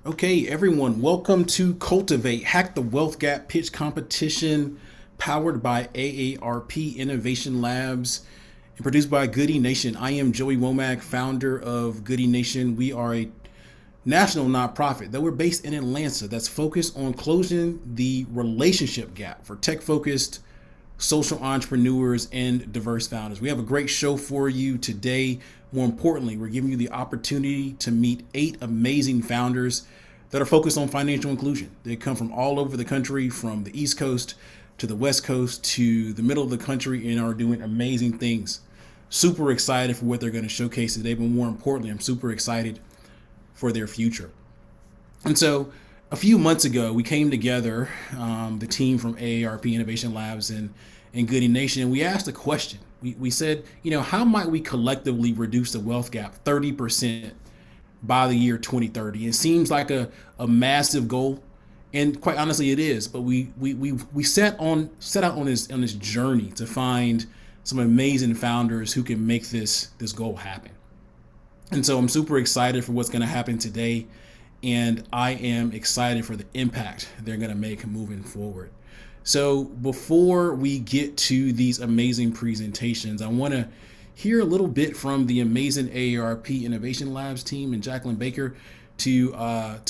Okay, everyone, welcome to Cultivate, Hack the Wealth Gap Pitch Competition, powered by AARP Innovation Labs and produced by Goody Nation. I am Joey Womack, founder of Goody Nation. We are a national nonprofit that we're based in Atlanta that's focused on closing the relationship gap for tech-focused social entrepreneurs and diverse founders. We have a great show for you today. More importantly, we're giving you the opportunity to meet 8 amazing founders that are focused on financial inclusion. They come from all over the country, from the East Coast to the West Coast to the middle of the country, and are doing amazing things. Super excited for what they're going to showcase today, but more importantly, I'm super excited for their future. And so a few months ago, we came together, the team from AARP Innovation Labs and Goody Nation, and we asked a question. We said, how might we collectively reduce the wealth gap 30% by the year 2030? It seems like a massive goal, and quite honestly, it is. But we set out on this journey to find some amazing founders who can make this goal happen. And so I'm super excited for what's going to happen today, and I am excited for the impact they're going to make moving forward. So before we get to these amazing presentations, I want to hear a little bit from the amazing AARP Innovation Labs team and Jacqueline Baker to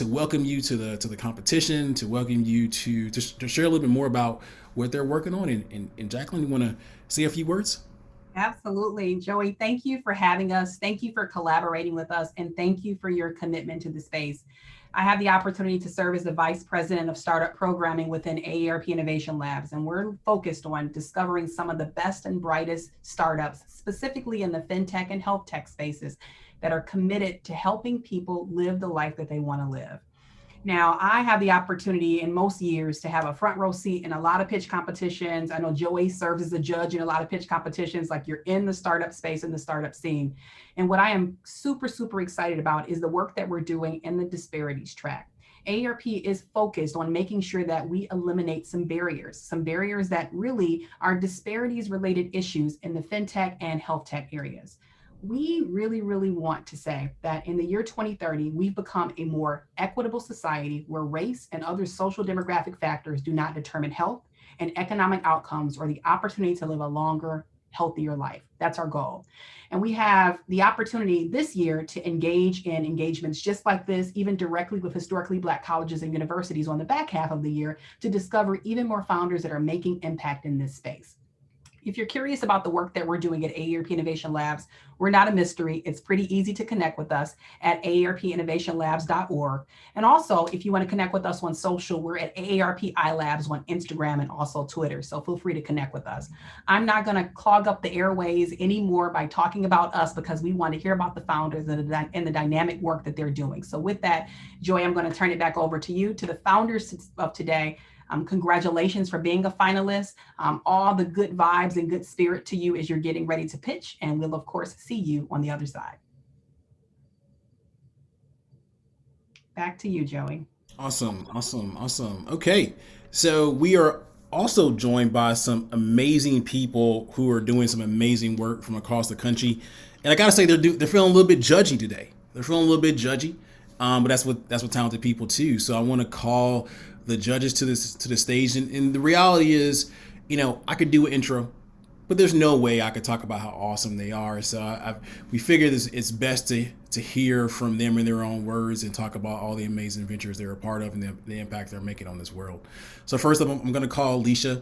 welcome you to the competition, to welcome you to share a little bit more about what they're working on. And Jacqueline, you want to say a few words? Absolutely. Joey, thank you for having us. Thank you for collaborating with us. And thank you for your commitment to the space. I have the opportunity to serve as the Vice President of Startup Programming within AARP Innovation Labs. And we're focused on discovering some of the best and brightest startups, specifically in the fintech and health tech spaces, that are committed to helping people live the life that they want to live. Now, I have the opportunity in most years to have a front row seat in a lot of pitch competitions. I know Joey serves as a judge in a lot of pitch competitions, like you're in the startup space and the startup scene. And what I am super, super excited about is the work that we're doing in the disparities track. AARP is focused on making sure that we eliminate some barriers that really are disparities related issues in the fintech and health tech areas. We really, really want to say that in the year 2030, we've become a more equitable society where race and other social demographic factors do not determine health and economic outcomes or the opportunity to live a longer, healthier life. That's our goal. And we have the opportunity this year to engage in engagements just like this, even directly with historically Black colleges and universities on the back half of the year, to discover even more founders that are making impact in this space. If you're curious about the work that we're doing at AARP Innovation Labs, we're not a mystery. It's pretty easy to connect with us at aarpinnovationlabs.org. And also, if you want to connect with us on social, we're at AARP iLabs on Instagram and also Twitter. So feel free to connect with us. I'm not going to clog up the airways anymore by talking about us, because we want to hear about the founders and the dynamic work that they're doing. So with that, Joy, I'm going to turn it back over to you, to the founders of today. Congratulations for being a finalist. All the good vibes and good spirit to you as you're getting ready to pitch. And we'll, of course, see you on the other side. Back to you, Joey. Awesome, awesome, awesome. Okay, so we are also joined by some amazing people who are doing some amazing work from across the country, and I gotta say they're feeling a little bit judgy today. They're feeling a little bit judgy, but that's what talented people too. So I want to call the judges to the stage, and the reality is, I could do an intro, but there's no way I could talk about how awesome they are. So we figured it's best to hear from them in their own words and talk about all the amazing ventures they're a part of and the impact they're making on this world. So first up, I'm going to call Alicia.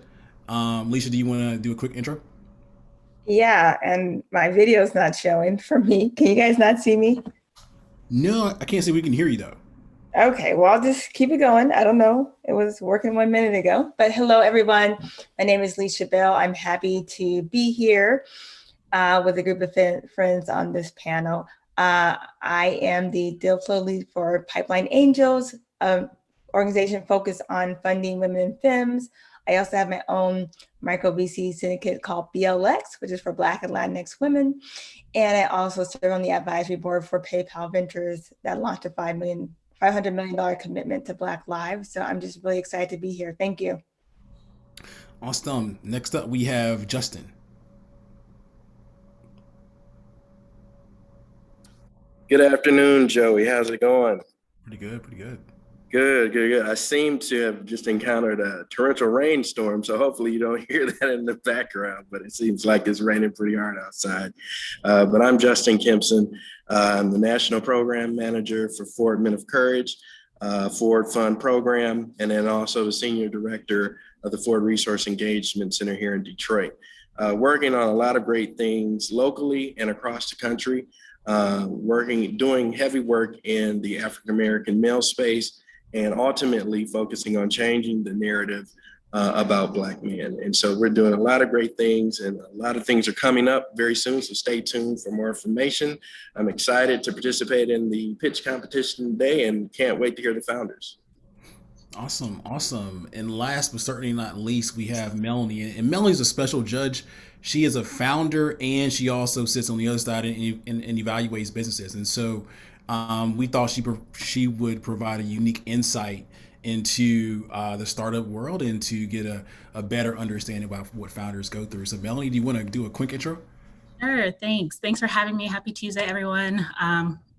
Alicia, do you want to do a quick intro? Yeah, and my video's not showing for me. Can you guys not see me? No, I can't say we can hear you though. Okay, well, I'll just keep it going. I don't know. It was working 1 minute ago. But hello, everyone. My name is Leisha Bell. I'm happy to be here with a group of friends on this panel. I am the deal flow lead for Pipeline Angels, an organization focused on funding women in FEMS. I also have my own micro VC syndicate called BLX, which is for Black and Latinx women. And I also serve on the advisory board for PayPal Ventures that launched a $500 million commitment to Black lives. So I'm just really excited to be here. Thank you. Awesome. Next up, we have Justin. Good afternoon, Joey. How's it going? Pretty good, pretty good. Good, good, good. I seem to have just encountered a torrential rainstorm, so hopefully you don't hear that in the background, but it seems like it's raining pretty hard outside. But I'm Justin Kempson. I'm the National Program Manager for Ford Men of Courage, Ford Fund Program, and then also the Senior Director of the Ford Resource Engagement Center here in Detroit. Working on a lot of great things locally and across the country, doing heavy work in the African American male space, and ultimately focusing on changing the narrative about Black men. And so we're doing a lot of great things, and a lot of things are coming up very soon. So stay tuned for more information. I'm excited to participate in the pitch competition today and can't wait to hear the founders. Awesome, awesome. And last but certainly not least, we have Melanie. And Melanie's a special judge. She is a founder, and she also sits on the other side and evaluates businesses. And so we thought she would provide a unique insight into the startup world and to get a better understanding about what founders go through. So Melanie, do you want to do a quick intro? Sure, thanks. Thanks for having me. Happy Tuesday, everyone.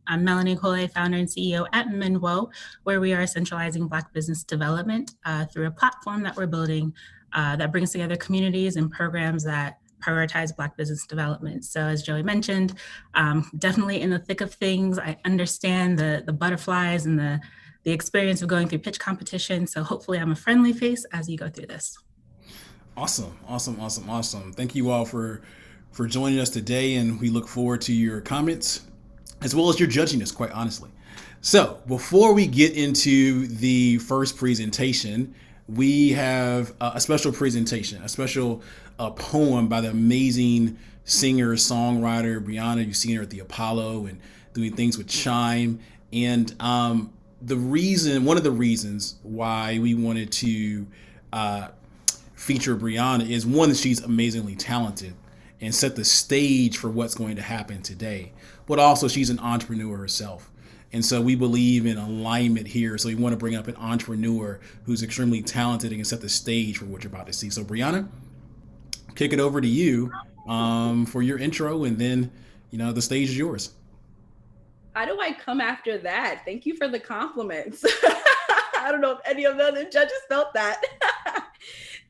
I'm Melanie Cole, founder and CEO at Minwo, where we are centralizing Black business development through a platform that we're building that brings together communities and programs that prioritize Black business development. So as Joey mentioned, definitely in the thick of things. I understand the butterflies and the experience of going through pitch competition. So hopefully I'm a friendly face as you go through this. Awesome, awesome, awesome, awesome. Thank you all for joining us today, and we look forward to your comments as well as your judging us, quite honestly. So before we get into the first presentation, we have a special presentation, a special poem by the amazing singer, songwriter, Brianna. You've seen her at the Apollo and doing things with Chime. And one of the reasons why we wanted to feature Brianna is, one, that she's amazingly talented and set the stage for what's going to happen today. But also she's an entrepreneur herself. And so we believe in alignment here. So we want to bring up an entrepreneur who's extremely talented and can set the stage for what you're about to see. So Brianna, kick it over to you for your intro, and then, the stage is yours. How do I come after that? Thank you for the compliments. I don't know if any of the other judges felt that.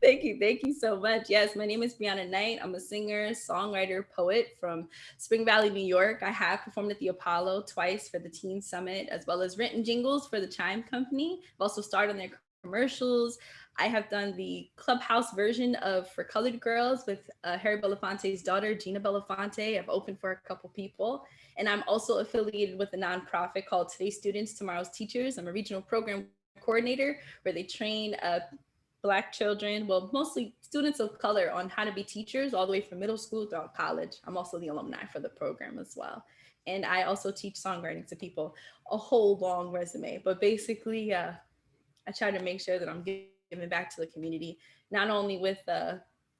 Thank you so much. Yes, my name is Brianna Knight. I'm a singer, songwriter, poet from Spring Valley, New York. I have performed at the Apollo twice for the Teen Summit, as well as written jingles for the Chime Company. I've also starred on their commercials. I have done the Clubhouse version of For Colored Girls with Harry Belafonte's daughter, Gina Belafonte. I've opened for a couple people. And I'm also affiliated with a nonprofit called Today's Students, Tomorrow's Teachers. I'm a regional program coordinator where they train Black children, well, mostly students of color, on how to be teachers all the way from middle school through college. I'm also the alumni for the program as well. And I also teach songwriting to people, a whole long resume. But basically, I try to make sure that I'm giving back to the community, not only with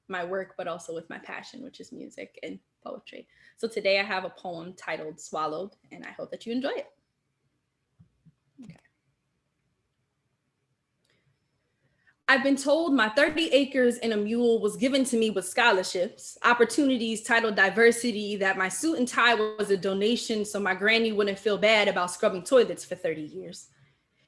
my work, but also with my passion, which is music and poetry. So today I have a poem titled Swallowed, and I hope that you enjoy it. Okay. I've been told my 30 acres and a mule was given to me with scholarships, opportunities titled diversity, that my suit and tie was a donation so my granny wouldn't feel bad about scrubbing toilets for 30 years.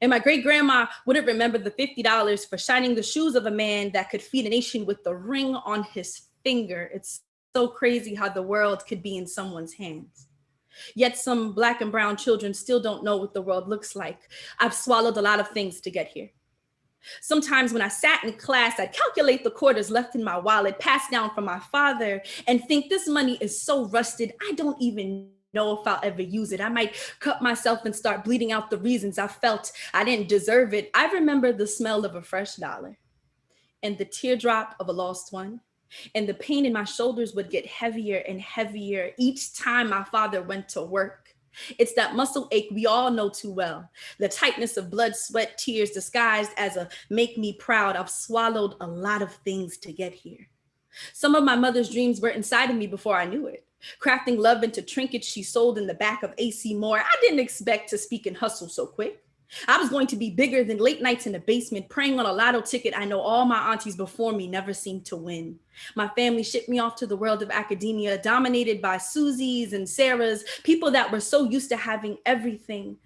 And my great grandma wouldn't remember the $50 for shining the shoes of a man that could feed a nation with the ring on his finger. It's so crazy how the world could be in someone's hands. Yet some Black and brown children still don't know what the world looks like. I've swallowed a lot of things to get here. Sometimes when I sat in class, I'd calculate the quarters left in my wallet, passed down from my father, and think this money is so rusted, I don't even know if I'll ever use it. I might cut myself and start bleeding out the reasons I felt I didn't deserve it. I remember the smell of a fresh dollar and the teardrop of a lost one. And the pain in my shoulders would get heavier and heavier each time my father went to work. It's that muscle ache we all know too well. The tightness of blood, sweat, tears disguised as a make me proud. I've swallowed a lot of things to get here. Some of my mother's dreams were inside of me before I knew it. Crafting love into trinkets she sold in the back of AC Moore. I didn't expect to speak and hustle so quick. I was going to be bigger than late nights in the basement, praying on a lotto ticket I know all my aunties before me never seemed to win. My family shipped me off to the world of academia, dominated by Susies and Sarahs, people that were so used to having everything.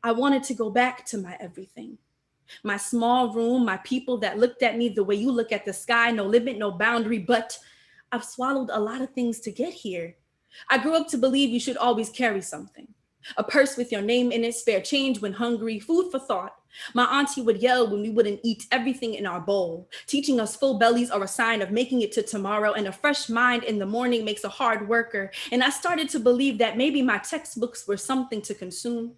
I wanted to go back to my everything. My small room, my people that looked at me the way you look at the sky, no limit, no boundary, but I've swallowed a lot of things to get here. I grew up to believe you should always carry something. A purse with your name in it, spare change when hungry, food for thought. My auntie would yell when we wouldn't eat everything in our bowl, teaching us full bellies are a sign of making it to tomorrow, and a fresh mind in the morning makes a hard worker. And I started to believe that maybe my textbooks were something to consume.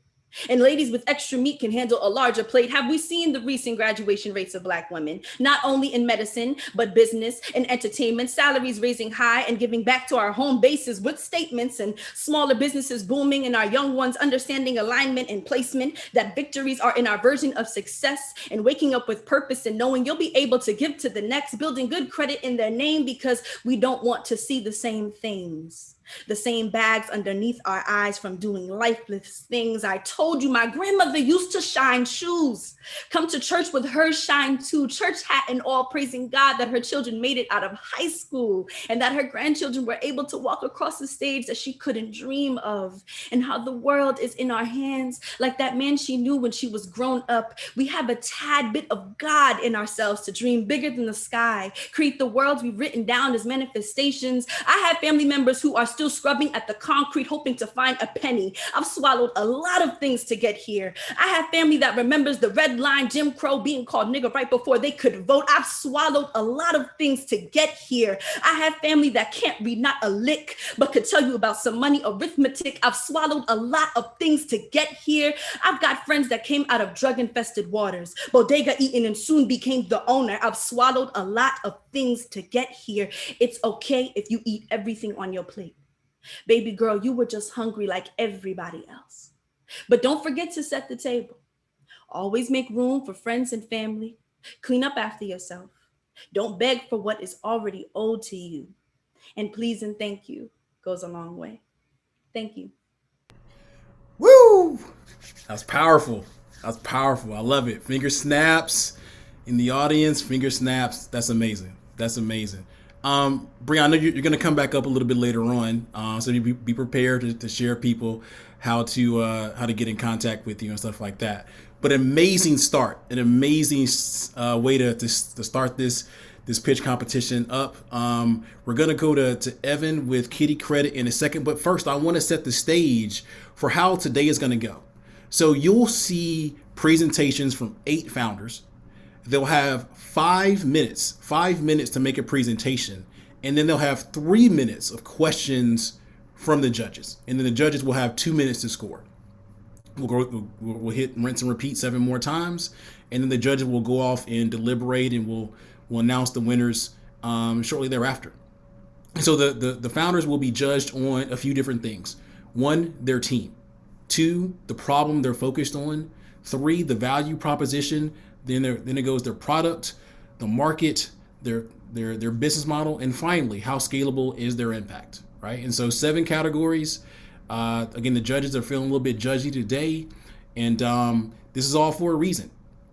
And ladies with extra meat can handle a larger plate. Have we seen the recent graduation rates of Black women? Not only in medicine, but business and entertainment, salaries raising high and giving back to our home bases with statements, and smaller businesses booming, and our young ones understanding alignment and placement, that victories are in our version of success, and waking up with purpose and knowing you'll be able to give to the next, building good credit in their name because we don't want to see the same things. The same bags underneath our eyes from doing lifeless things. I told you my grandmother used to shine shoes. Come to church with her shine too, church hat and all, praising God that her children made it out of high school and that her grandchildren were able to walk across the stage that she couldn't dream of, and how the world is in our hands like that man she knew when she was grown up. We have a tad bit of God in ourselves to dream bigger than the sky, create the worlds we've written down as manifestations. I have family members who are still scrubbing at the concrete, hoping to find a penny. I've swallowed a lot of things to get here. I have family that remembers the red line, Jim Crow, being called nigger right before they could vote. I've swallowed a lot of things to get here. I have family that can't read not a lick, but could tell you about some money arithmetic. I've swallowed a lot of things to get here. I've got friends that came out of drug-infested waters, bodega eating, and soon became the owner. I've swallowed a lot of things to get here. It's okay if you eat everything on your plate. Baby girl, you were just hungry like everybody else. But don't forget to set the table. Always make room for friends and family. Clean up after yourself. Don't beg for what is already owed to you. And please and thank you goes a long way. Thank you. Woo! That's powerful. That's powerful. I love it. Finger snaps in the audience. Finger snaps. That's amazing. That's amazing. Brianna, I know you're going to come back up a little bit later on, so be prepared to share people how to get in contact with you and stuff like that. But amazing start, an amazing way to start this pitch competition up. We're going to go to Evan with Kitty Credit in a second, but first I want to set the stage for how today is going to go. So you'll see presentations from 8 founders. They'll have 5 minutes to make a presentation, and then they'll have 3 minutes of questions from the judges, and then the judges will have 2 minutes to score. We'll hit rinse and repeat 7 more times, and then the judges will go off and deliberate, and we'll announce the winners shortly thereafter. So the founders will be judged on a few different things. 1, their team. 2, the problem they're focused on. 3, the value proposition. Then it goes their product, the market, their business model, and finally, how scalable is their impact, right? And so 7 categories. Again, the judges are feeling a little bit judgy today, and this is all for a reason,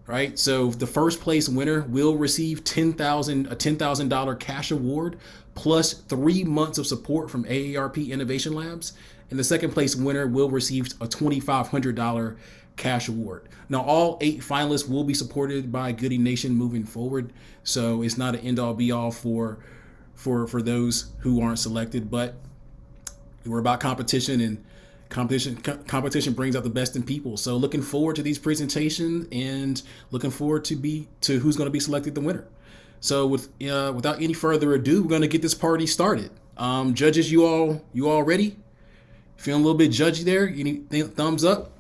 right? So the first place winner will receive a $10,000 cash award plus 3 months of support from AARP Innovation Labs, and the second place winner will receive a $2,500 cash award. Now, all 8 finalists will be supported by Goody Nation moving forward, so it's not an end-all be-all for those who aren't selected. But we're about competition, and competition brings out the best in people. So looking forward to these presentations, and looking forward to who's going to be selected the winner. So without any further ado, we're going to get this party started. Judges, you all ready? Feeling a little bit judgy there? You need thumbs up?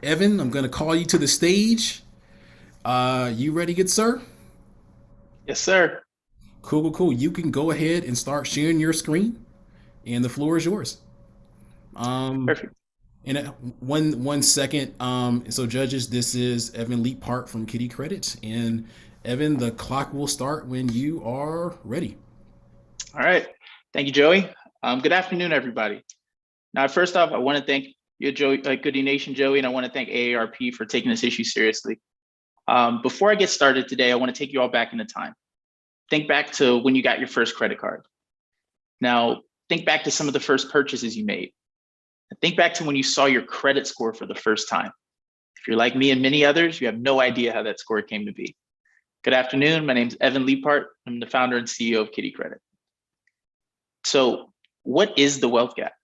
Evan, I'm going to call you to the stage. You ready, good sir? Yes, sir. Cool. You can go ahead and start sharing your screen, and the floor is yours. Perfect. And 1 second. So judges, this is Evan Leapart from Kitty Credit. And Evan, the clock will start when you are ready. All right. Thank you, Joey. Good afternoon, everybody. Now, first off, I want to thank you, Joey, Goody Nation, Joey, and I want to thank AARP for taking this issue seriously. Before I get started today, I want to take you all back into time. Think back to when you got your first credit card. Now, think back to some of the first purchases you made. Think back to when you saw your credit score for the first time. If you're like me and many others, you have no idea how that score came to be. Good afternoon. My name is Evan Liepart. I'm the founder and CEO of Kitty Credit. So what is the wealth gap?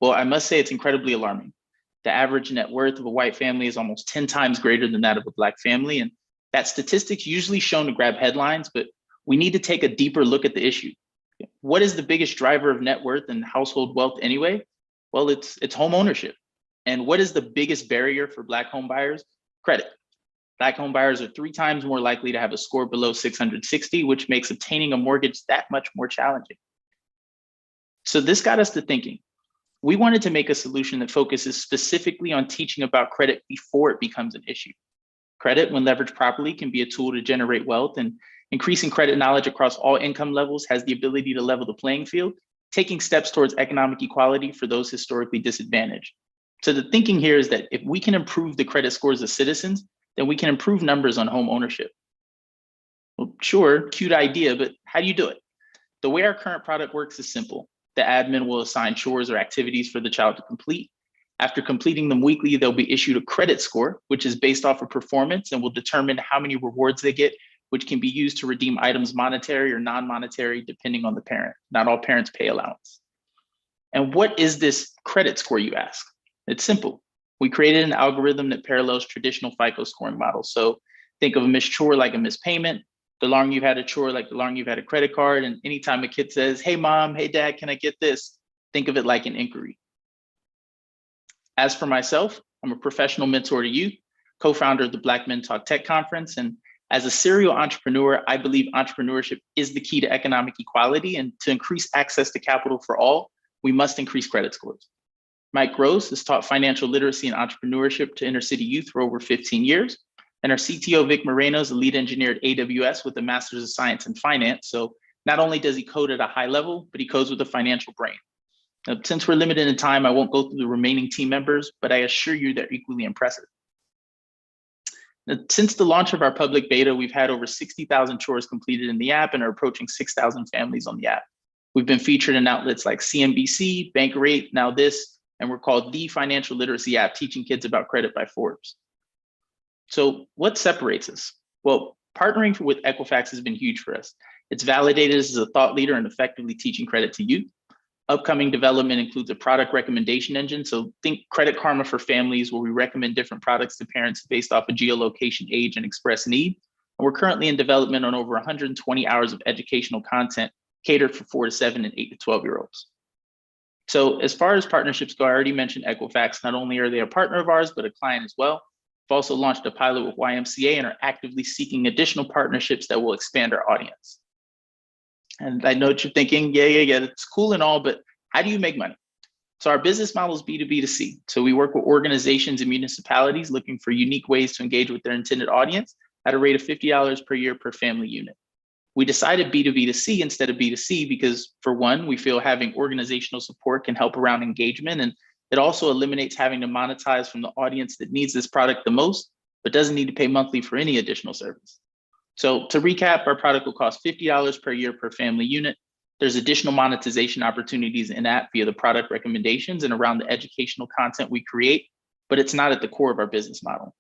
Well, I must say it's incredibly alarming. The average net worth of a white family is almost 10 times greater than that of a Black family. And that statistic's usually shown to grab headlines, but we need to take a deeper look at the issue. What is the biggest driver of net worth and household wealth anyway? Well, it's home ownership. And what is the biggest barrier for Black home buyers? Credit. Black home buyers are 3 times more likely to have a score below 660, which makes obtaining a mortgage that much more challenging. So this got us to thinking. We wanted to make a solution that focuses specifically on teaching about credit before it becomes an issue. Credit, when leveraged properly, can be a tool to generate wealth, and increasing credit knowledge across all income levels has the ability to level the playing field, taking steps towards economic equality for those historically disadvantaged. So the thinking here is that if we can improve the credit scores of citizens, then we can improve numbers on home ownership. Well, sure, cute idea, but how do you do it? The way our current product works is simple. The admin will assign chores or activities for the child to complete. After completing them weekly, they'll be issued a credit score, which is based off of performance and will determine how many rewards they get, which can be used to redeem items monetary or non-monetary, depending on the parent. Not all parents pay allowance. And what is this credit score, you ask? It's simple. We created an algorithm that parallels traditional FICO scoring models. So think of a missed chore like a missed payment. The longer you've had a chore, like the longer you've had a credit card. And anytime a kid says, hey, mom, hey, dad, can I get this? Think of it like an inquiry. As for myself, I'm a professional mentor to youth, co-founder of the Black Men Talk Tech Conference. And as a serial entrepreneur, I believe entrepreneurship is the key to economic equality. And to increase access to capital for all, we must increase credit scores. Mike Gross has taught financial literacy and entrepreneurship to inner city youth for over 15 years. And our CTO, Vic Moreno, is a lead engineer at AWS with a Master's of Science in Finance. So not only does he code at a high level, but he codes with a financial brain. Now, since we're limited in time, I won't go through the remaining team members, but I assure you they're equally impressive. Now, since the launch of our public beta, we've had over 60,000 chores completed in the app and are approaching 6,000 families on the app. We've been featured in outlets like CNBC, Bankrate, Now This, and we're called the financial literacy app teaching kids about credit by Forbes. So what separates us? Well, partnering with Equifax has been huge for us. It's validated us as a thought leader in effectively teaching credit to youth. Upcoming development includes a product recommendation engine. So think Credit Karma for families, where we recommend different products to parents based off of geolocation, age, and express need. And we're currently in development on over 120 hours of educational content catered for 4 to 7 and 8 to 12-year-olds. So as far as partnerships go, I already mentioned Equifax. Not only are they a partner of ours, but a client as well. We've also launched a pilot with YMCA and are actively seeking additional partnerships that will expand our audience. And I know what you're thinking, yeah, it's cool and all, but how do you make money? So our business model is B2B2C. So we work with organizations and municipalities looking for unique ways to engage with their intended audience at a rate of $50 per year per family unit. We decided B2B2C instead of B2C because, for one, we feel having organizational support can help around engagement, and it also eliminates having to monetize from the audience that needs this product the most, but doesn't need to pay monthly for any additional service. So to recap, our product will cost $50 per year per family unit. There's additional monetization opportunities in that via the product recommendations and around the educational content we create, but it's not at the core of our business model.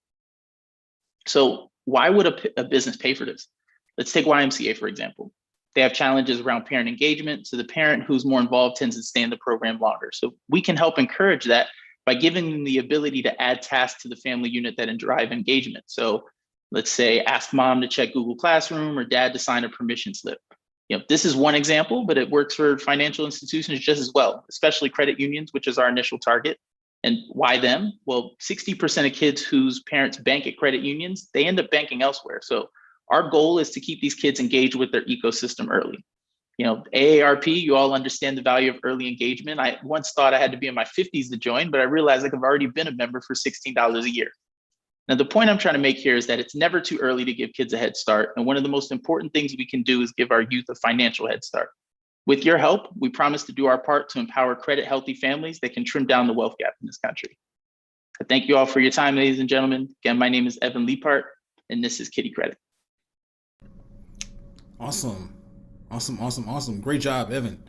So why would a business pay for this? Let's take YMCA, for example. They have challenges around parent engagement, so the parent who's more involved tends to stay in the program longer. So we can help encourage that by giving them the ability to add tasks to the family unit that drive engagement. So let's say ask mom to check Google Classroom or dad to sign a permission slip. This is one example, but it works for financial institutions just as well, especially credit unions, which is our initial target. And why them? Well, 60% of kids whose parents bank at credit unions, they end up banking elsewhere. So our goal is to keep these kids engaged with their ecosystem early. AARP, you all understand the value of early engagement. I once thought I had to be in my 50s to join, but I realized I've already been a member for $16 a year. Now, the point I'm trying to make here is that it's never too early to give kids a head start. And one of the most important things we can do is give our youth a financial head start. With your help, we promise to do our part to empower credit-healthy families that can trim down the wealth gap in this country. I thank you all for your time, ladies and gentlemen. Again, my name is Evan Liepart, and this is Kitty Credit. Awesome. Great job, Evan.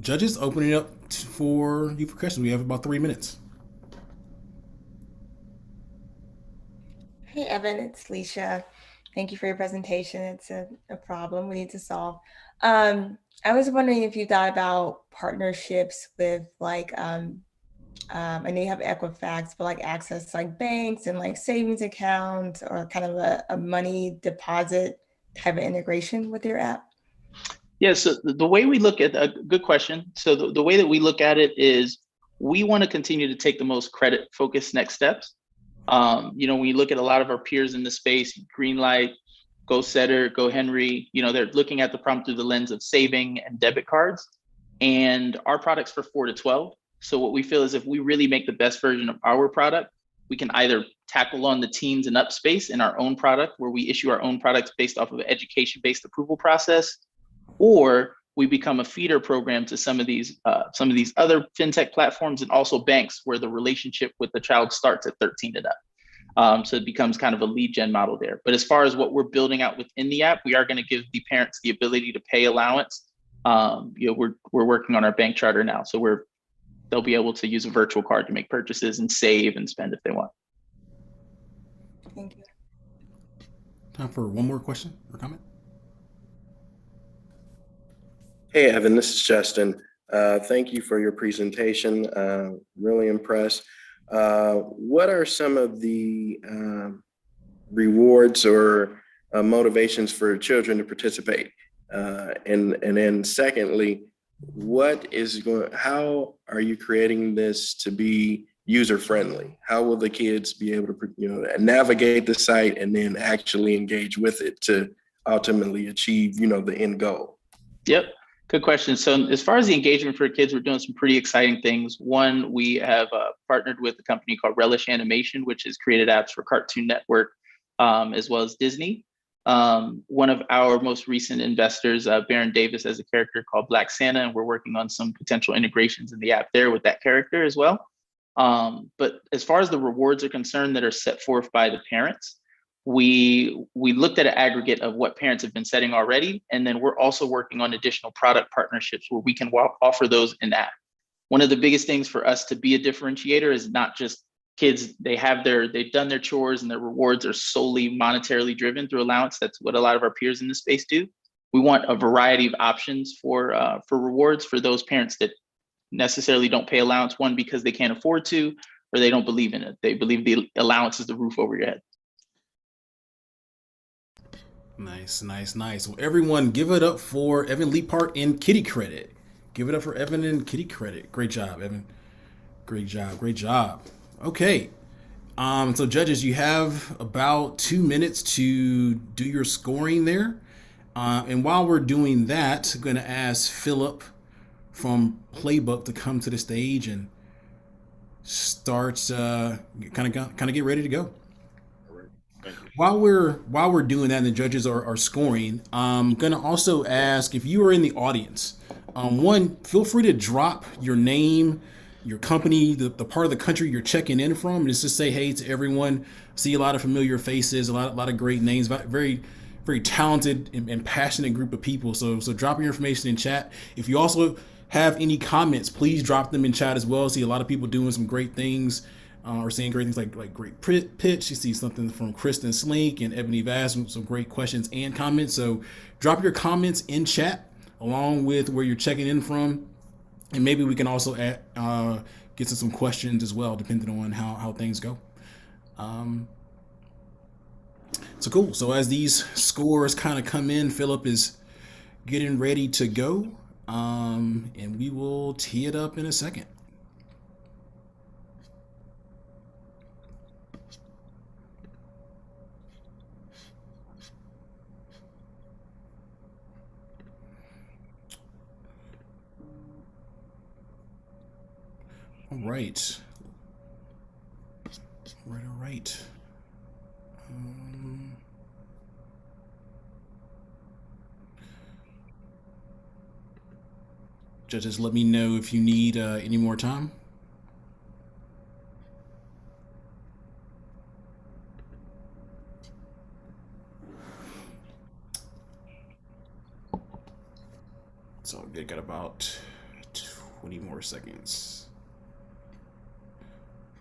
Judges, opening it up for you for questions. We have about 3 minutes. Hey, Evan, it's Leisha. Thank you for your presentation. It's a problem we need to solve. I was wondering if you thought about partnerships with like, I know you have Equifax, but like access to like banks and like savings accounts or kind of a money deposit type of integration with your app. Yeah, so the way we look at a good question. So the way that we look at it is we want to continue to take the most credit focused next steps. When you look at a lot of our peers in the space, Greenlight, Go Setter, Go Henry, they're looking at the problem through the lens of saving and debit cards. And our product's for 4 to 12. So what we feel is if we really make the best version of our product, we can either tackle on the teens and up space in our own product, where we issue our own products based off of an education-based approval process, or we become a feeder program to some of these other fintech platforms and also banks where the relationship with the child starts at 13 and up. So it becomes kind of a lead gen model there. But as far as what we're building out within the app, we are going to give the parents the ability to pay allowance. We're working on our bank charter now, so they'll be able to use a virtual card to make purchases and save and spend if they want. Thank you. Time for one more question or comment. Hey, Evan, this is Justin. Thank you for your presentation. Really impressed. What are some of the rewards or motivations for children to participate? And then secondly, how are you creating this to be user friendly? How will the kids be able to navigate the site and then actually engage with it to ultimately achieve the end goal? Yep. Good question. So as far as the engagement for kids, we're doing some pretty exciting things. One, we have partnered with a company called Relish Animation, which has created apps for Cartoon Network, as well as Disney. One of our most recent investors, Baron Davis, has a character called Black Santa, and we're working on some potential integrations in the app there with that character as well. But as far as the rewards are concerned that are set forth by the parents, we looked at an aggregate of what parents have been setting already, and then we're also working on additional product partnerships where we can offer those in app. One of the biggest things for us to be a differentiator is not just kids, they've done their chores and their rewards are solely monetarily driven through allowance. That's what a lot of our peers in the space do. We want a variety of options for rewards for those parents that necessarily don't pay allowance, one, because they can't afford to, or they don't believe in it. They believe the allowance is the roof over your head. Nice. Well, everyone, give it up for Evan Leapart and Kitty Credit. Give it up for Evan and Kitty Credit. Great job, Evan. Great job. Okay. So judges, you have about 2 minutes to do your scoring there. And while we're doing that, I'm going to ask Philip from Playbook to come to the stage and start kind of get ready to go. While we're doing that and the judges are scoring, I'm gonna also ask if you are in the audience, one, feel free to drop your name, your company, the part of the country you're checking in from, and just say hey to everyone. See a lot of familiar faces, a lot of great names, very very talented and passionate group of people. So drop your information in chat. If you also have any comments, please drop them in chat as well. See a lot of people doing some great things. Or saying great things like great pitch. You see something from Kristen Slink and Ebony Vass, some great questions and comments. So drop your comments in chat along with where you're checking in from, and maybe we can also get to some questions as well, depending on how things go. So cool. So as these scores kind of come in, Philip is getting ready to go, and we will tee it up in a second. All right. Judges, let me know if you need any more time. So we got about 20 more seconds.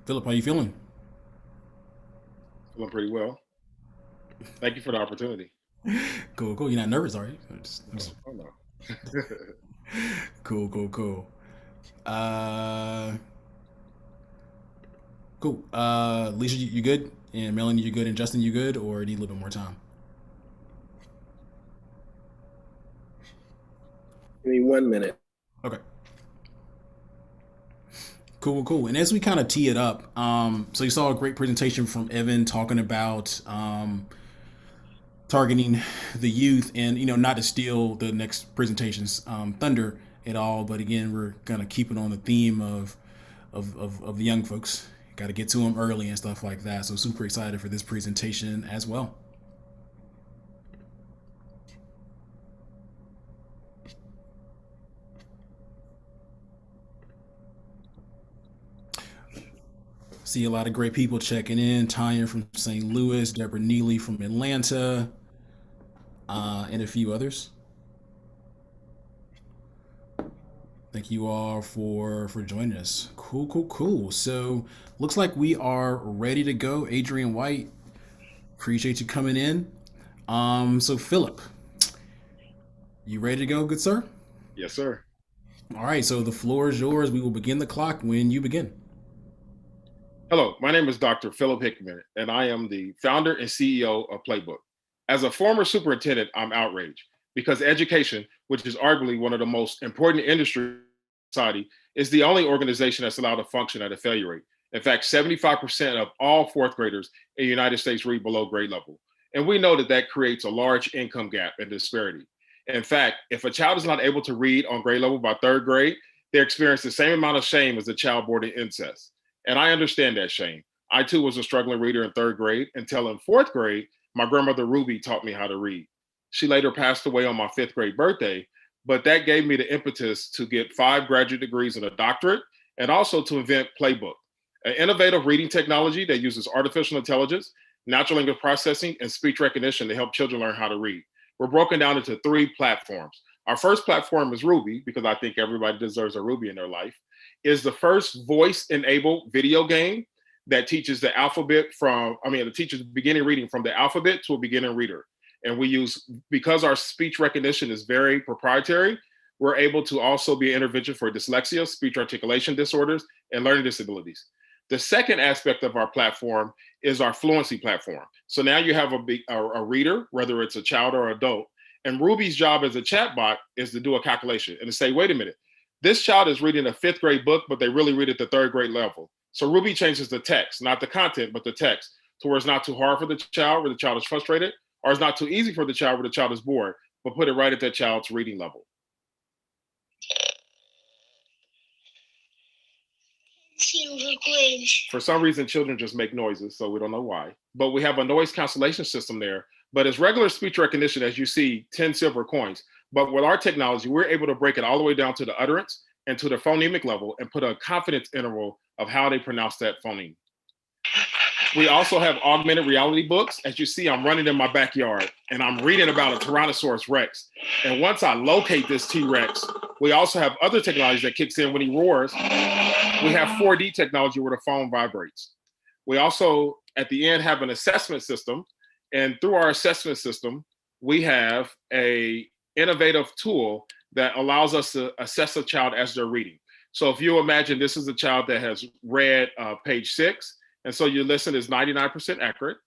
Philip, how you feeling? Feeling pretty well. Thank you for the opportunity. Cool, cool. You're not nervous, are you? Oh no. Cool, cool, cool. Uh, cool. Lisa, you good? And Melanie, you good? And Justin, you good? Or need a little bit more time? Give me 1 minute. Okay. Cool, cool. And as we kind of tee it up, so you saw a great presentation from Evan talking about targeting the youth, and not to steal the next presentation's thunder at all, but again, we're kind of keeping on the theme of the young folks. Got to get to them early and stuff like that. So super excited for this presentation as well. See a lot of great people checking in. Tanya from St. Louis, Deborah Neely from Atlanta, and a few others. Thank you all for joining us. Cool, cool, cool. So looks like we are ready to go. Adrian White, appreciate you coming in. So Philip, you ready to go, good sir? Yes, sir. All right, so the floor is yours. We will begin the clock when you begin. Hello, my name is Dr. Philip Hickman, and I am the founder and CEO of Playbook. As a former superintendent, I'm outraged because education, which is arguably one of the most important industries in society, is the only organization that's allowed to function at a failure rate. In fact, 75% of all fourth graders in the United States read below grade level. And we know that creates a large income gap and disparity. In fact, if a child is not able to read on grade level by third grade, they experience the same amount of shame as a child born in incest. And I understand that shame. I too was a struggling reader in third grade until in fourth grade, my grandmother Ruby taught me how to read. She later passed away on my fifth grade birthday, but that gave me the impetus to get 5 graduate degrees and a doctorate, and also to invent Playbook, an innovative reading technology that uses artificial intelligence, natural language processing, and speech recognition to help children learn how to read. We're broken down into 3 platforms. Our first platform is Ruby, because I think everybody deserves a Ruby in their life, is the first voice-enabled video game that teaches the alphabet it teaches beginning reading from the alphabet to a beginning reader. And we use, because our speech recognition is very proprietary, we're able to also be an intervention for dyslexia, speech articulation disorders, and learning disabilities. The second aspect of our platform is our fluency platform. So now you have a reader, whether it's a child or adult, and Ruby's job as a chatbot is to do a calculation and to say, wait a minute, this child is reading a 5th grade book, but they really read at the 3rd grade level. So Ruby changes the text, not the content, but the text, to where it's not too hard for the child, where the child is frustrated, or it's not too easy for the child, where the child is bored, but put it right at that child's reading level. For some reason, children just make noises, so we don't know why. But we have a noise cancellation system there. But it's regular speech recognition, as you see, 10 silver coins. But with our technology, we're able to break it all the way down to the utterance and to the phonemic level and put a confidence interval of how they pronounce that phoneme. We also have augmented reality books. As you see, I'm running in my backyard and I'm reading about a Tyrannosaurus Rex. And once I locate this T-Rex, we also have other technology that kicks in when he roars. We have 4D technology where the phone vibrates. We also, at the end, have an assessment system. And through our assessment system, we have an innovative tool that allows us to assess a child as they're reading. So if you imagine this is a child that has read page 6, and so your listen is 99% accurate.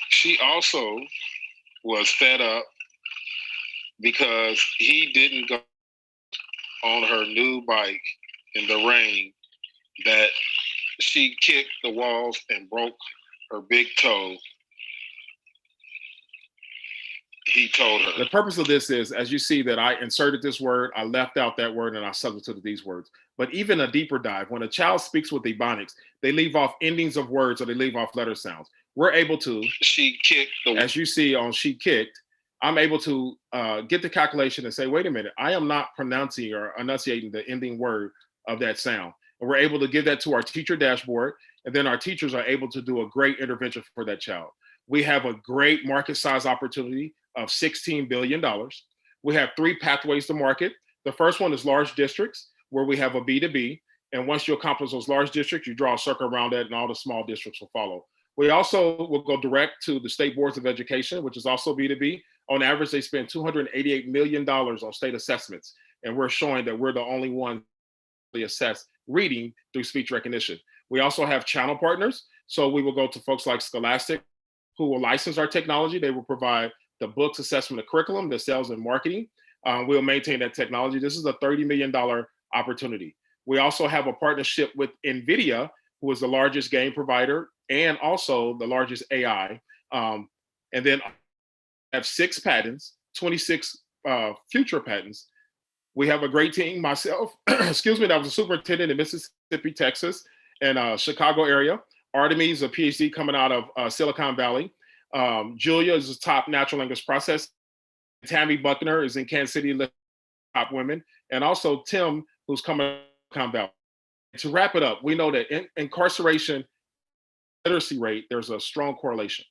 She also was fed up because he didn't go on her new bike in the rain, that she kicked the walls and broke her big toe. He told her. The purpose of this is, as you see that I inserted this word, I left out that word, and I substituted these words. But even a deeper dive, when a child speaks with ebonics, they leave off endings of words or they leave off letter sounds. We're able to, she kicked, as you see on she kicked, I'm able to get the calculation and say, wait a minute, I am not pronouncing or enunciating the ending word of that sound. And we're able to give that to our teacher dashboard, and then our teachers are able to do a great intervention for that child. We have a great market size opportunity of $16 billion. We have 3 pathways to market. The first one is large districts, where we have a B2B. And once you accomplish those large districts, you draw a circle around that and all the small districts will follow. We also will go direct to the state boards of education, which is also B2B. On average, they spend $288 million on state assessments. And we're showing that we're the only one to assess reading through speech recognition. We also have channel partners. So we will go to folks like Scholastic, who will license our technology. They will provide the books, assessment, the curriculum, the sales and marketing. We'll maintain that technology. This is a $30 million opportunity. We also have a partnership with NVIDIA, who is the largest game provider and also the largest AI. And then have 6 patents, 26 future patents. We have a great team, myself, excuse me, that was a superintendent in Mississippi, Texas, and Chicago area. Artemis, a PhD coming out of Silicon Valley. Julia is a top natural language process. Tammy Buckner is in Kansas City, top women. And also Tim, who's coming out of Silicon Valley. To wrap it up, we know that in incarceration literacy rate, there's a strong correlation.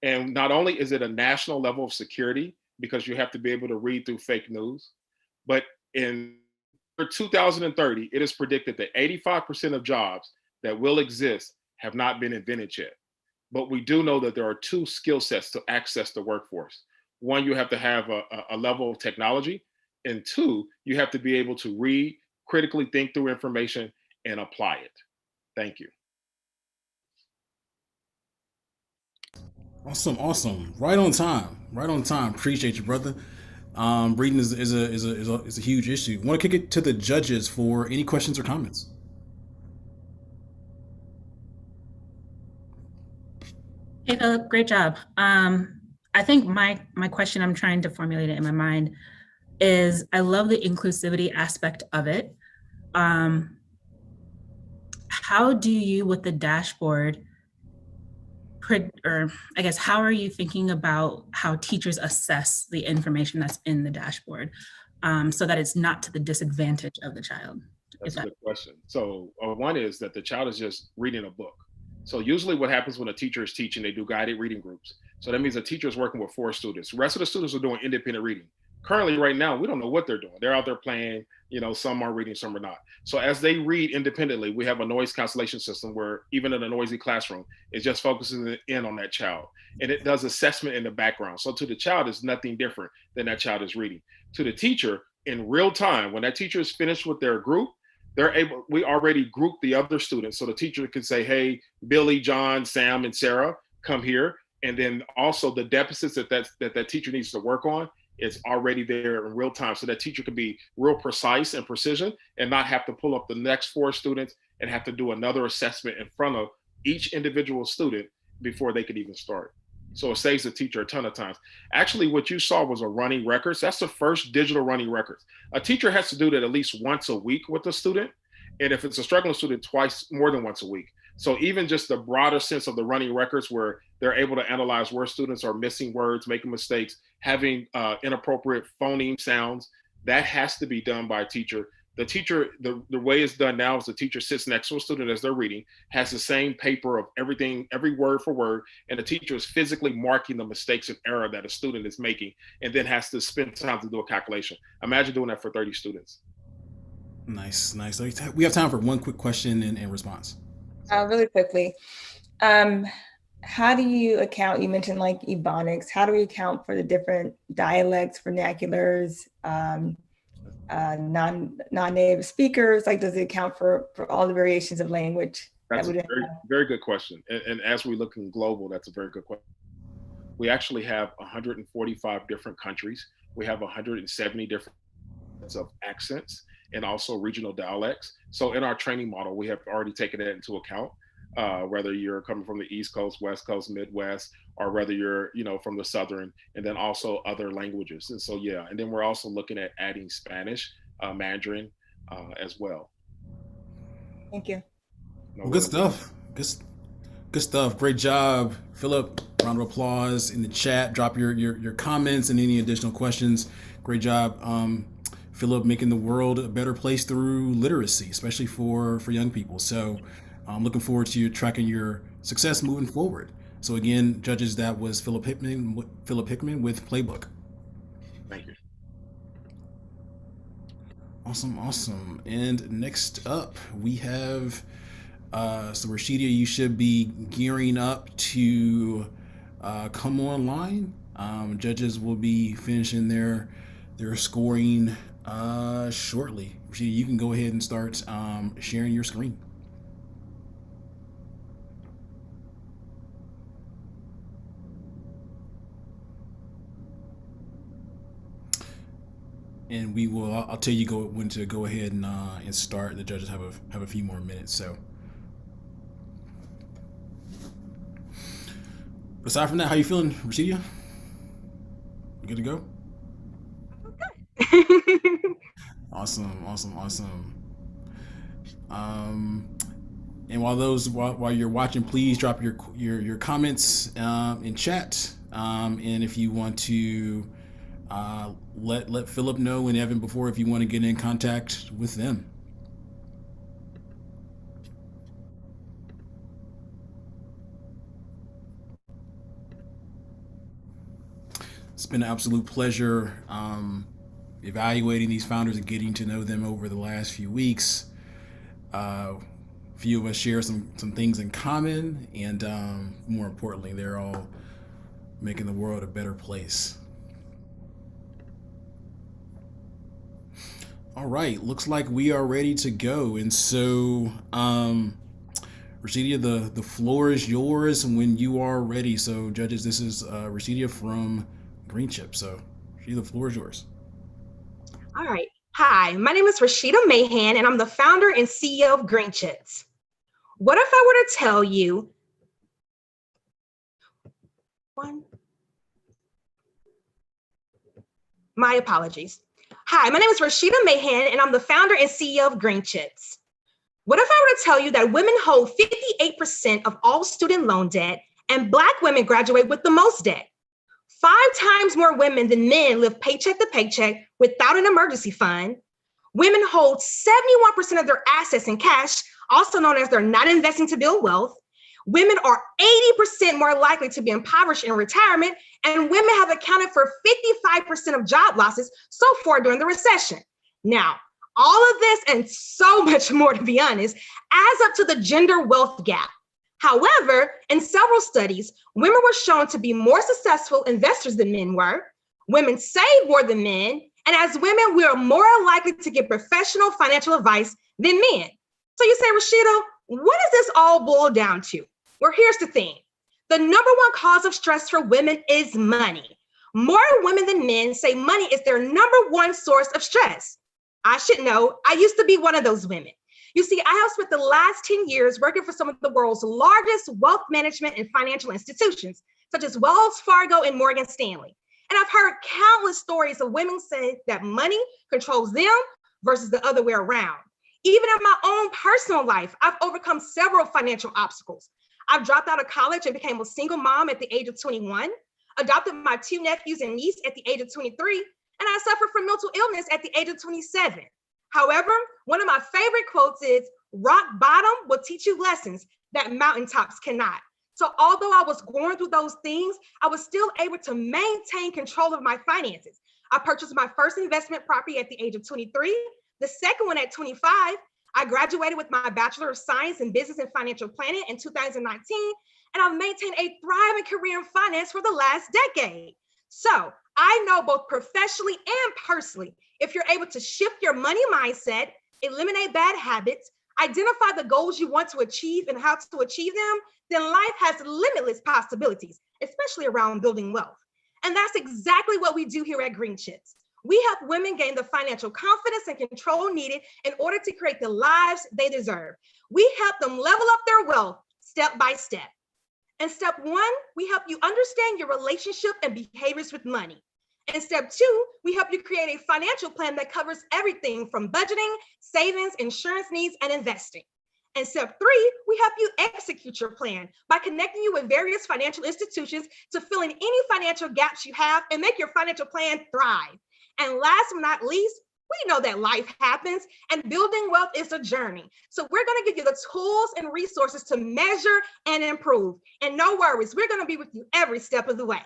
And not only is it a national level of security, because you have to be able to read through fake news, but in 2030, it is predicted that 85% of jobs that will exist have not been invented yet. But we do know that there are 2 skill sets to access the workforce. One, you have to have a level of technology. And 2, you have to be able to read, critically think through information, and apply it. Thank you. Awesome. Right on time. Appreciate you, brother. Reading is a huge issue. Want to kick it to the judges for any questions or comments? Hey, Philip, great job. I think my question, I'm trying to formulate it in my mind, is I love the inclusivity aspect of it. How do you, with the dashboard, or I guess, how are you thinking about how teachers assess the information that's in the dashboard so that it's not to the disadvantage of the child? That's a good question. So one is that the child is just reading a book. So usually what happens when a teacher is teaching, they do guided reading groups. So that means a teacher is working with 4 students. The rest of the students are doing independent reading. Currently, right now, we don't know what they're doing. They're out there playing, some are reading, some are not. So as they read independently, we have a noise cancellation system where even in a noisy classroom, it just focuses in on that child. And it does assessment in the background. So to the child, it's nothing different than that child is reading. To the teacher, in real time, when that teacher is finished with their group, we already group the other students. So the teacher can say, hey, Billy, John, Sam, and Sarah, come here. And then also the deficits that teacher needs to work on, it's already there in real time. So that teacher can be real precise and precision and not have to pull up the next 4 students and have to do another assessment in front of each individual student before they could even start. So it saves the teacher a ton of times. Actually, what you saw was a running records. That's the first digital running records. A teacher has to do that at least once a week with a student. And if it's a struggling student, more than once a week. So even just the broader sense of the running records where they're able to analyze where students are missing words, making mistakes, having inappropriate phoneme sounds, that has to be done by a teacher. The teacher, the way it's done now is the teacher sits next to a student as they're reading, has the same paper of everything, every word for word, and the teacher is physically marking the mistakes and error that a student is making, and then has to spend time to do a calculation. Imagine doing that for 30 students. Nice. We have time for one quick question and response. Really quickly. How do you account, you mentioned like Ebonics, how do we account for the different dialects, vernaculars, non-native speakers? Like, does it account for all the variations of language? That's a very, very good question. And as we look in global, that's a very good question. We actually have 145 different countries. We have 170 different of accents and also regional dialects. So in our training model, we have already taken that into account, whether you're coming from the East Coast, West Coast, Midwest, or whether you're, from the Southern, and then also other languages. And so, yeah, and then we're also looking at adding Spanish, Mandarin as well. Thank you. Good stuff. Good stuff. Great job, Philip. Round of applause in the chat. Drop your comments and any additional questions. Great job. Philip, making the world a better place through literacy, especially for young people. So I'm looking forward to you tracking your success moving forward. So again, judges, that was Philip Hickman with Playbook. Thank you. Awesome. And next up, we have So Rashida, you should be gearing up to come online. Judges will be finishing their scoring shortly. Rashida, you can go ahead and start sharing your screen. And we will. I'll tell you when to go ahead and start. The judges have a few more minutes. So, aside from that, how you feeling, Rashida? You good to go? Awesome. And while you're watching, please drop your comments in chat. And if you want to let Philip know and Evan before if you want to get in contact with them. It's been an absolute pleasure evaluating these founders and getting to know them over the last few weeks. A few of us share some things in common, and more importantly, they're all making the world a better place. All right, looks like we are ready to go. And so, Rashida, the floor is yours when you are ready. So, judges, this is Rashida from Green Chip. So, Rashida, the floor is yours. All right. Hi, my name is Rashida Mahan, and I'm the founder and CEO of Green Chips. What if I were to tell you My apologies. Hi, my name is Rashida Mahan, and I'm the founder and CEO of Green Chips. What if I were to tell you that women hold 58% of all student loan debt and Black women graduate with the most debt? 5 times more women than men live paycheck to paycheck without an emergency fund. Women hold 71% of their assets in cash, also known as they're not investing to build wealth. Women are 80% more likely to be impoverished in retirement, and women have accounted for 55% of job losses so far during the recession. Now, all of this and so much more, to be honest, adds up to the gender wealth gap. However, in several studies, women were shown to be more successful investors than men were. Women save more than men, and as women, we are more likely to get professional financial advice than men. So you say, Rashida, what does this all boil down to? Well, here's the thing. The number one cause of stress for women is money. More women than men say money is their number one source of stress. I should know, I used to be one of those women. You see, I have spent the last 10 years working for some of the world's largest wealth management and financial institutions, such as Wells Fargo and Morgan Stanley. And I've heard countless stories of women say that money controls them versus the other way around. Even in my own personal life, I've overcome several financial obstacles. I've dropped out of college and became a single mom at the age of 21, adopted my 2 nephews and niece at the age of 23, and I suffered from mental illness at the age of 27. However, one of my favorite quotes is, rock bottom will teach you lessons that mountaintops cannot. So although I was going through those things, I was still able to maintain control of my finances. I purchased my first investment property at the age of 23, the second one at 25. I graduated with my Bachelor of Science in Business and Financial Planning in 2019, and I've maintained a thriving career in finance for the last decade. So I know both professionally and personally, if you're able to shift your money mindset, eliminate bad habits, identify the goals you want to achieve and how to achieve them, then life has limitless possibilities, especially around building wealth. And that's exactly what we do here at Green Chips. We help women gain the financial confidence and control needed in order to create the lives they deserve. We help them level up their wealth step by step. And step 1, we help you understand your relationship and behaviors with money. And step 2, we help you create a financial plan that covers everything from budgeting, savings, insurance needs, and investing. And step 3, we help you execute your plan by connecting you with various financial institutions to fill in any financial gaps you have and make your financial plan thrive. And last but not least, we know that life happens and building wealth is a journey. So we're going to give you the tools and resources to measure and improve. And no worries, we're going to be with you every step of the way.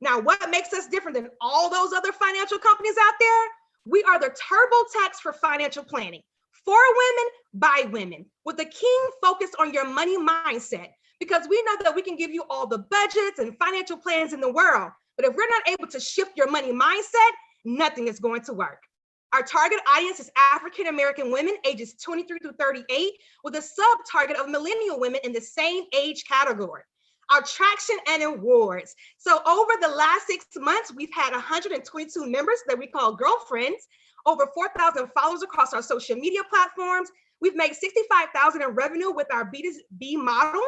Now, what makes us different than all those other financial companies out there? We are the TurboTax for financial planning. for women, by women, with a keen focus on your money mindset, because we know that we can give you all the budgets and financial plans in the world, but if we're not able to shift your money mindset, nothing is going to work. Our target audience is African American women ages 23 through 38, with a sub-target of millennial women in the same age category. Our traction and awards. So over the last 6 months, we've had 122 members that we call girlfriends, over 4,000 followers across our social media platforms. We've made $65,000 in revenue with our B2B model.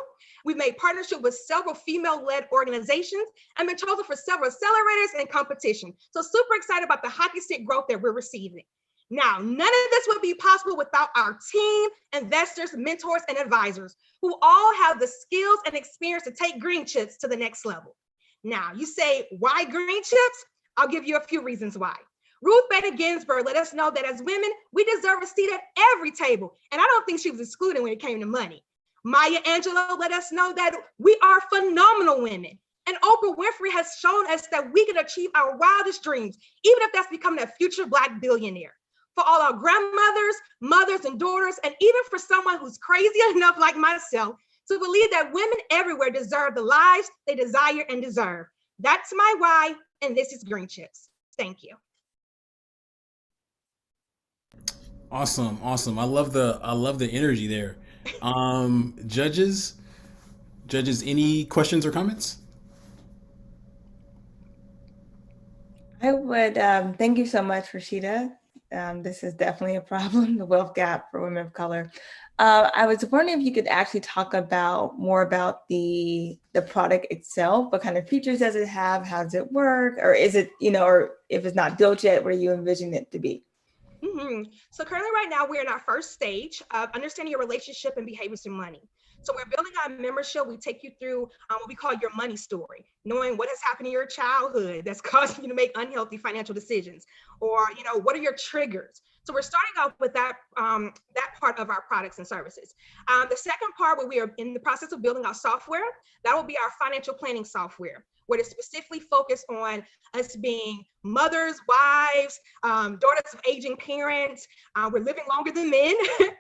We've made partnership with several female-led organizations and been chosen for several accelerators and competition. So super excited about the hockey stick growth that we're receiving. Now, none of this would be possible without our team, investors, mentors, and advisors who all have the skills and experience to take Green Chips to the next level. Now, you say, why Green Chips? I'll give you a few reasons why. Ruth Bader Ginsburg let us know that as women, we deserve a seat at every table. And I don't think she was excluded when it came to money. Maya Angelou let us know that we are phenomenal women. And Oprah Winfrey has shown us that we can achieve our wildest dreams, even if that's becoming a future Black billionaire. For all our grandmothers, mothers, and daughters, and even for someone who's crazy enough like myself to believe that women everywhere deserve the lives they desire and deserve. That's my why, and this is Green Chips. Thank you. Awesome. I love the energy there. Judges, any questions or comments? I would thank you so much, Rashida. This is definitely a problem, the wealth gap for women of color. I was wondering if you could actually talk more about the product itself. What kind of features does it have? How does it work? Or is it, or if it's not built yet, where you envision it to be? So currently right now, we're in our first stage of understanding your relationship and behaviors to money. So we're building our membership. We take you through what we call your money story, knowing what has happened in your childhood that's causing you to make unhealthy financial decisions, or what are your triggers. So we're starting off with that part of our products and services. The second part, where we are in the process of building our software, that will be our financial planning software, where it's specifically focused on us being mothers, wives, daughters of aging parents. We're living longer than men.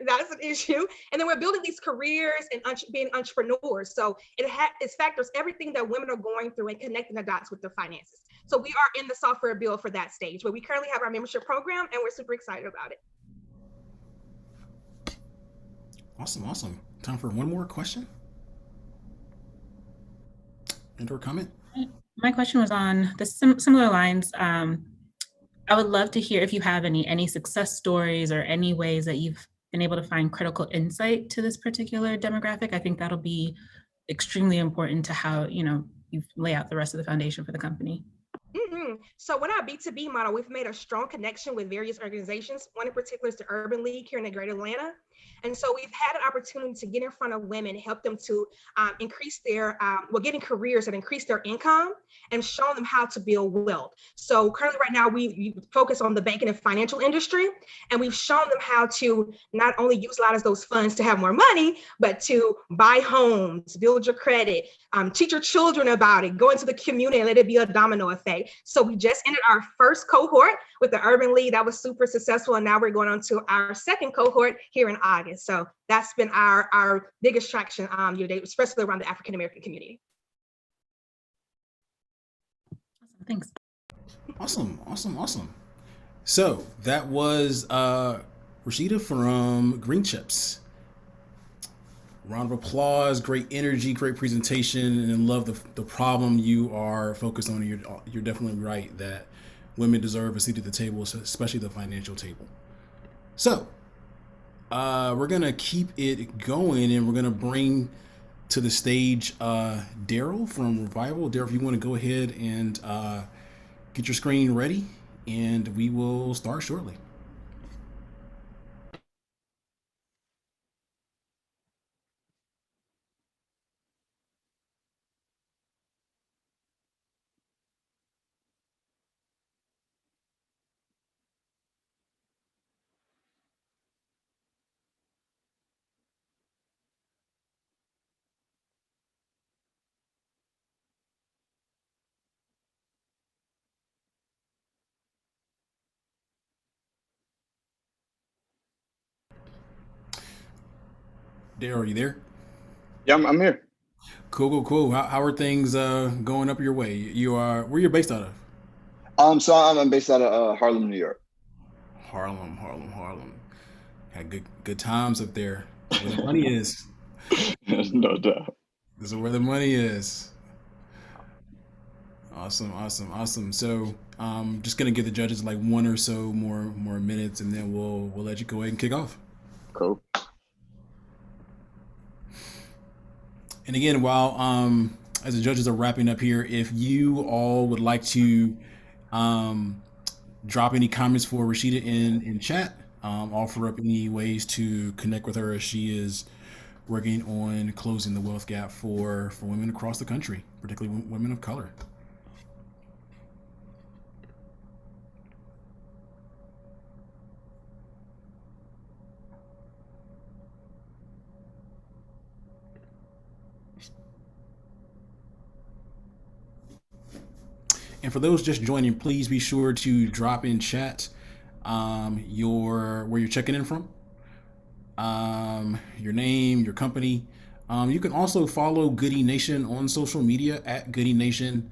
That's an issue. And then we're building these careers and being entrepreneurs. So it factors everything that women are going through and connecting the dots with their finances. So we are in the software build for that stage, where we currently have our membership program, and we're super excited about it. Awesome. Time for one more question and/or comment. My question was on the similar lines. I would love to hear if you have any success stories or any ways that you've been able to find critical insight to this particular demographic. I think that'll be extremely important to how you lay out the rest of the foundation for the company. So with our B2B model, we've made a strong connection with various organizations. One in particular is the Urban League here in the Greater Atlanta. And so we've had an opportunity to get in front of women, help them to increase their, getting careers that increase their income and show them how to build wealth. So currently right now, we focus on the banking and financial industry, and we've shown them how to not only utilize those funds to have more money, but to buy homes, build your credit, teach your children about it, go into the community and let it be a domino effect. So we just ended our first cohort with the Urban League. That was super successful. And now we're going on to our second cohort here in August. So that's been our biggest traction, especially around the African American community. Thanks. Awesome. So that was Rashida from Green Chips. Round of applause, great energy, great presentation, and love the problem you are focused on. You're definitely right that women deserve a seat at the table, especially the financial table. So we're gonna keep it going, and we're gonna bring to the stage Daryl from Revival. Daryl, if you want to go ahead and get your screen ready, and we will start shortly. Daryl, are you there? Yeah, I'm here. Cool. How are things going up your way? Where you're based out of? So I'm based out of Harlem, New York. Harlem. Had good times up there. That's where the money is. No doubt. This is where the money is. Awesome. So, just gonna give the judges like one or so more minutes, and then we'll let you go ahead and kick off. Cool. And again, while as the judges are wrapping up here, if you all would like to drop any comments for Rashida in chat, offer up any ways to connect with her as she is working on closing the wealth gap for women across the country, particularly women of color. And for those just joining, please be sure to drop in chat where you're checking in from, your name, your company. You can also follow Goody Nation on social media at Goody Nation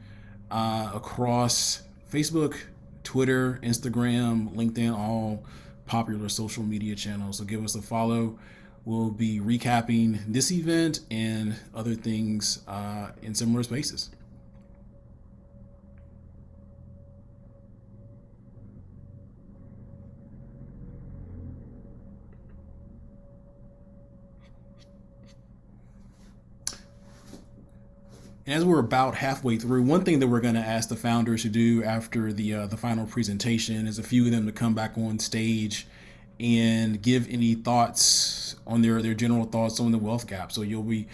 across Facebook, Twitter, Instagram, LinkedIn, all popular social media channels. So give us a follow. We'll be recapping this event and other things in similar spaces. As we're about halfway through, one thing that we're going to ask the founders to do after the final presentation is a few of them to come back on stage and give any thoughts on their general thoughts on the wealth gap. So you'll be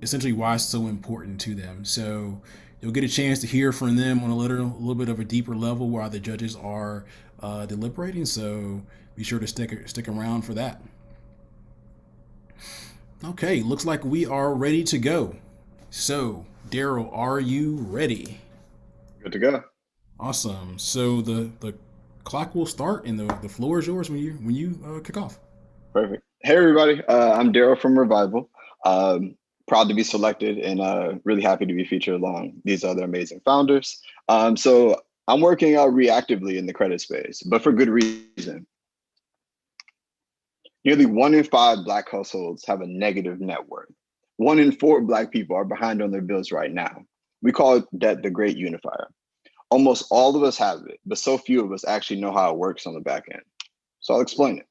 essentially why it's so important to them. So you'll get a chance to hear from them on a little bit of a deeper level while the judges are deliberating. So be sure to stick around for that. Okay, looks like we are ready to go. So, Daryl, are you ready? Good to go. Awesome. So the clock will start, and the floor is yours when you kick off. Perfect. Hey, everybody. I'm Daryl from Revival. Proud to be selected and really happy to be featured along these other amazing founders. So I'm working out reactively in the credit space, but for good reason. Nearly 1 in 5 Black households have a negative net worth. 1 in 4 Black people are behind on their bills right now. We call debt the great unifier. Almost all of us have it, but so few of us actually know how it works on the back end. So I'll explain it.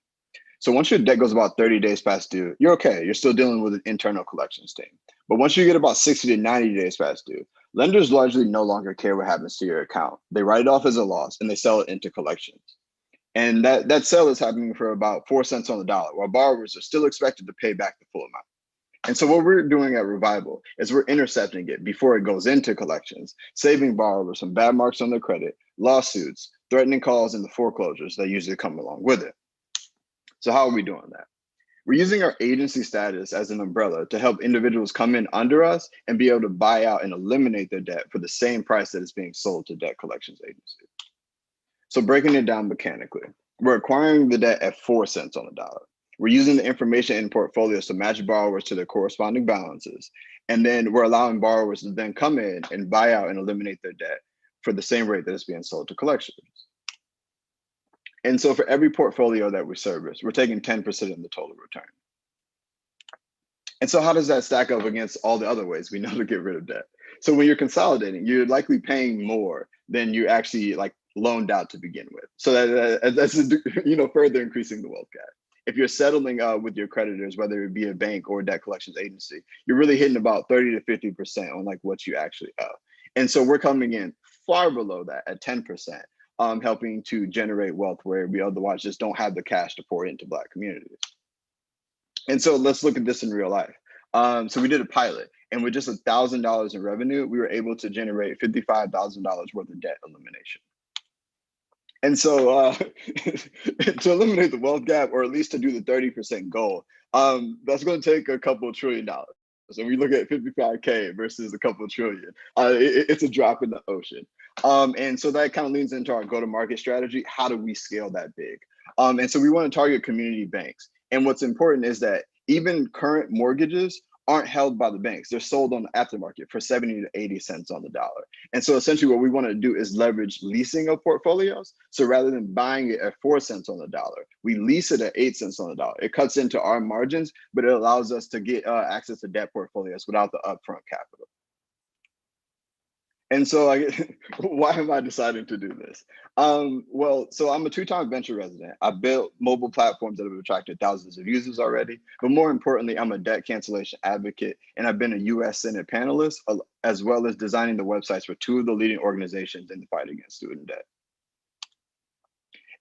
So once your debt goes about 30 days past due, you're okay. You're still dealing with an internal collections team. But once you get about 60 to 90 days past due, lenders largely no longer care what happens to your account. They write it off as a loss and they sell it into collections. And that sale is happening for about 4 cents on the dollar, while borrowers are still expected to pay back the full amount. And so what we're doing at Revival is we're intercepting it before it goes into collections, saving borrowers from bad marks on their credit, lawsuits, threatening calls, and the foreclosures that usually come along with it. So how are we doing that? We're using our agency status as an umbrella to help individuals come in under us and be able to buy out and eliminate their debt for the same price that is being sold to debt collections agencies. So breaking it down mechanically, we're acquiring the debt at 4 cents on the dollar. We're using the information in portfolios to match borrowers to their corresponding balances. And then we're allowing borrowers to then come in and buy out and eliminate their debt for the same rate that is being sold to collections. And so for every portfolio that we service, we're taking 10% in the total return. And so how does that stack up against all the other ways we know to get rid of debt? So when you're consolidating, you're likely paying more than you actually loaned out to begin with. So that's further increasing the wealth gap. If you're settling with your creditors, whether it be a bank or a debt collections agency, you're really hitting about 30 to 50% on what you actually owe. And so we're coming in far below that at 10%, helping to generate wealth where we otherwise just don't have the cash to pour into Black communities. And so let's look at this in real life. So we did a pilot, and with just $1,000 in revenue, we were able to generate $55,000 worth of debt elimination. And so to eliminate the wealth gap, or at least to do the 30% goal, that's going to take a couple of $1 trillion. So we look at 55K versus a couple of trillion. It's a drop in the ocean. And so that kind of leans into our go-to-market strategy. How do we scale that big? And so we want to target community banks. And what's important is that even current mortgages aren't held by the banks. They're sold on the aftermarket for 70 to 80 cents on the dollar. And so essentially what we want to do is leverage leasing of portfolios. So rather than buying it at 4 cents on the dollar, we lease it at 8 cents on the dollar. It cuts into our margins, but it allows us to get access to debt portfolios without the upfront capital. And so why am I deciding to do this? Well, so I'm a 2-time venture resident. I built mobile platforms that have attracted thousands of users already. But more importantly, I'm a debt cancellation advocate, and I've been a US Senate panelist, as well as designing the websites for 2 of the leading organizations in the fight against student debt.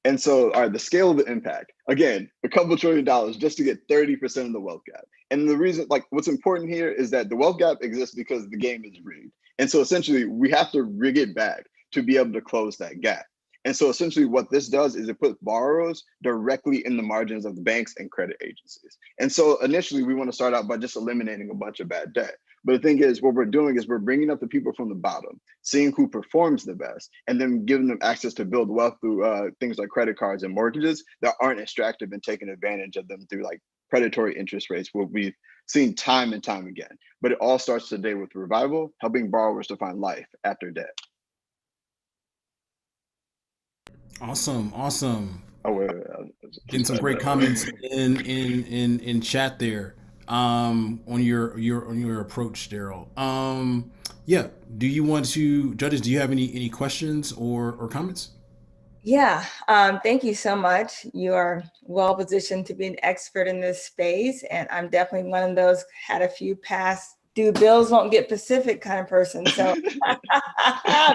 And so, all right, the scale of the impact, again, a couple $1 trillion just to get 30% of the wealth gap. And the reason, what's important here is that the wealth gap exists because the game is rigged. And so essentially we have to rig it back to be able to close that gap. And so essentially what this does is it puts borrowers directly in the margins of the banks and credit agencies. And so initially we want to start out by just eliminating a bunch of bad debt. But the thing is, what we're doing is we're bringing up the people from the bottom, seeing who performs the best, and then giving them access to build wealth through things like credit cards and mortgages that aren't extractive and taking advantage of them through predatory interest rates, what we've seen time and time again. But it all starts today with revival, helping borrowers to find life after debt. Awesome. Oh, wait. Getting some great comments in chat there on your approach, Daryl. Yeah. Do you want to, judges, do you have any questions or comments? Yeah, thank you so much. You are well positioned to be an expert in this space. And I'm definitely one of those had a few past due bills won't get Pacific kind of person. So you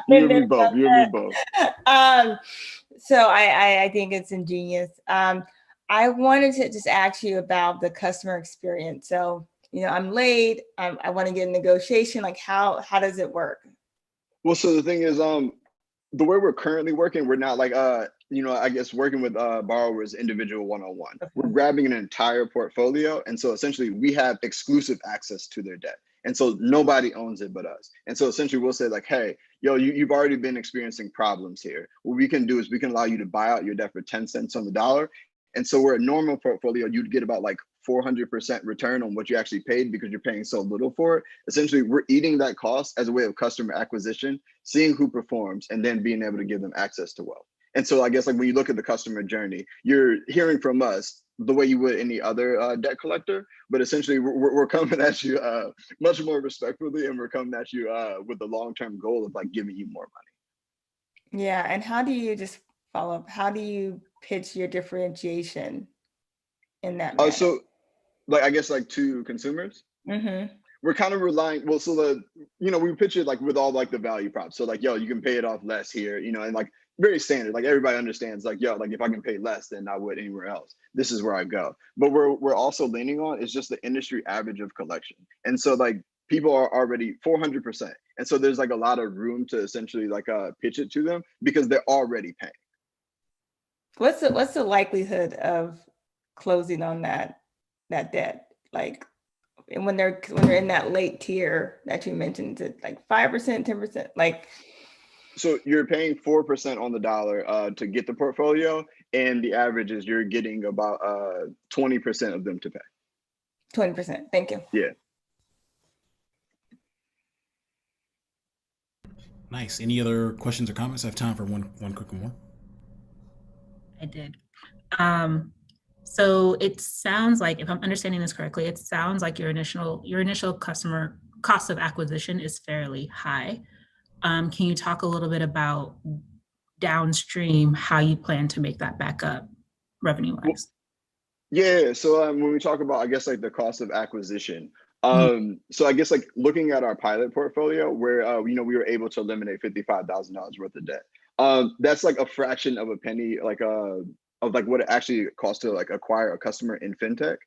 and me both. So I think it's ingenious. I wanted to just ask you about the customer experience. So, I'm late. I want to get a negotiation. How does it work? Well, so the thing is, the way we're currently working, we're not I guess working with borrowers individual one-on-one. Okay. We're grabbing an entire portfolio. And so essentially we have exclusive access to their debt. And so nobody owns it but us. And so essentially we'll say hey, you've already been experiencing problems here. What we can do is we can allow you to buy out your debt for 10 cents on the dollar. And so where a normal portfolio, you'd get about 400% return on what you actually paid because you're paying so little for it. Essentially, we're eating that cost as a way of customer acquisition, seeing who performs, and then being able to give them access to wealth. And so I guess when you look at the customer journey, you're hearing from us the way you would any other debt collector, but essentially we're coming at you much more respectfully, and we're coming at you with the long-term goal of giving you more money. Yeah, and how do you just follow up? How do you pitch your differentiation in that manner? So I guess to consumers, we're kind of relying, we pitch it with all the value props. So you can pay it off less here, and very standard, everybody understands if I can pay less than I would anywhere else, this is where I go. But we're also leaning on is just the industry average of collection. And so people are already 400%. And so there's a lot of room to essentially pitch it to them because they're already paying. What's the likelihood of closing on that debt? When they're in that late tier that you mentioned, is it 5%, 10%? So you're paying 4% on the dollar to get the portfolio, and the average is you're getting about 20% of them to pay. 20%. Thank you. Yeah. Nice. Any other questions or comments? I have time for one quick more. I did. So it sounds like, if I'm understanding this correctly, it sounds like your initial customer cost of acquisition is fairly high. Can you talk a little bit about downstream how you plan to make that back up revenue-wise? Yeah. So when we talk about, I guess the cost of acquisition, so I guess looking at our pilot portfolio where we were able to eliminate $55,000 worth of debt. That's a fraction of a penny of what it actually costs to acquire a customer in fintech.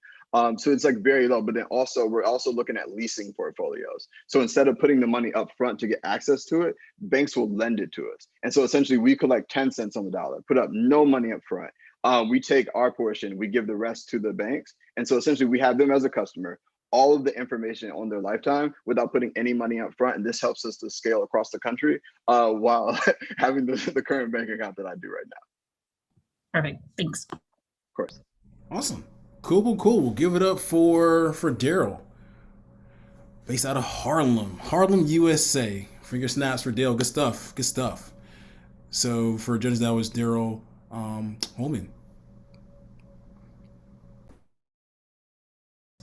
So it's very low, but then we're also looking at leasing portfolios. So instead of putting the money up front to get access to it, banks will lend it to us. And so essentially we collect 10 cents on the dollar, put up no money up front. We take our portion, we give the rest to the banks. And so essentially we have them as a customer, all of the information on their lifetime without putting any money up front. And this helps us to scale across the country while having the current bank account that I do right now. Perfect. Thanks. Of course. Awesome. Cool. We'll give it up for Daryl, based out of Harlem, USA. Finger snaps for Dale. Good stuff. So for judges, that was Daryl Holman.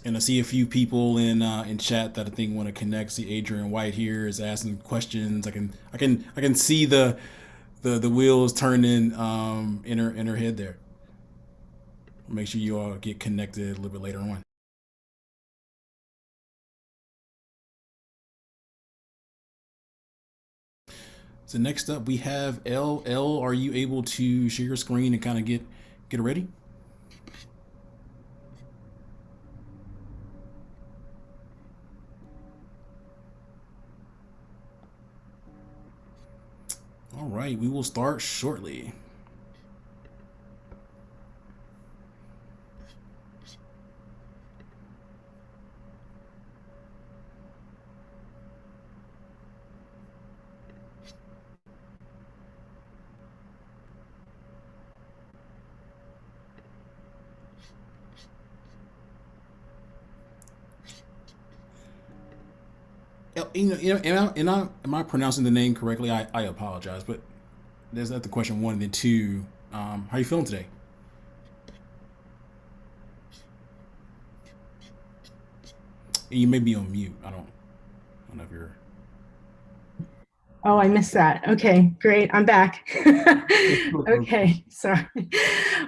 And I see a few people in chat that I think want to connect. See Adrian White here is asking questions. I can see the wheels turning in her head there. Make sure you all get connected a little bit later on. So next up we have L. Are you able to share your screen and kind of get it ready? All right, we will start shortly. Am I pronouncing the name correctly? I apologize, but there's that the question one and then two. How you feeling today? You may be on mute. I don't know if you're. Oh, I missed that. Okay, great. I'm back. Okay, sorry.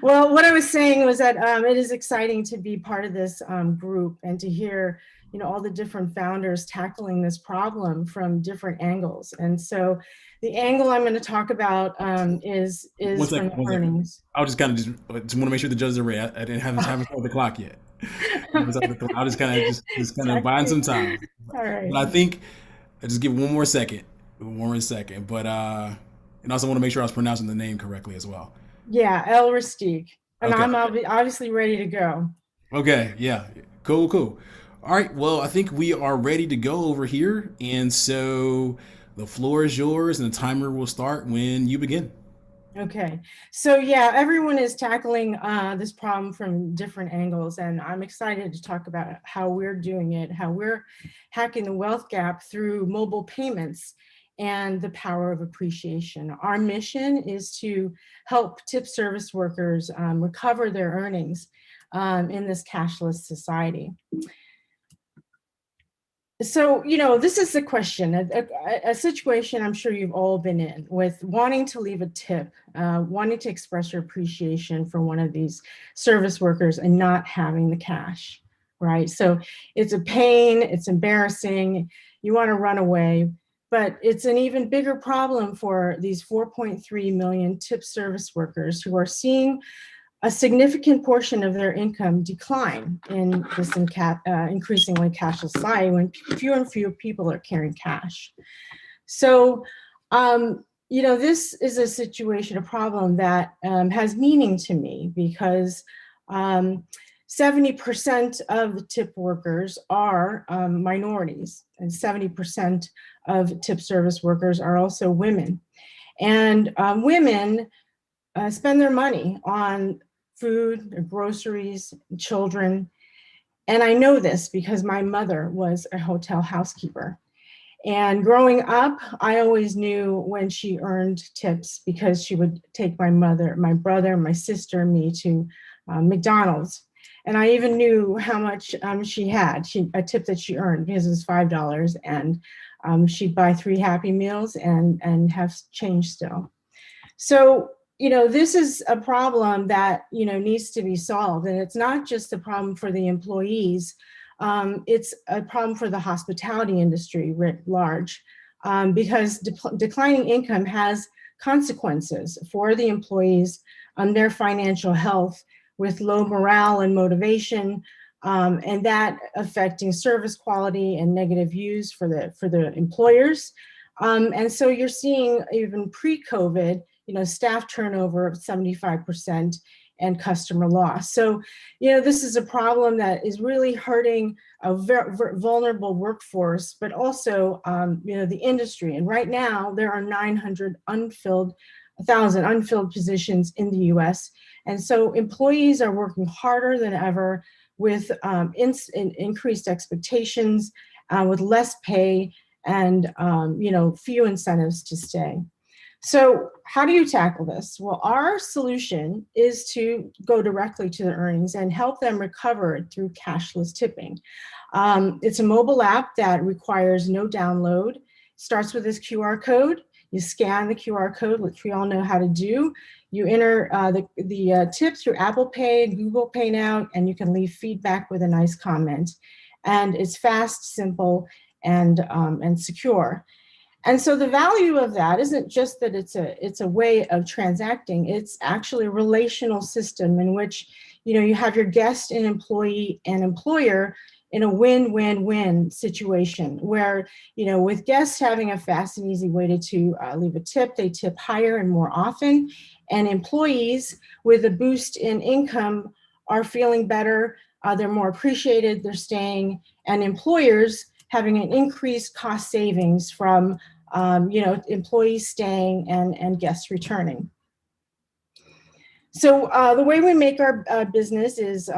Well, what I was saying was that it is exciting to be part of this group and to hear, all the different founders tackling this problem from different angles. And so the angle I'm going to talk about is from earnings. I was just kind of just want to make sure the judges are ready. I didn't haven't started the clock yet. I was kind of buying some time. All right. But I think I just give one more second. But and also want to make sure I was pronouncing the name correctly as well. Yeah, El Ristique. And Okay. I'm obviously ready to go. Okay, yeah. Cool. All right, well, I think we are ready to go over here. And so the floor is yours and the timer will start when you begin. Okay, so yeah, everyone is tackling this problem from different angles, and I'm excited to talk about how we're doing it, how we're hacking the wealth gap through mobile payments and the power of appreciation. Our mission is to help tip service workers recover their earnings in this cashless society. So, this is the question, a situation I'm sure you've all been in with wanting to leave a tip, wanting to express your appreciation for one of these service workers and not having the cash, right? So it's a pain, it's embarrassing, you want to run away, but it's an even bigger problem for these 4.3 million tip service workers who are seeing a significant portion of their income decline in this increasingly cashless society when fewer and fewer people are carrying cash. So, this is a situation, a problem that has meaning to me because 70% of the tip workers are minorities, and 70% of tip service workers are also women. And women spend their money on food, groceries, children. And I know this because my mother was a hotel housekeeper. And growing up, I always knew when she earned tips because she would take my mother, my brother, my sister, me to McDonald's. And I even knew how much she had, a tip that she earned because it was $5. And she'd buy 3 Happy Meals and have change still. So, this is a problem that, needs to be solved. And it's not just a problem for the employees. It's a problem for the hospitality industry writ large because declining income has consequences for the employees on their financial health with low morale and motivation, and that affecting service quality and negative views for the employers. And so you're seeing even pre-COVID, staff turnover of 75% and customer loss. So, this is a problem that is really hurting a very vulnerable workforce, but also, the industry. And right now there are 900 unfilled 1,000 unfilled positions in the US. And so employees are working harder than ever with increased expectations, with less pay and few incentives to stay. So how do you tackle this? Well, our solution is to go directly to the earnings and help them recover it through cashless tipping. It's a mobile app that requires no download. Starts with this QR code. You scan the QR code, which we all know how to do. You enter the tip through Apple Pay, Google Pay now, and you can leave feedback with a nice comment. And it's fast, simple, and secure. And so the value of that isn't just that it's a way of transacting. It's actually a relational system in which you have your guest and employee and employer in a win-win-win situation where, with guests having a fast and easy way to leave a tip, they tip higher and more often, and employees with a boost in income are feeling better, they're more appreciated, they're staying, and employers having an increased cost savings from employees staying and guests returning. So the way we make our business is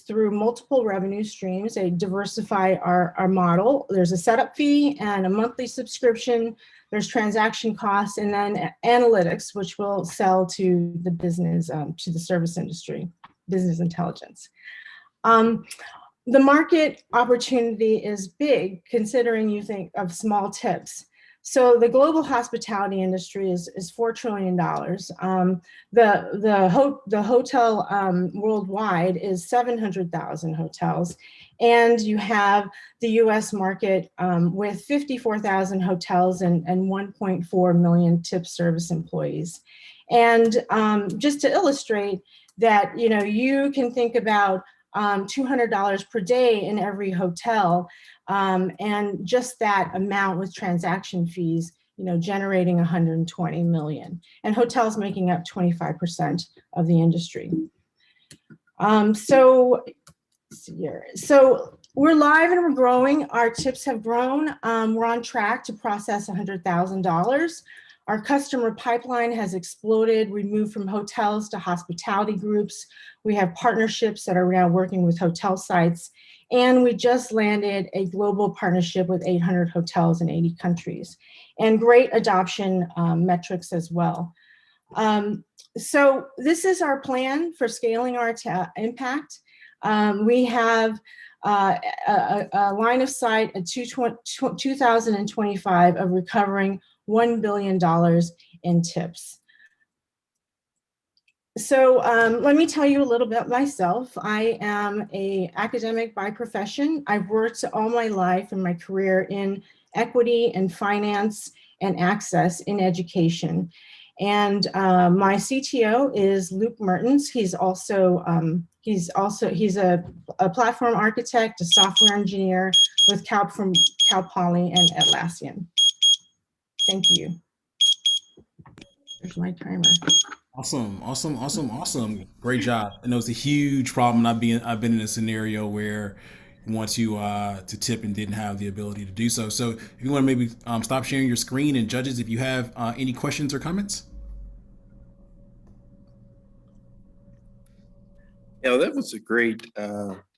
through multiple revenue streams. They diversify our model. There's a setup fee and a monthly subscription. There's transaction costs, and then analytics, which will sell to the business, to the service industry, business intelligence. The market opportunity is big, considering you think of small tips. So the global hospitality industry is $4 trillion. The hotel worldwide is 700,000 hotels. And you have the US market with 54,000 hotels and 1.4 million tip service employees. And just to illustrate that, you can think about $200 per day in every hotel, and just that amount with transaction fees, generating 120 million, and hotels making up 25% of the industry. So we're live and we're growing. Our tips have grown. We're on track to process $100,000. Our customer pipeline has exploded. We moved from hotels to hospitality groups. We have partnerships that are now working with hotel sites. And we just landed a global partnership with 800 hotels in 80 countries, and great adoption metrics as well. So this is our plan for scaling our impact. We have a line of sight at 2025 of recovering $1 billion in tips. So let me tell you a little bit myself. I am an academic by profession. I've worked all my life and my career in equity and finance and access in education. And my CTO is Luke Mertens. He's a platform architect, a software engineer with Cal Poly and Atlassian. Thank you. There's my timer. Awesome. Great job. I know it's a huge problem. I've been in a scenario where you want to tip and didn't have the ability to do so. So if you want to maybe stop sharing your screen, and judges, if you have any questions or comments. Yeah, that was a great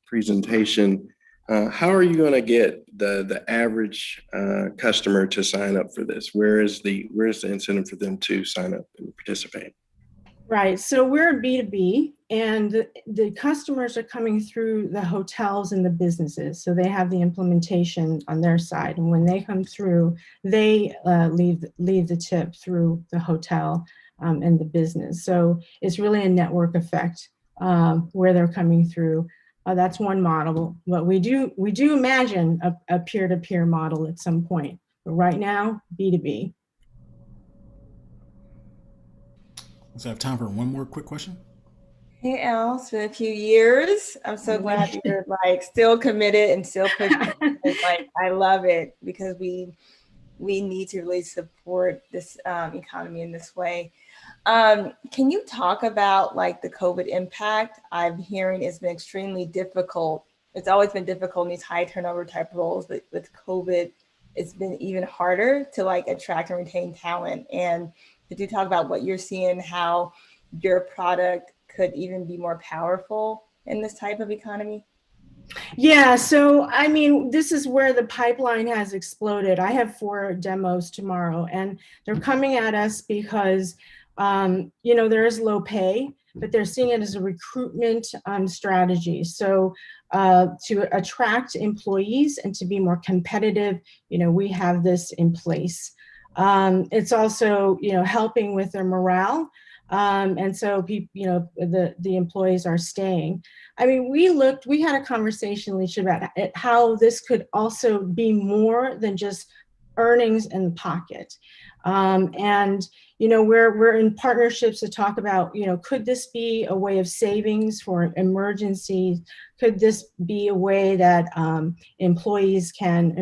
presentation. How are you going to get the average customer to sign up for this? Where's the incentive for them to sign up and participate? Right. So we're a B2B, and the customers are coming through the hotels and the businesses. So they have the implementation on their side. And when they come through, they leave the tip through the hotel and the business. So it's really a network effect where they're coming through. That's one model. But we do imagine a peer-to-peer model at some point. But right now, B2B. Let's have time for one more quick question. Hey, Al, it's been a few years. I'm so glad you're still committed and still pushing. I love it, because we need to really support this economy in this way. Can you talk about the COVID impact? I'm hearing it's been extremely difficult. It's always been difficult in these high turnover type roles, but with COVID, it's been even harder to attract and retain talent. And Could you talk about what you're seeing, how your product could even be more powerful in this type of economy? Yeah, so I mean, this is where the pipeline has exploded. I have 4 demos tomorrow, and they're coming at us because, there is low pay, but they're seeing it as a recruitment strategy. So to attract employees and to be more competitive, we have this in place. It's also, helping with their morale. And so people, the employees are staying. I mean, we had a conversation, Alicia, about how this could also be more than just earnings in the pocket. And, we're in partnerships to talk about, could this be a way of savings for emergencies? Could this be a way that employers can,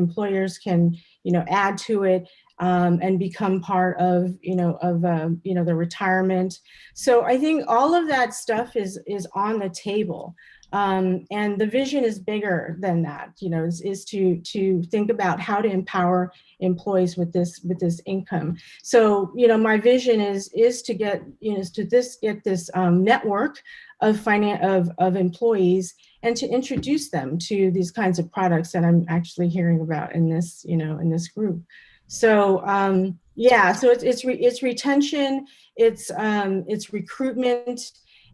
add to it? And become part of, the retirement. So I think all of that stuff is on the table. And the vision is bigger than that, is to think about how to empower employees with this income. So, my vision is to get, get this network of employees and to introduce them to these kinds of products that I'm actually hearing about in this, in this group. So yeah, so it's retention, it's recruitment,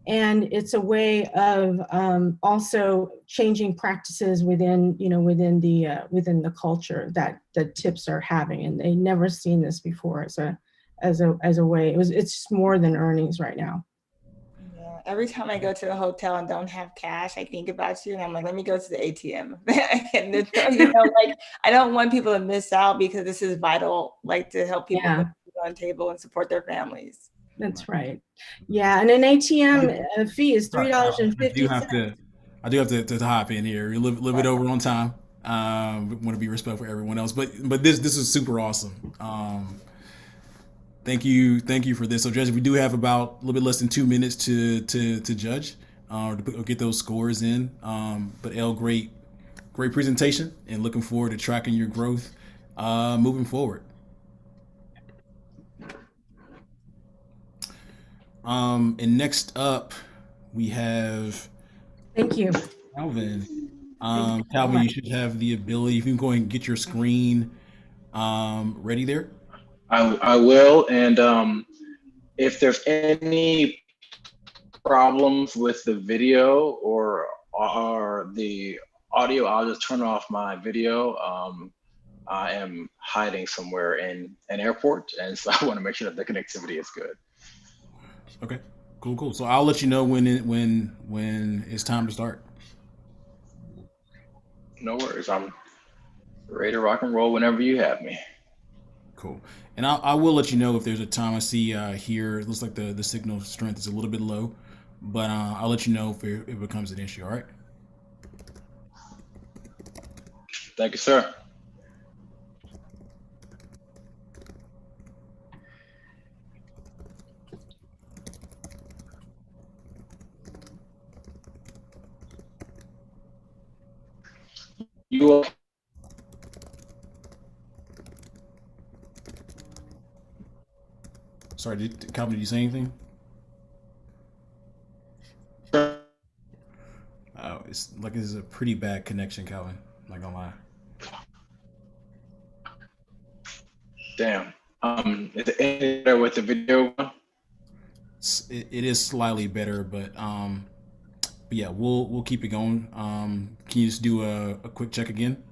and it's a way of also changing practices within the culture that the tips are having, and they never seen this before as a way. It's just more than earnings right now. Yeah, every time I go to a hotel and don't have cash, I think about you, and I'm like, let me go to the ATM. And I don't want people to miss out, because this is vital, like to help people put food on the table and support their families. That's right. Yeah, and an ATM fee is $3.50. I do have to hop in here. A little bit over on time. Want to be respectful for everyone else, but this is super awesome. Thank you for this. So, Judge, we do have about a little bit less than 2 minutes to judge or get those scores in. But Elle, great presentation, and looking forward to tracking your growth moving forward. And next up, we have. Thank you, Calvin. Calvin, you should have the ability. If you can go and get your screen ready there. I will, and if there's any problems with the video or the audio, I'll just turn off my video. I am hiding somewhere in an airport, and so I want to make sure that the connectivity is good. Okay, cool. So I'll let you know when it's time to start. No worries. I'm ready to rock and roll whenever you have me. Cool. And I will let you know if there's a time. I see here, it looks like the signal strength is a little bit low, but I'll let you know if it becomes an issue. All right. Thank you, sir. You okay? Sorry, Calvin, did you say anything? Oh, it's like this is a pretty bad connection, Calvin. I'm not gonna lie. Damn. Is it any better with the video? It is slightly better, but yeah, we'll keep it going. Can you just do a quick check again?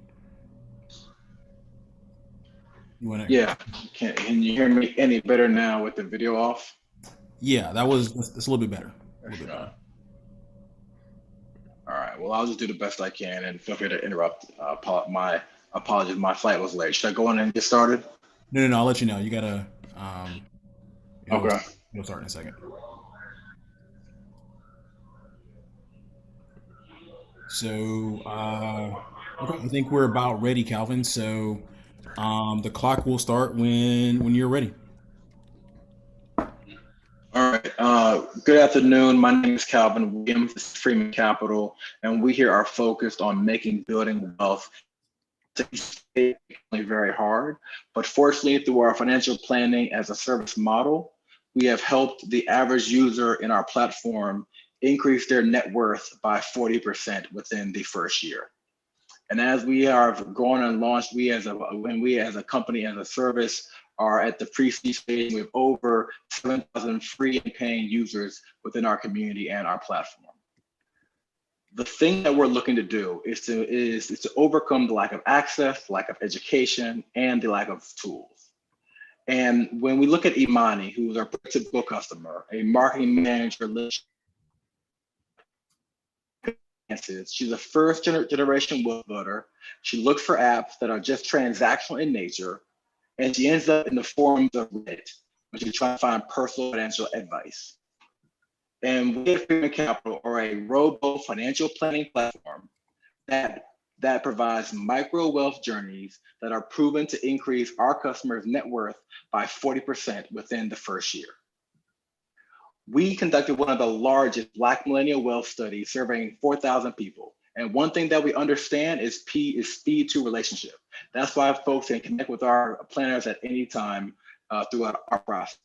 You wanna? Yeah. Can you hear me any better now with the video off? Yeah, it's a little bit better. All right. Well, I'll just do the best I can, and feel free to interrupt. My apologies. My flight was late. Should I go in and get started? No. I'll let you know. You gotta. Okay. It'll start in a second. So, okay, I think we're about ready, Calvin. So, the clock will start when you're ready. All right. Good afternoon. My name is Calvin Williams, this is Freeman Capital, and we here are focused on making building wealth very hard, But fortunately, through our financial planning as a service model, we have helped the average user in our platform increase their net worth by 40% within the first year. And as we have grown and launched, we as a company, as a service, are at the pre-seed stage. We have over 7,000 free and paying users within our community and our platform. The thing that we're looking to do is to overcome the lack of access, lack of education, and the lack of tools. And when we look at Imani, who is our typical customer, a marketing manager, she's a first generation web builder. She looks for apps that are just transactional in nature, and she ends up in the forums of Reddit when she's trying to find personal financial advice. And we at Freeman Capital are a robo financial planning platform that provides micro wealth journeys that are proven to increase our customers' net worth by 40% within the first year. We conducted one of the largest Black millennial wealth studies surveying 4,000 people. And one thing that we understand is speed to relationship. That's why folks can connect with our planners at any time throughout our process.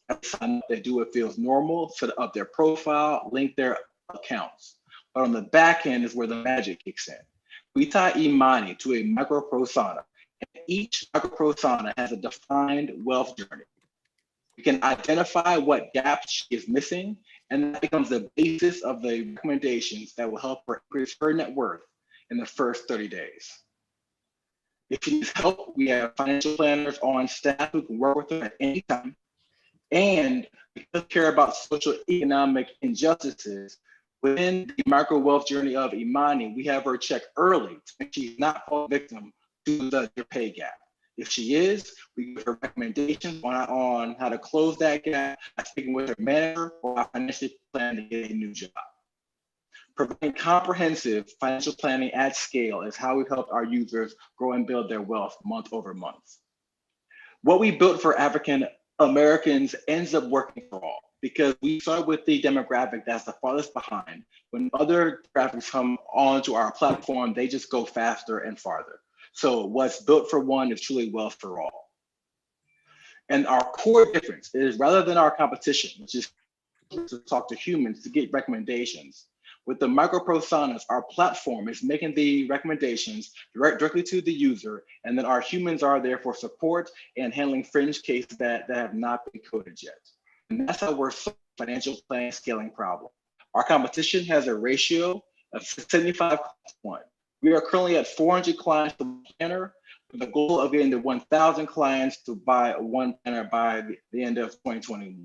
They do what feels normal, set up their profile, link their accounts. But on the back end is where the magic kicks in. We tie Imani to a micro persona, and each micro persona has a defined wealth journey. We can identify what gaps she is missing, and that becomes the basis of the recommendations that will help her increase her net worth in the first 30 days. If she needs help, we have financial planners on staff who can work with her at any time. And because we care about social economic injustices, within the micro wealth journey of Imani, we have her check early to make sure she's not fall victim to the pay gap. If she is, we give her recommendations on how to close that gap by speaking with her manager or our financial plan to get a new job. Providing comprehensive financial planning at scale is how we've helped our users grow and build their wealth month over month. What we built for African Americans ends up working for all, because we start with the demographic that's the farthest behind. When other demographics come onto our platform, they just go faster and farther. So what's built for one is truly wealth for all. And our core difference is, rather than our competition, which is to talk to humans to get recommendations, with the micro personas, our platform is making the recommendations directly to the user, and then our humans are there for support and handling fringe cases that have not been coded yet. And that's how we're solving financial planning scaling problem. Our competition has a ratio of 75 to 1. We are currently at 400 clients per planner, with the goal of getting to 1,000 clients to buy one planner by the end of 2021.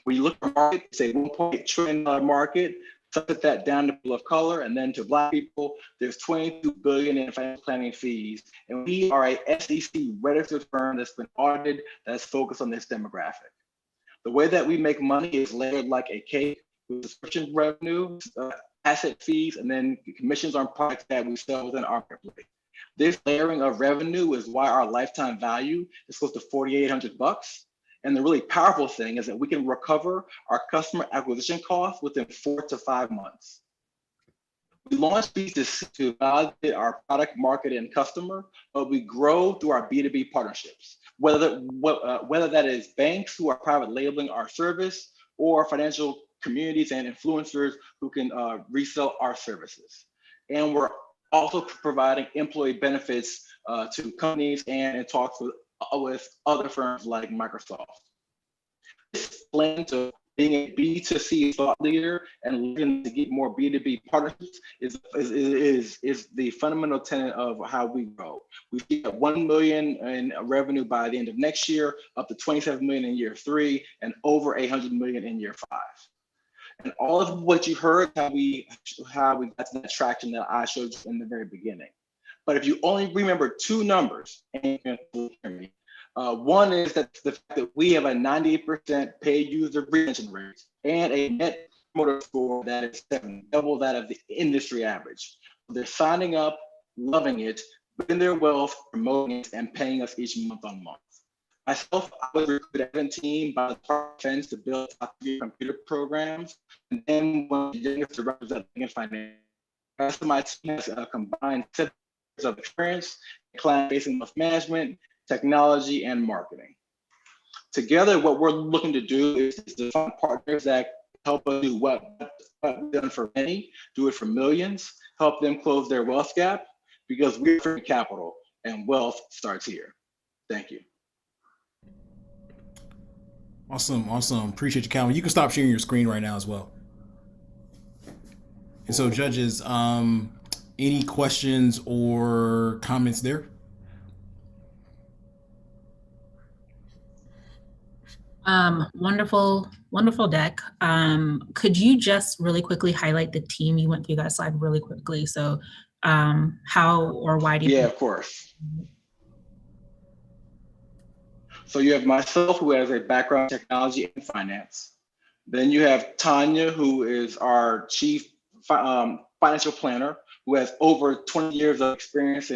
When you look at the market, it's a $1.8 trillion market. Put that down to people of color, and then to Black people, there's $22 billion in financial planning fees. And we are a SEC registered firm that's been audited, that's focused on this demographic. The way that we make money is layered like a cake, with subscription revenue, asset fees, and then commissions on products that we sell within our marketplace. This layering of revenue is why our lifetime value is close to $4,800. And the really powerful thing is that we can recover our customer acquisition costs within 4 to 5 months. We launched these to validate our product, market, and customer, but we grow through our B2B partnerships, whether that is banks who are private labeling our service, or financial communities and influencers who can resell our services. And we're also providing employee benefits to companies and in talks with other firms like Microsoft. This blend of being a B2C thought leader and looking to get more B2B partnerships is the fundamental tenet of how we grow. We see at 1 million in revenue by the end of next year, up to 27 million in year 3, and over 800 million in year 5. And all of what you heard, how we got to that traction that I showed you in the very beginning. But if you only remember 2 numbers, and you hear me, one is that the fact that we have a 98% paid user retention rate and a net promoter score that is 7, double that of the industry average. They're signing up, loving it, building their wealth, promoting it, and paying us each month on month. Myself, I was recruited as a team by the Department of Defense to build top-tier computer programs, and then one of the youngest directors at Lincoln Finance. The rest of my team has a combined 7 years of experience, client-facing wealth management, technology, and marketing. Together, what we're looking to do is to find partners that help us do what we've done for many, do it for millions, help them close their wealth gap, because we're free capital and wealth starts here. Thank you. Awesome. Appreciate you, Calvin. You can stop sharing your screen right now as well. And so, judges, any questions or comments there? Wonderful deck. Could you just really quickly highlight the team? You went through that slide really quickly. So how or why do you? Yeah, of course. So you have myself, who has a background in technology and finance. Then you have Tanya, who is our chief financial planner, who has over 20 years of experience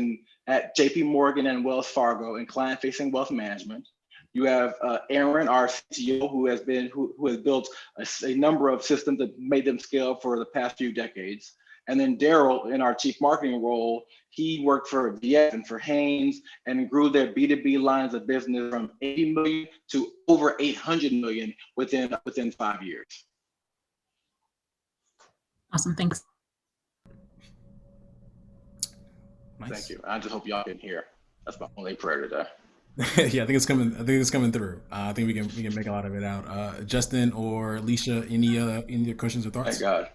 at JP Morgan and Wells Fargo in client-facing wealth management. You have Aaron, our CTO, who has built a number of systems that made them scale for the past few decades. And then Daryl, in our chief marketing role, he worked for VF and for Haynes and grew their B2B lines of business from 80 million to over 800 million within 5 years. Awesome, thanks. Nice. Thank you. I just hope y'all can hear. That's my only prayer today. Yeah, I think it's coming through. I think we can make a lot of it out. Justin or Alicia, any questions or thoughts? Thank God.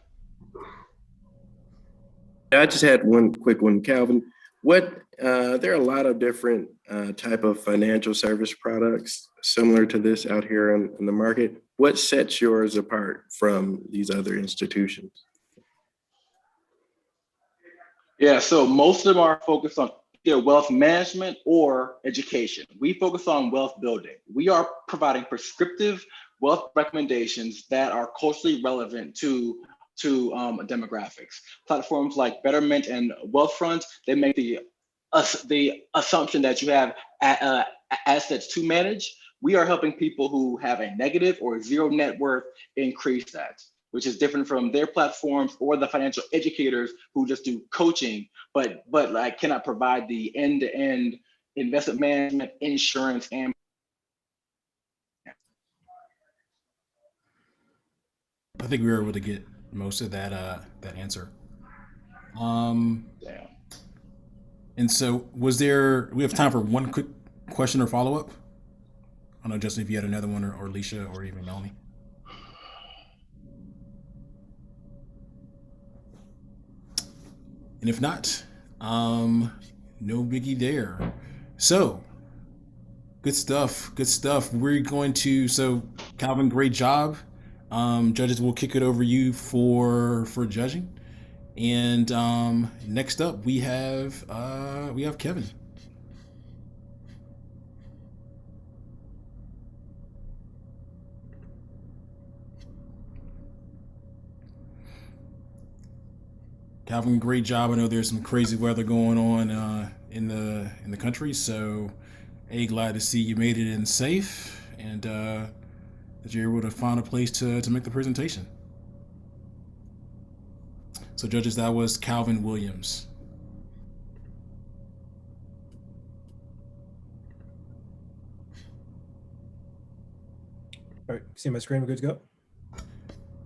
I just had one quick one, Calvin. There are a lot of different type of financial service products similar to this out here in the market. What sets yours apart from these other institutions? Yeah, so most of them are focused on either wealth management or education. We focus on wealth building. We are providing prescriptive wealth recommendations that are culturally relevant to demographics. Platforms like Betterment and Wealthfront, they make the assumption that you have assets to manage. We are helping people who have a negative or zero net worth increase that, which is different from their platforms or the financial educators who just do coaching, but like cannot provide the end-to-end investment management, insurance, and I think we were able to get most of that answer. Damn. And so we have time for one quick question or follow-up? I don't know, Justin, if you had another one, or Alicia, or even Melanie. And if not, no biggie there. So, good stuff. We're going to, Calvin, great job. Judges, will kick it over you for judging. And next up we have Kevin. Calvin, great job. I know there's some crazy weather going on in the country, so glad to see you made it in safe, and that you're able to find a place to make the presentation. So, judges, that was Calvin Williams. All right, see my screen? We're good to go.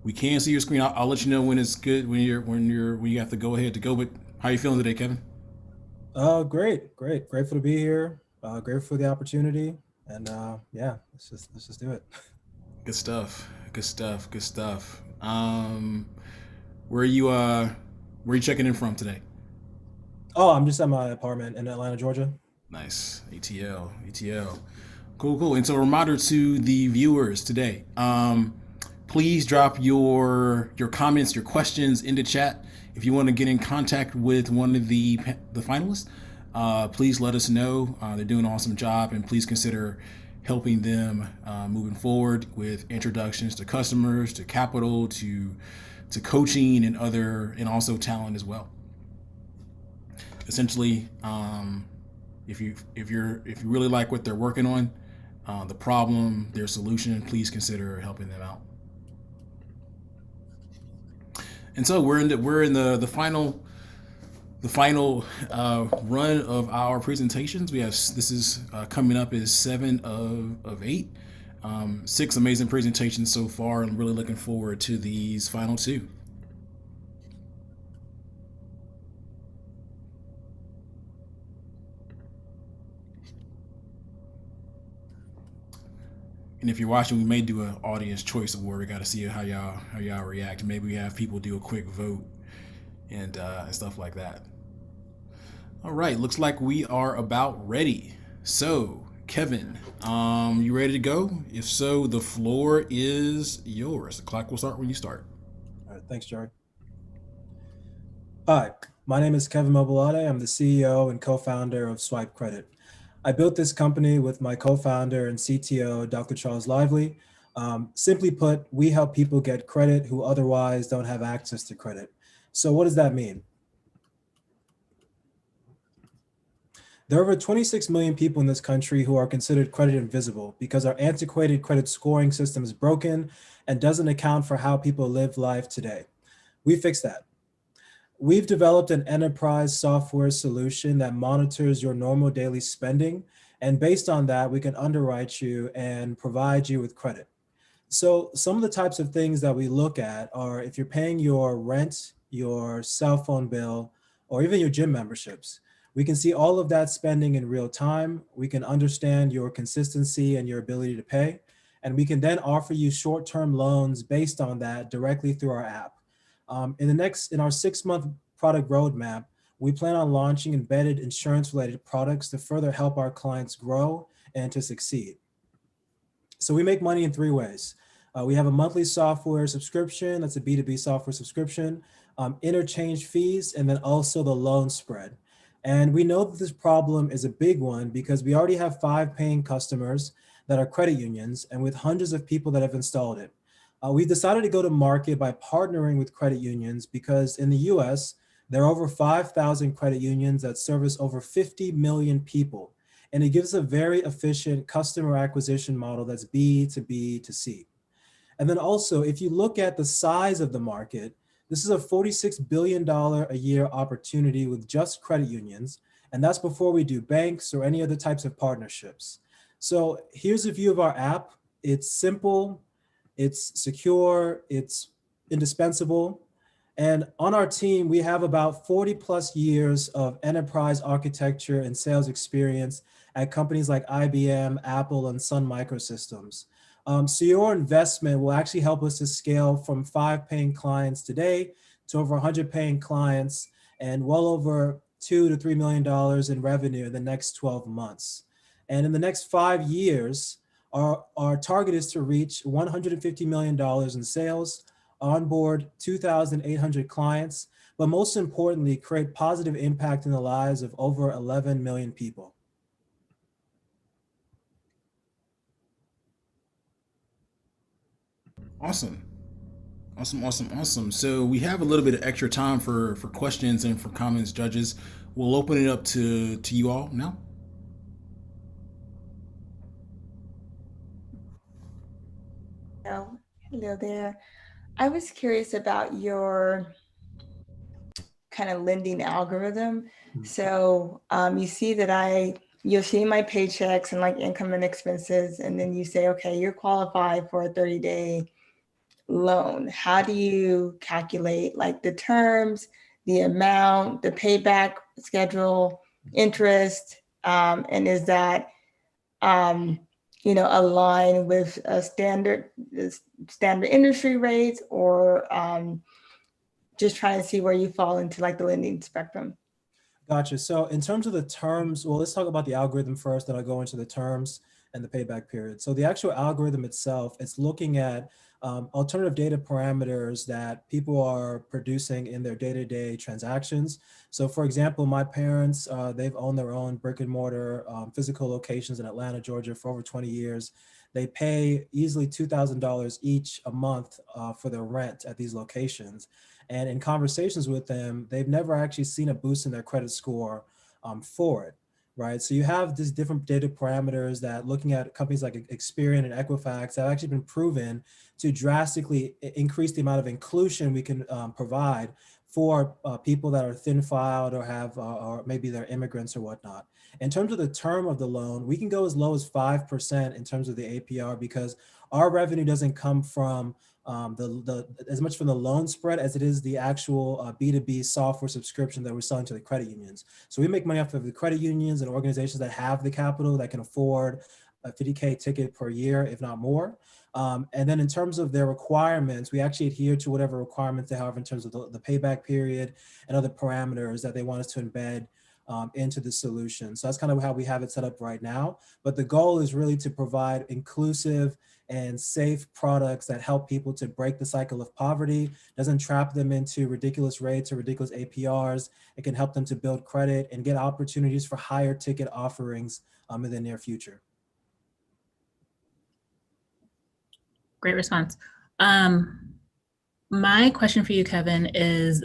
We can see your screen. I'll let you know when it's good, when you have to go ahead to go. But how are you feeling today, Kevin? Great. Grateful to be here. Grateful for the opportunity, and yeah, let's just do it. Good stuff. Where are you checking in from today? Oh, I'm just at my apartment in Atlanta, Georgia. Nice. ATL. Cool. And so, a reminder to the viewers today. Please drop your comments, your questions into chat. If you want to get in contact with one of the finalists, please let us know. They're doing an awesome job, and please consider helping them moving forward with introductions to customers, to capital, to coaching, and also talent as well. Essentially, if you really like what they're working on, the problem, their solution, please consider helping them out. And so we're in the the final run of our presentations. This is coming up is 7 of 8. 6 amazing presentations so far. I'm really looking forward to these final 2. And if you're watching, we may do an audience choice award. We got to see how y'all react. Maybe we have people do a quick vote and stuff like that. All right, looks like we are about ready. So, Kevin, you ready to go? If so, the floor is yours. The clock will start when you start. All right, thanks, Jerry. Hi, my name is Kevin Mobilade. I'm the CEO and co-founder of Swipe Credit. I built this company with my co-founder and CTO, Dr. Charles Lively. Simply put, we help people get credit who otherwise don't have access to credit. So what does that mean? There are over 26 million people in this country who are considered credit invisible because our antiquated credit scoring system is broken and doesn't account for how people live life today. We fixed that. We've developed an enterprise software solution that monitors your normal daily spending. And based on that, we can underwrite you and provide you with credit. So some of the types of things that we look at are if you're paying your rent, your cell phone bill, or even your gym memberships. We can see all of that spending in real time. We can understand your consistency and your ability to pay. And we can then offer you short-term loans based on that directly through our app. In our 6-month product roadmap, we plan on launching embedded insurance-related products to further help our clients grow and to succeed. So we make money in 3 ways. We have a monthly software subscription, that's a B2B software subscription, interchange fees, and then also the loan spread. And we know that this problem is a big one because we already have 5 paying customers that are credit unions and with hundreds of people that have installed it. We've decided to go to market by partnering with credit unions because in the US, there are over 5,000 credit unions that service over 50 million people. And it gives a very efficient customer acquisition model that's B to B to C. And then also, if you look at the size of the market, this is a $46 billion a year opportunity with just credit unions. And that's before we do banks or any other types of partnerships. So here's a view of our app. It's simple. It's secure, it's indispensable. And on our team, we have about 40 plus years of enterprise architecture and sales experience at companies like IBM, Apple, and Sun Microsystems. So your investment will actually help us to scale from 5 paying clients today to over 100 paying clients and well over $2 to $3 million in revenue in the next 12 months. And in the next 5 years, our target is to reach $150 million in sales, onboard 2,800 clients, but most importantly, create positive impact in the lives of over 11 million people. Awesome. So we have a little bit of extra time for questions and for comments, judges. We'll open it up to you all now. Hello there. I was curious about your kind of lending algorithm. So you see that you'll see my paychecks and like income and expenses, and then you say, okay, you're qualified for a 30-day loan. How do you calculate like the terms, the amount, the payback schedule, interest, and is that align with standard industry rates, or just trying to see where you fall into like the lending spectrum? Gotcha. So in terms of the terms, well, let's talk about the algorithm first, then I'll go into the terms and the payback period. So the actual algorithm itself, it's looking at alternative data parameters that people are producing in their day-to-day transactions. So for example, my parents, they've owned their own brick and mortar physical locations in Atlanta, Georgia for over 20 years. They pay easily $2,000 each a month for their rent at these locations. And in conversations with them, they've never actually seen a boost in their credit score for it, right? So you have these different data parameters that, looking at companies like Experian and Equifax, have actually been proven to drastically increase the amount of inclusion we can provide for people that are thin filed or have, or maybe they're immigrants or whatnot. In terms of the term of the loan, we can go as low as 5% in terms of the APR, because our revenue doesn't come from as much from the loan spread as it is the actual B2B software subscription that we're selling to the credit unions. So we make money off of the credit unions and organizations that have the capital that can afford a 50K ticket per year, if not more. And then in terms of their requirements, we actually adhere to whatever requirements they have in terms of the payback period and other parameters that they want us to embed into the solution. So that's kind of how we have it set up right now. But the goal is really to provide inclusive and safe products that help people to break the cycle of poverty, doesn't trap them into ridiculous rates or ridiculous APRs. It can help them to build credit and get opportunities for higher ticket offerings in the near future. Great response. My question for you, Kevin, is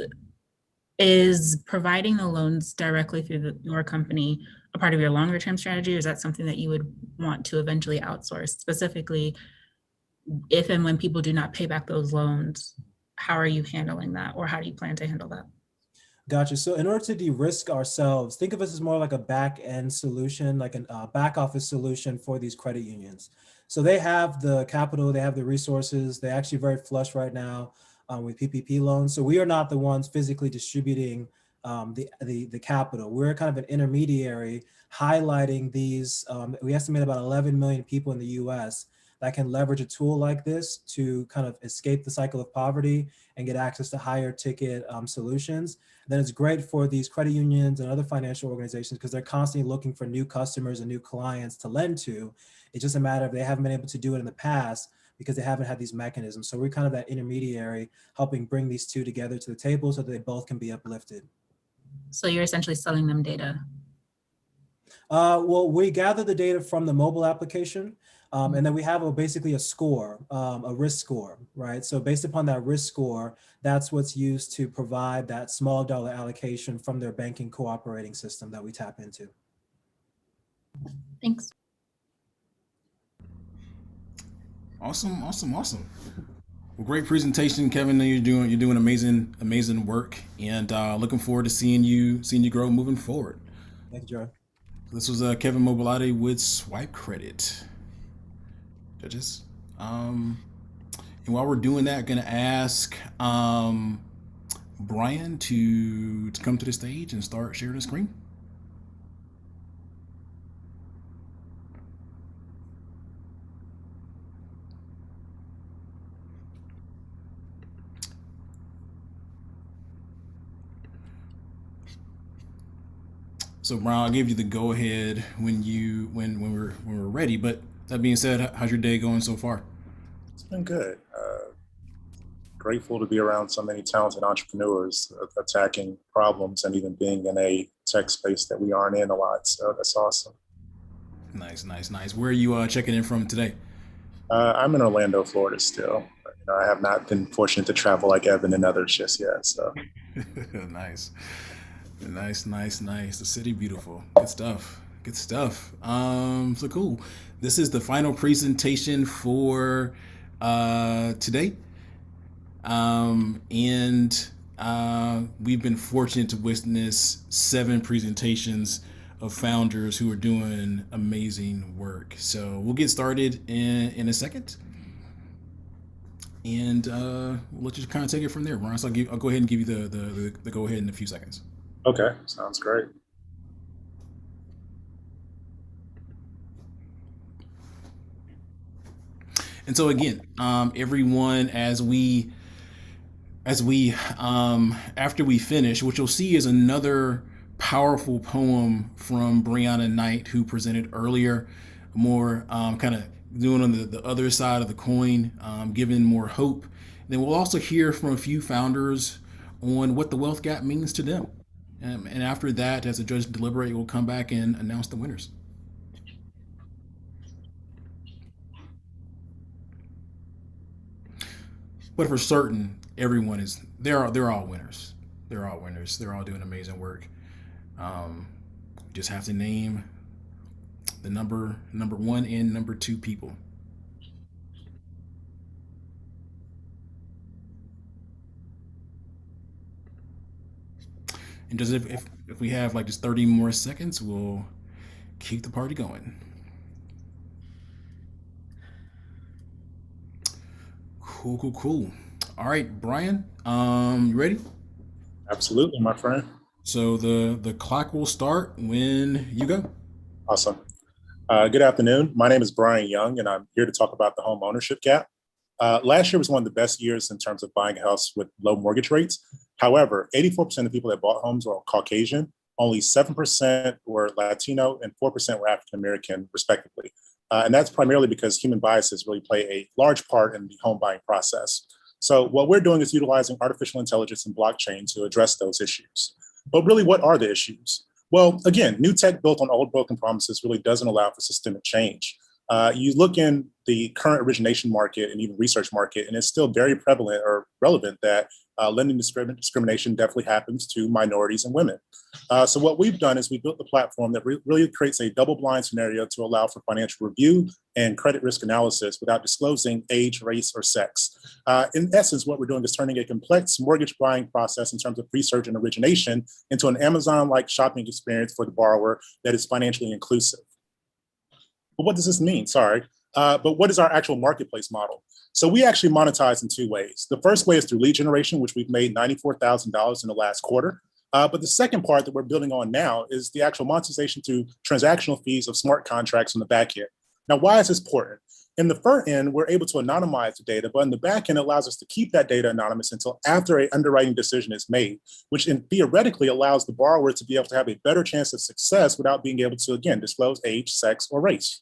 providing the loans directly through your company a part of your longer term strategy, or is that something that you would want to eventually outsource? Specifically, if and when people do not pay back those loans, how are you handling that, or how do you plan to handle that? Gotcha. So in order to de-risk ourselves, think of us as more like a back end solution, like a back office solution for these credit unions. So they have the capital, they have the resources, they're actually very flush right now with PPP loans. So we are not the ones physically distributing the capital. We're kind of an intermediary highlighting these. We estimate about 11 million people in the US that can leverage a tool like this to kind of escape the cycle of poverty and get access to higher ticket solutions. Then it's great for these credit unions and other financial organizations because they're constantly looking for new customers and new clients to lend to. It's just a matter of they haven't been able to do it in the past because they haven't had these mechanisms. So we're kind of that intermediary helping bring these two together to the table so that they both can be uplifted. So you're essentially selling them data. Well, we gather the data from the mobile application, and then we have basically a score, a risk score, right? So based upon that risk score, that's what's used to provide that small dollar allocation from their banking cooperating system that we tap into. Thanks. Awesome. Well, great presentation, Kevin. You're doing amazing work, and looking forward to seeing you grow moving forward. Thank you, Joe. This was Kevin Mobilati with Swipe Credit. Judges. And while we're doing that, I'm gonna ask Brian to come to the stage and start sharing the screen. So Brian, I'll give you the go ahead when we're ready. But that being said, how's your day going so far? It's been good. Grateful to be around so many talented entrepreneurs attacking problems and even being in a tech space that we aren't in a lot. So that's awesome. Nice. Where are you checking in from today? I'm in Orlando, Florida still. I have not been fortunate to travel like Evan and others just yet. So Nice. The city beautiful. Good stuff. So cool. This is the final presentation for today. And we've been fortunate to witness 7 presentations of founders who are doing amazing work. So we'll get started in a second. And we'll let you kind of take it from there, Brian. So I'll go ahead and give you the go ahead in a few seconds. Okay, sounds great. And so again, everyone, as we after we finish, what you'll see is another powerful poem from Brianna Knight, who presented earlier, more kind of doing on the other side of the coin, giving more hope. And then we'll also hear from a few founders on what the wealth gap means to them. And after that, as the judges deliberate, we'll come back and announce the winners. But for certain, everyone they're all winners. They're all winners. They're all doing amazing work. Just have to name the number 1 and number 2 people. And just if we have like just 30 more seconds, we'll keep the party going. Cool, cool, cool. All right, Brian, you ready? Absolutely, my friend. So the clock will start when you go. Awesome. Good afternoon. My name is Brian Young, and I'm here to talk about the home ownership gap. Last year was one of the best years in terms of buying a house with low mortgage rates. However, 84% of people that bought homes were Caucasian, only 7% were Latino, and 4% were African American, respectively. And that's primarily because human biases really play a large part in the home buying process. So what we're doing is utilizing artificial intelligence and blockchain to address those issues. But really, what are the issues? Well, again, new tech built on old broken promises really doesn't allow for systemic change. You look in the current origination market and even research market, and it's still very prevalent or relevant that lending discrimination definitely happens to minorities and women. So what we've done is we built the platform that really creates a double-blind scenario to allow for financial review and credit risk analysis without disclosing age, race, or sex. In essence, what we're doing is turning a complex mortgage buying process in terms of research and origination into an Amazon-like shopping experience for the borrower that is financially inclusive. But what does this mean? Sorry. But what is our actual marketplace model? So we actually monetize in two ways. The first way is through lead generation, which we've made $94,000 in the last quarter. But the second part that we're building on now is the actual monetization through transactional fees of smart contracts on the back end. Now, why is this important? In the front end, we're able to anonymize the data, but in the back end, it allows us to keep that data anonymous until after an underwriting decision is made, which theoretically allows the borrower to be able to have a better chance of success without being able to, again, disclose age, sex, or race.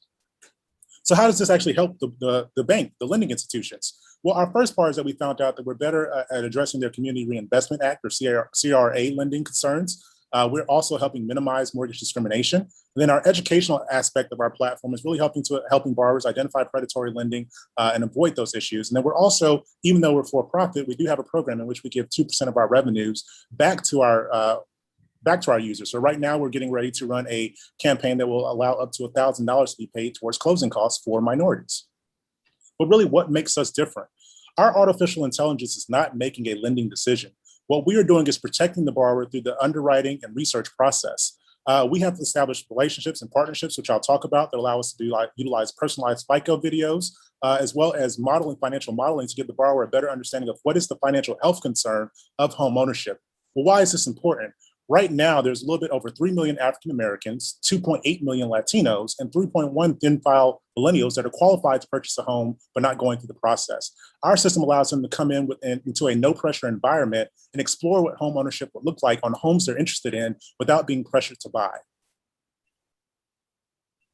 So how does this actually help the bank, the lending institutions? Well, our first part is that we found out that we're better at addressing their Community Reinvestment Act or CRA lending concerns. We're also helping minimize mortgage discrimination. And then our educational aspect of our platform is really helping borrowers identify predatory lending and avoid those issues. And then we're also, even though we're for profit, we do have a program in which we give 2% of our revenues back to our users. So right now we're getting ready to run a campaign that will allow up to $1,000 to be paid towards closing costs for minorities. But really, what makes us different? Our artificial intelligence is not making a lending decision. What we are doing is protecting the borrower through the underwriting and research process. We have established relationships and partnerships, which I'll talk about, that allow us to utilize personalized FICO videos, as well as financial modeling to give the borrower a better understanding of what is the financial health concern of home ownership. Well, why is this important? Right now, there's a little bit over 3 million African Americans, 2.8 million Latinos, and 3.1 thin file millennials that are qualified to purchase a home, but not going through the process. Our system allows them to come into a no pressure environment and explore what home ownership would look like on homes they're interested in without being pressured to buy.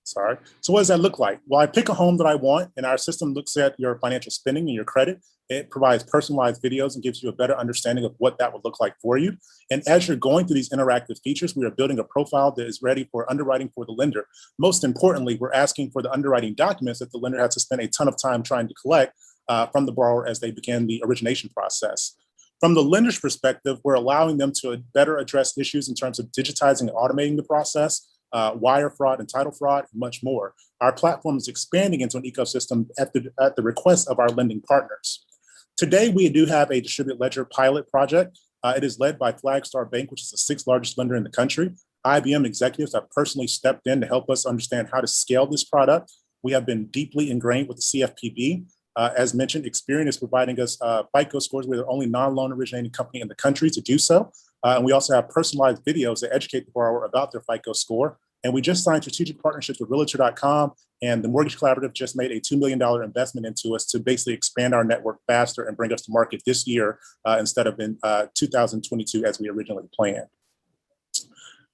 Sorry. So what does that look like? Well, I pick a home that I want, and our system looks at your financial spending and your credit. It provides personalized videos and gives you a better understanding of what that would look like for you. And as you're going through these interactive features, we are building a profile that is ready for underwriting for the lender. Most importantly, we're asking for the underwriting documents that the lender has to spend a ton of time trying to collect from the borrower as they begin the origination process. From the lender's perspective, we're allowing them to better address issues in terms of digitizing and automating the process, wire fraud and title fraud, and much more. Our platform is expanding into an ecosystem at the request of our lending partners. Today, we do have a distributed ledger pilot project. It is led by Flagstar Bank, which is the 6th largest lender in the country. IBM executives have personally stepped in to help us understand how to scale this product. We have been deeply ingrained with the CFPB. As mentioned, Experian is providing us FICO scores. We're the only non-loan originating company in the country to do so. And we also have personalized videos that educate the borrower about their FICO score. And we just signed strategic partnerships with Realtor.com, and the Mortgage Collaborative just made a $2 million investment into us to basically expand our network faster and bring us to market this year instead of in 2022 as we originally planned.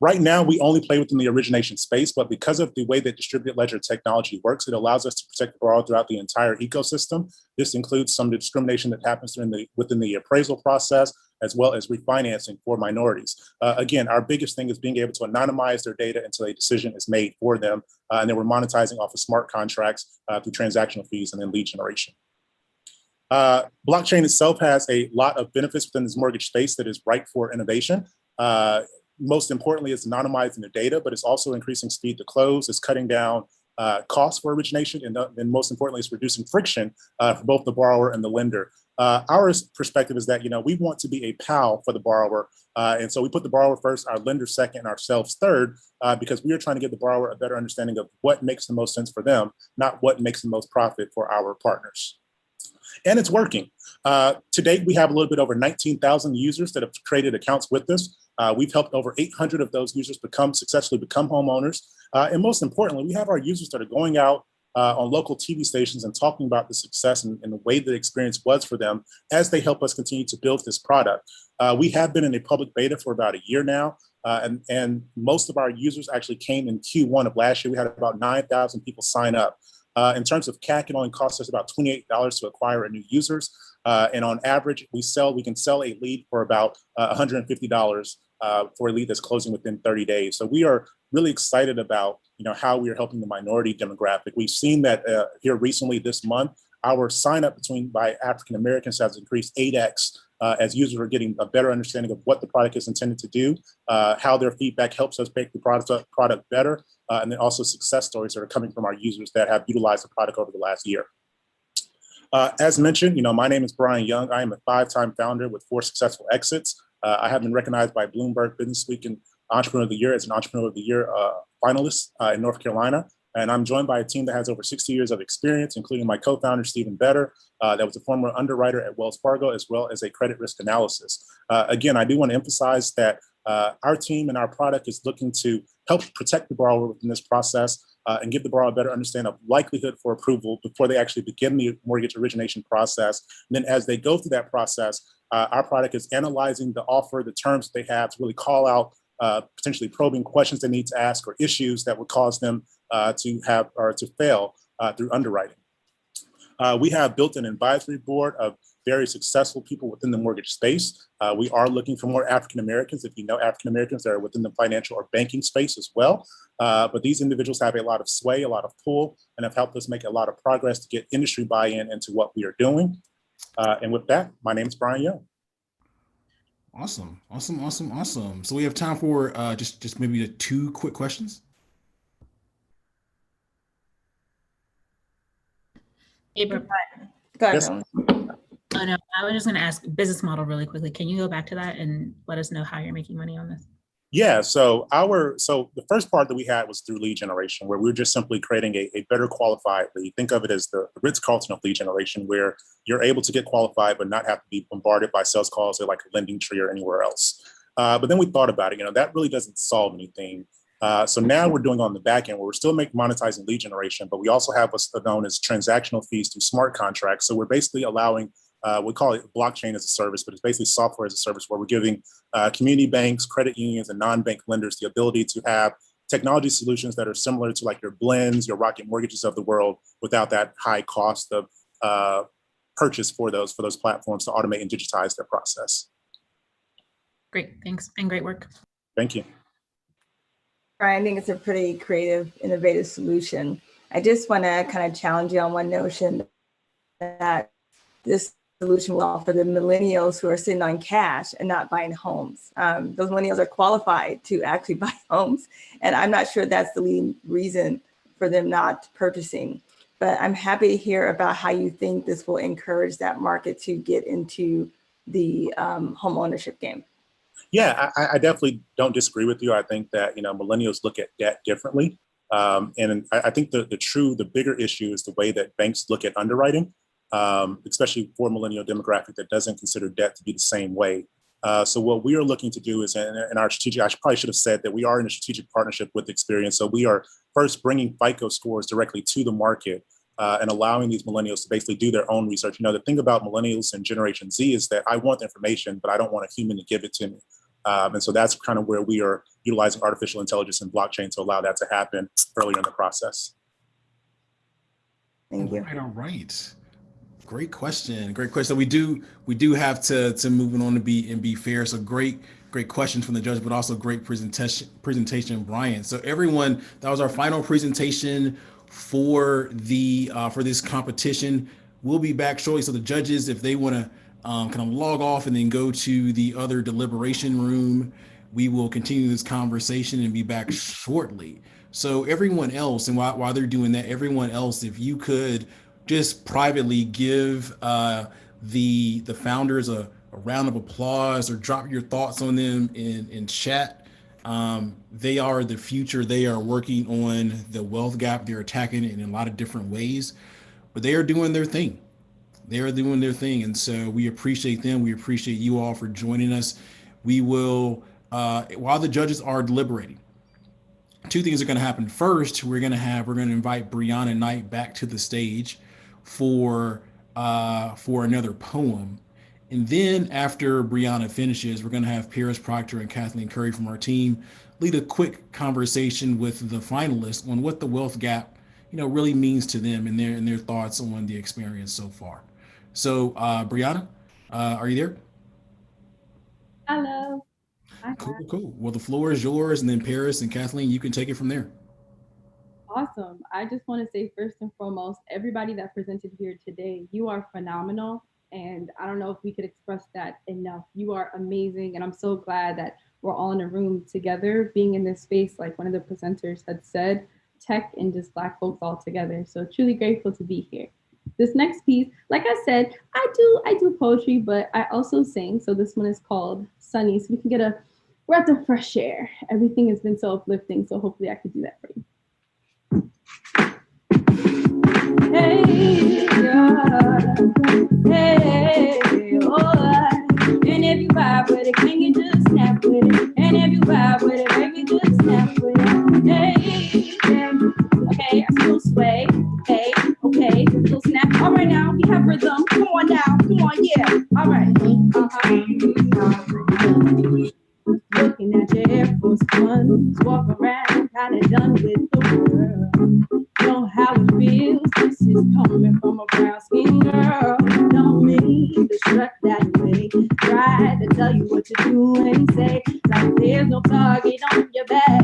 Right now, we only play within the origination space, but because of the way that distributed ledger technology works, it allows us to protect the borrower throughout the entire ecosystem. This includes some of the discrimination that happens within the appraisal process, as well as refinancing for minorities. Again, our biggest thing is being able to anonymize their data until a decision is made for them, and then we're monetizing off of smart contracts through transactional fees and then lead generation. Blockchain itself has a lot of benefits within this mortgage space that is ripe for innovation. Most importantly, it's anonymizing the data, but it's also increasing speed to close. It's cutting down costs for origination, and most importantly, it's reducing friction for both the borrower and the lender. Our perspective is that, we want to be a pal for the borrower. And so we put the borrower first, our lender second, and ourselves third, because we are trying to give the borrower a better understanding of what makes the most sense for them, not what makes the most profit for our partners. And it's working. To date, we have a little bit over 19,000 users that have created accounts with us. We've helped over 800 of those users successfully become homeowners. And most importantly, we have our users that are going out on local TV stations and talking about the success and the way the experience was for them as they help us continue to build this product. We have been in a public beta for about a year now, and most of our users actually came in Q1 of last year. We had about 9,000 people sign up. In terms of CAC, it only costs us about $28 to acquire a new users. And on average, we can sell a lead for about $150 for a lead that's closing within 30 days. So we are really excited about how we are helping the minority demographic. We've seen that here recently this month, our sign up by African Americans has increased 8x as users are getting a better understanding of what the product is intended to do, how their feedback helps us make the product better, and then also success stories that are coming from our users that have utilized the product over the last year. As mentioned, my name is Brian Young. I am a 5-time founder with 4 successful exits. I have been recognized by Bloomberg Businessweek and Entrepreneur of the Year as an Entrepreneur of the Year finalist in North Carolina. And I'm joined by a team that has over 60 years of experience, including my co-founder, Stephen Better, that was a former underwriter at Wells Fargo, as well as a credit risk analysis. Again, I do want to emphasize that our team and our product is looking to help protect the borrower within this process and give the borrower a better understanding of likelihood for approval before they actually begin the mortgage origination process. And then as they go through that process, our product is analyzing the offer, the terms that they have to really call out potentially probing questions they need to ask or issues that would cause them to have or to fail through underwriting. We have built an advisory board of very successful people within the mortgage space. We are looking for more African Americans, if you know African Americans that are within the financial or banking space as well. But these individuals have a lot of sway, a lot of pull, and have helped us make a lot of progress to get industry buy-in into what we are doing. And with that, my name is Brian Young. Awesome. So we have time for just maybe 2 quick questions. April. Go ahead. Yes. Oh no, I was just going to ask business model really quickly. Can you go back to that and let us know how you're making money on this? Yeah, so the first part that we had was through lead generation, where we were just simply creating a better qualified lead. Think of it as the Ritz-Carlton of lead generation, where you're able to get qualified but not have to be bombarded by sales calls at like a lending tree or anywhere else. But then we thought about it, that really doesn't solve anything. So now we're doing on the back end where we're still monetizing lead generation, but we also have what's known as transactional fees through smart contracts. So we're basically allowing we call it blockchain as a service, but it's basically software as a service where we're giving community banks, credit unions, and non-bank lenders the ability to have technology solutions that are similar to like your Blends, your Rocket Mortgages of the world, without that high cost of purchase for those platforms to automate and digitize their process. Great, thanks, and great work. Thank you. I think it's a pretty creative, innovative solution. I just want to kind of challenge you on one notion that this solution will offer the millennials who are sitting on cash and not buying homes. Those millennials are qualified to actually buy homes. And I'm not sure that's the leading reason for them not purchasing. But I'm happy to hear about how you think this will encourage that market to get into the home ownership game. Yeah, I definitely don't disagree with you. I think that, millennials look at debt differently. And I think the bigger issue is the way that banks look at underwriting. Especially for millennial demographic that doesn't consider debt to be the same way. So what we are looking to do is in our strategic, I probably should have said that we are in a strategic partnership with Experian. So we are first bringing FICO scores directly to the market and allowing these millennials to basically do their own research. The thing about millennials and Generation Z is that I want the information, but I don't want a human to give it to me. And so that's kind of where we are utilizing artificial intelligence and blockchain to allow that to happen earlier in the process. Thank you. All right. Great question. We do have to move on to be fair. So great questions from the judge, but also great presentation, Brian. So everyone, that was our final presentation for this competition. We'll be back shortly. So the judges, if they want to kind of log off and then go to the other deliberation room, we will continue this conversation and be back shortly. So everyone else, and while they're doing that, everyone else, if you could just privately give the founders a round of applause or drop your thoughts on them in chat. They are the future. They are working on the wealth gap. They're attacking it in a lot of different ways, but they are doing their thing. They are doing their thing. And so we appreciate them. We appreciate you all for joining us. We will, while the judges are deliberating, two things are going to happen. First, we're going to invite Brianna Knight back to the stage for another poem. And then after Brianna finishes, we're going to have Paris Proctor and Kathleen Curry from our team lead a quick conversation with the finalists on what the wealth gap, really means to them and their thoughts on the experience so far. So, Brianna, are you there? Hello. Cool. Well, the floor is yours, and then Paris and Kathleen, you can take it from there. Awesome. I just want to say first and foremost, everybody that presented here today, you are phenomenal. And I don't know if we could express that enough. You are amazing. And I'm so glad that we're all in a room together, being in this space, like one of the presenters had said, tech and just Black folks all together. So truly grateful to be here. This next piece, like I said, I do poetry, but I also sing. So this one is called Sunny. So we can get a breath of fresh air. Everything has been so uplifting. So hopefully I could do that for you. Hey, hey, oh, and if you vibe with it, can you just snap with it? And if you vibe with it, baby, just snap with it. Hey, yeah. Okay, I still sway. Hey, okay, little snap. All right, now we have rhythm. Come on now, come on, yeah. All right. Looking at your Air Force Ones, walk around, kind of done with the world. Know how it feels. This is coming from a brown skin girl. Don't mean to strut that way. Try to tell you what to do and say. Like there's no target on your back.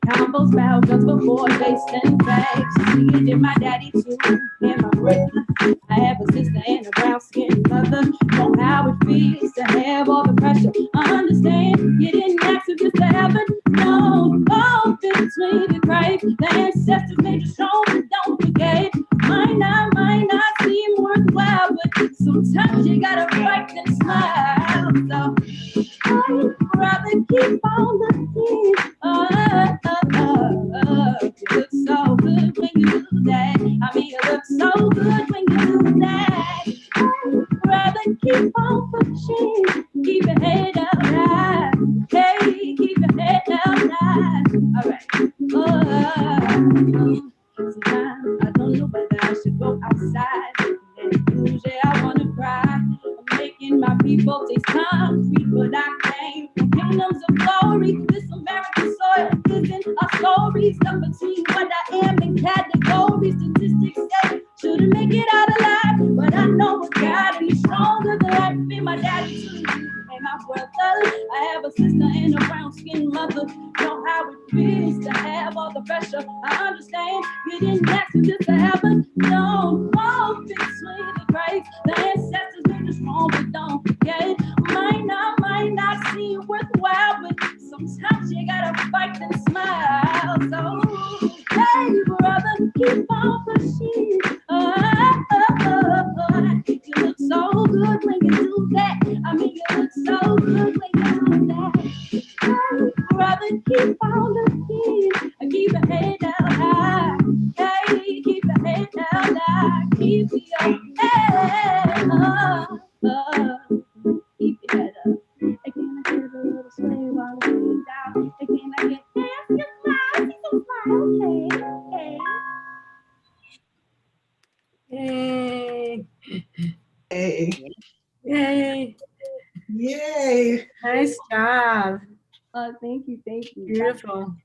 Combos, bow, guns before facing facts. See it in my daddy too, and my brother. I have a sister and a brown skin mother. Know how it feels to have all the pressure. I understand you didn't ask for this to happen. No, all between the cracks. The ancestors made you strong, but don't forget. Might not seem worthwhile, but sometimes you gotta fight and smile. So I'd rather keep on looking. You look so good when you do that. I mean, you look so good when you do that. I'd rather keep on pushing. Keep your head up high. Hey, keep your head up high. All right. Sometimes I don't know whether I should go outside. Usually I wanna cry. I'm making my people taste concrete, but I came from kingdoms of glory. This American soil isn't a story. Stuck between what I am and categories. Statistics say shouldn't make it out alive, but I know with God and He's stronger than I can be my daddy too. And my brother, I have a sister and a brown skin mother. Know how it feels to have all the pressure. I understand you didn't ask for this to happen. No, fall between the cracks. The ancestors made us strong, but don't forget. Might not seem worthwhile, but sometimes you gotta fight and smile. So, hey, brother, keep on pushing. You look so good when you do that. I mean, you look so good when you do that. Hey, brother, keep on looking. Keep your head down high. Hey, keep your head down high. Keep your head up. Keep your head up. Can I get a little sway while I'm laying down? Can I get dance? Just smile. Just smile. Okay. Yay. Hey. Yay. Yay. Nice job. Thank you. Beautiful.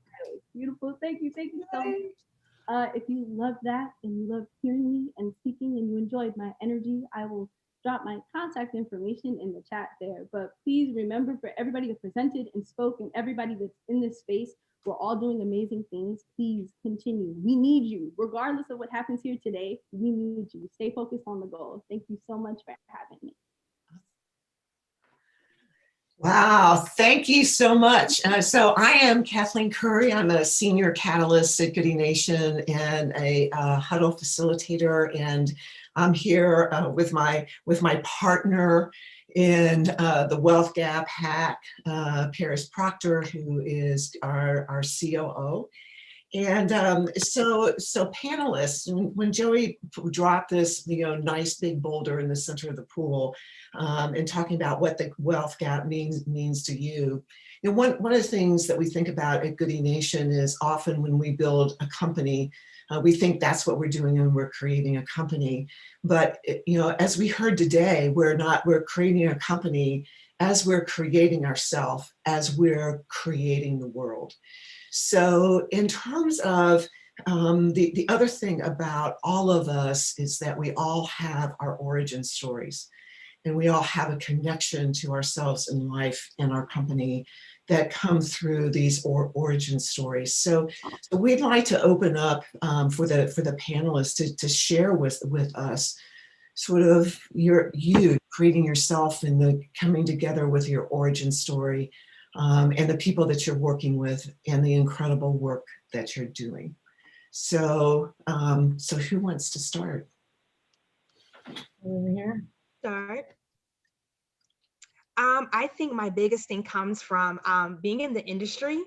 Beautiful. Thank you so much. If you love that and you love hearing me and speaking and you enjoyed my energy, I will drop my contact information in the chat there. But please remember, for everybody that presented and spoke and everybody that's in this space, we're all doing amazing things. Please continue. We need you. Regardless of what happens here today, we need you. Stay focused on the goal. Thank you so much for having me. Wow, thank you so much. So I am Kathleen Curry. I'm a senior catalyst at Goody Nation and a huddle facilitator. And I'm here with my partner in the Wealth Gap hack, Paris Proctor, who is our COO. And so panelists, when Joey dropped this, nice big boulder in the center of the pool, and talking about what the wealth gap means to you, one of the things that we think about at Goody Nation is often when we build a company, we think that's what we're doing and we're creating a company. But as we heard today, we're creating a company as we're creating ourselves, as we're creating the world. So in terms of the other thing about all of us is that we all have our origin stories, and we all have a connection to ourselves in life and our company that come through these origin stories. So we'd like to open up for the panelists to share with us sort of you creating yourself and the coming together with your origin story, and the people that you're working with and the incredible work that you're doing. So who wants to start? Over here. Start. I think my biggest thing comes from being in the industry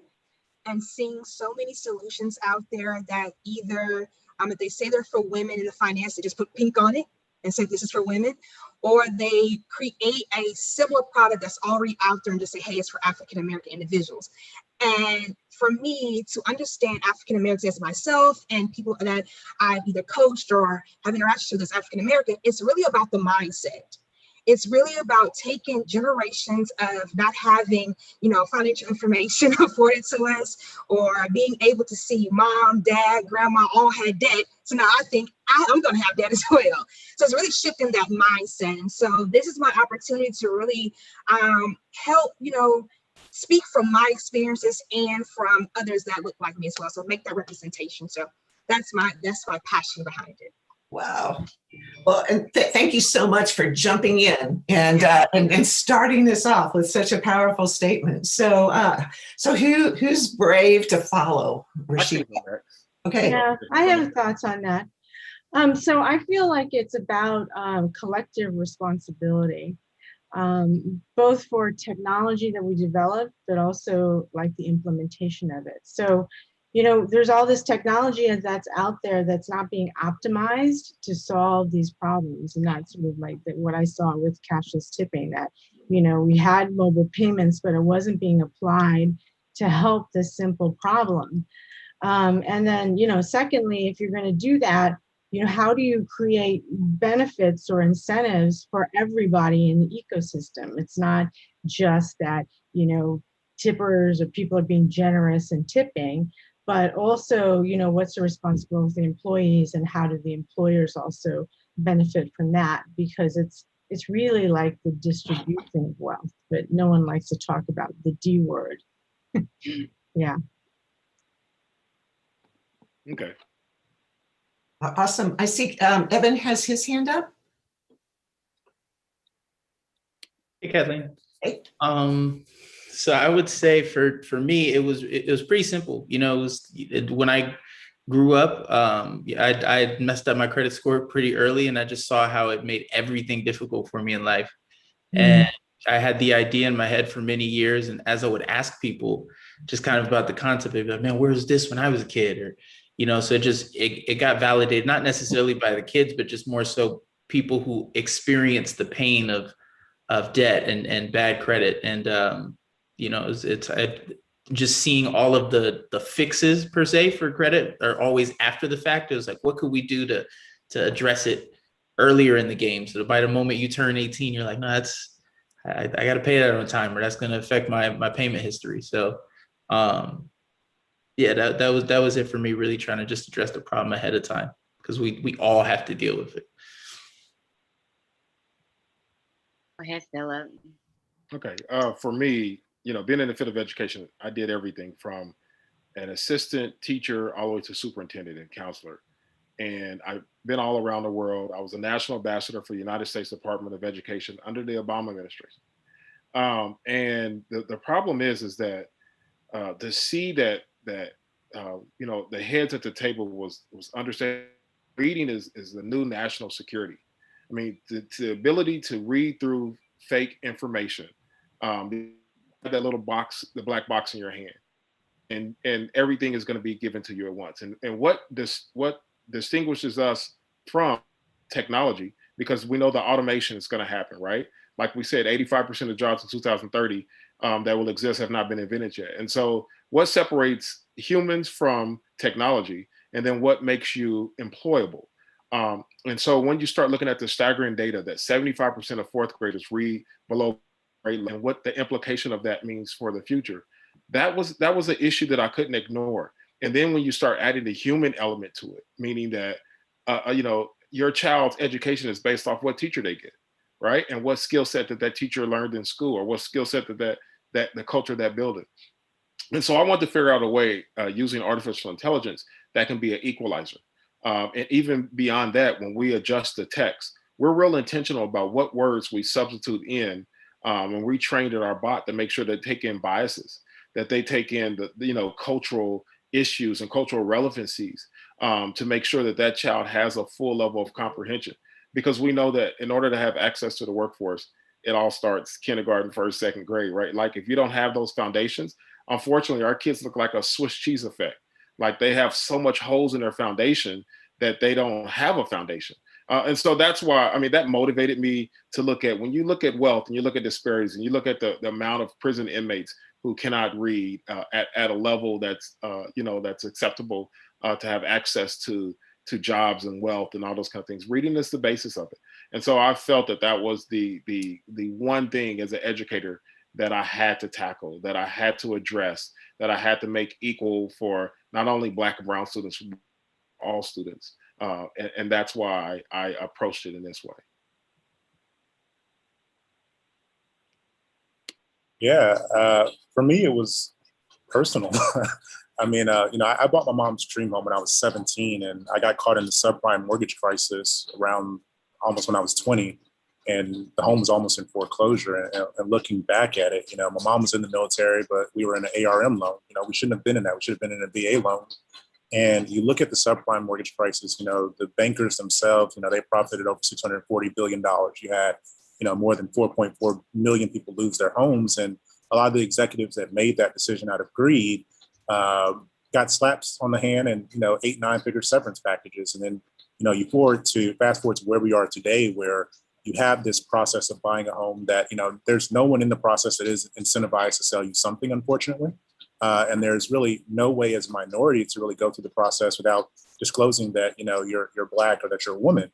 and seeing so many solutions out there that either, if they say they're for women in the finance, they just put pink on it and say this is for women, or they create a similar product that's already out there and just say, hey, it's for African American individuals. And for me to understand African Americans as myself and people that I've either coached or have interactions with as African American, it's really about the mindset. It's really about taking generations of not having, financial information afforded to us, or being able to see mom, dad, grandma all had debt. So now I think I'm going to have debt as well. So it's really shifting that mindset. And so this is my opportunity to really help, speak from my experiences and from others that look like me as well. So make that representation. So that's my passion behind it. Wow. Well, and thank you so much for jumping in and starting this off with such a powerful statement. So who's brave to follow, Rashida? Okay. Yeah, I have thoughts on that. So I feel like it's about collective responsibility, both for technology that we develop, but also like the implementation of it. So there's all this technology that's out there that's not being optimized to solve these problems. And that's sort of like what I saw with cashless tipping, that, we had mobile payments, but it wasn't being applied to help this simple problem. And then, secondly, if you're going to do that, how do you create benefits or incentives for everybody in the ecosystem? It's not just that, tippers or people are being generous and tipping, but also, what's the responsibility of the employees, and how do the employers also benefit from that? Because it's really like the distribution of wealth, but no one likes to talk about the D word. Yeah. Okay. Awesome. I see Evan has his hand up. Hey, Kathleen. Hey. So I would say for me, it was pretty simple. When I grew up, I messed up my credit score pretty early, and I just saw how it made everything difficult for me in life. And I had the idea in my head for many years. And as I would ask people just kind of about the concept, they'd be like, man, where was this when I was a kid? Or, so it got validated, not necessarily by the kids, but just more so people who experience the pain of debt and bad credit. And, it's just seeing all of the fixes per se for credit are always after the fact. It was like, what could we do to address it earlier in the game? So by the moment you turn 18, you're like, no, I got to pay that on time, or that's going to affect my payment history. So, that was it for me, really trying to just address the problem ahead of time, because we all have to deal with it. Go ahead, Philip. Okay. For me, being in the field of education, I did everything from an assistant teacher all the way to superintendent and counselor. And I've been all around the world. I was a national ambassador for the United States Department of Education under the Obama administration. And the problem is that to see that you know, the heads at the table was understanding reading is the new national security. I mean, the ability to read through fake information, that little box, the black box in your hand, and everything is going to be given to you at once. And what distinguishes us from technology, because we know the automation is going to happen, right? Like we said, 85% of jobs in 2030 that will exist have not been invented yet. And so what separates humans from technology, and then what makes you employable? And so when you start looking at the staggering data that 75% of fourth graders read below grade level, and what the implication of that means for the future, that was an issue that I couldn't ignore. And then when you start adding the human element to it, meaning that you know, your child's education is based off what teacher they get, right? And what skill set that teacher learned in school, or what skill set that the culture of that building. And so I want to figure out a way using artificial intelligence that can be an equalizer. And even beyond that, when we adjust the text, we're real intentional about what words we substitute in, and we trained our bot to make sure they take in biases, that they take in the, you know, cultural issues and cultural relevancies, to make sure that that child has a full level of comprehension. Because we know that in order to have access to the workforce, it all starts kindergarten, first, second grade, right? Like if you don't have those foundations, unfortunately, our kids look like a Swiss cheese effect. Like they have so much holes in their foundation that they don't have a foundation. And so that's why, I mean, that motivated me to look at, when you look at wealth and you look at disparities and you look at the amount of prison inmates who cannot read at a level that's, you know, that's acceptable to have access to jobs and wealth and all those kind of things. Reading is the basis of it. And so I felt that that was the one thing as an educator that I had to tackle, that I had to address, that I had to make equal for not only Black and Brown students, but all students. And that's why I approached it in this way. Yeah, for me, it was personal. I mean, you know, I bought my mom's dream home when I was 17, and I got caught in the subprime mortgage crisis around almost when I was 20, and the home was almost in foreclosure. And looking back at it, you know, my mom was in the military, but we were in an ARM loan. You know, we shouldn't have been in that. We should have been in a VA loan. And you look at the subprime mortgage crisis, you know, the bankers themselves, you know, they profited over $640 billion. You had, you know, more than 4.4 million people lose their homes. And a lot of the executives that made that decision out of greed got slaps on the hand and, you know, 8-9 figure severance packages. And then, you know, you fast forward to where we are today, where you have this process of buying a home that, you know, there's no one in the process that is incentivized to sell you something, unfortunately. And there's really no way as a minority to really go through the process without disclosing that, you know, you're Black or that you're a woman.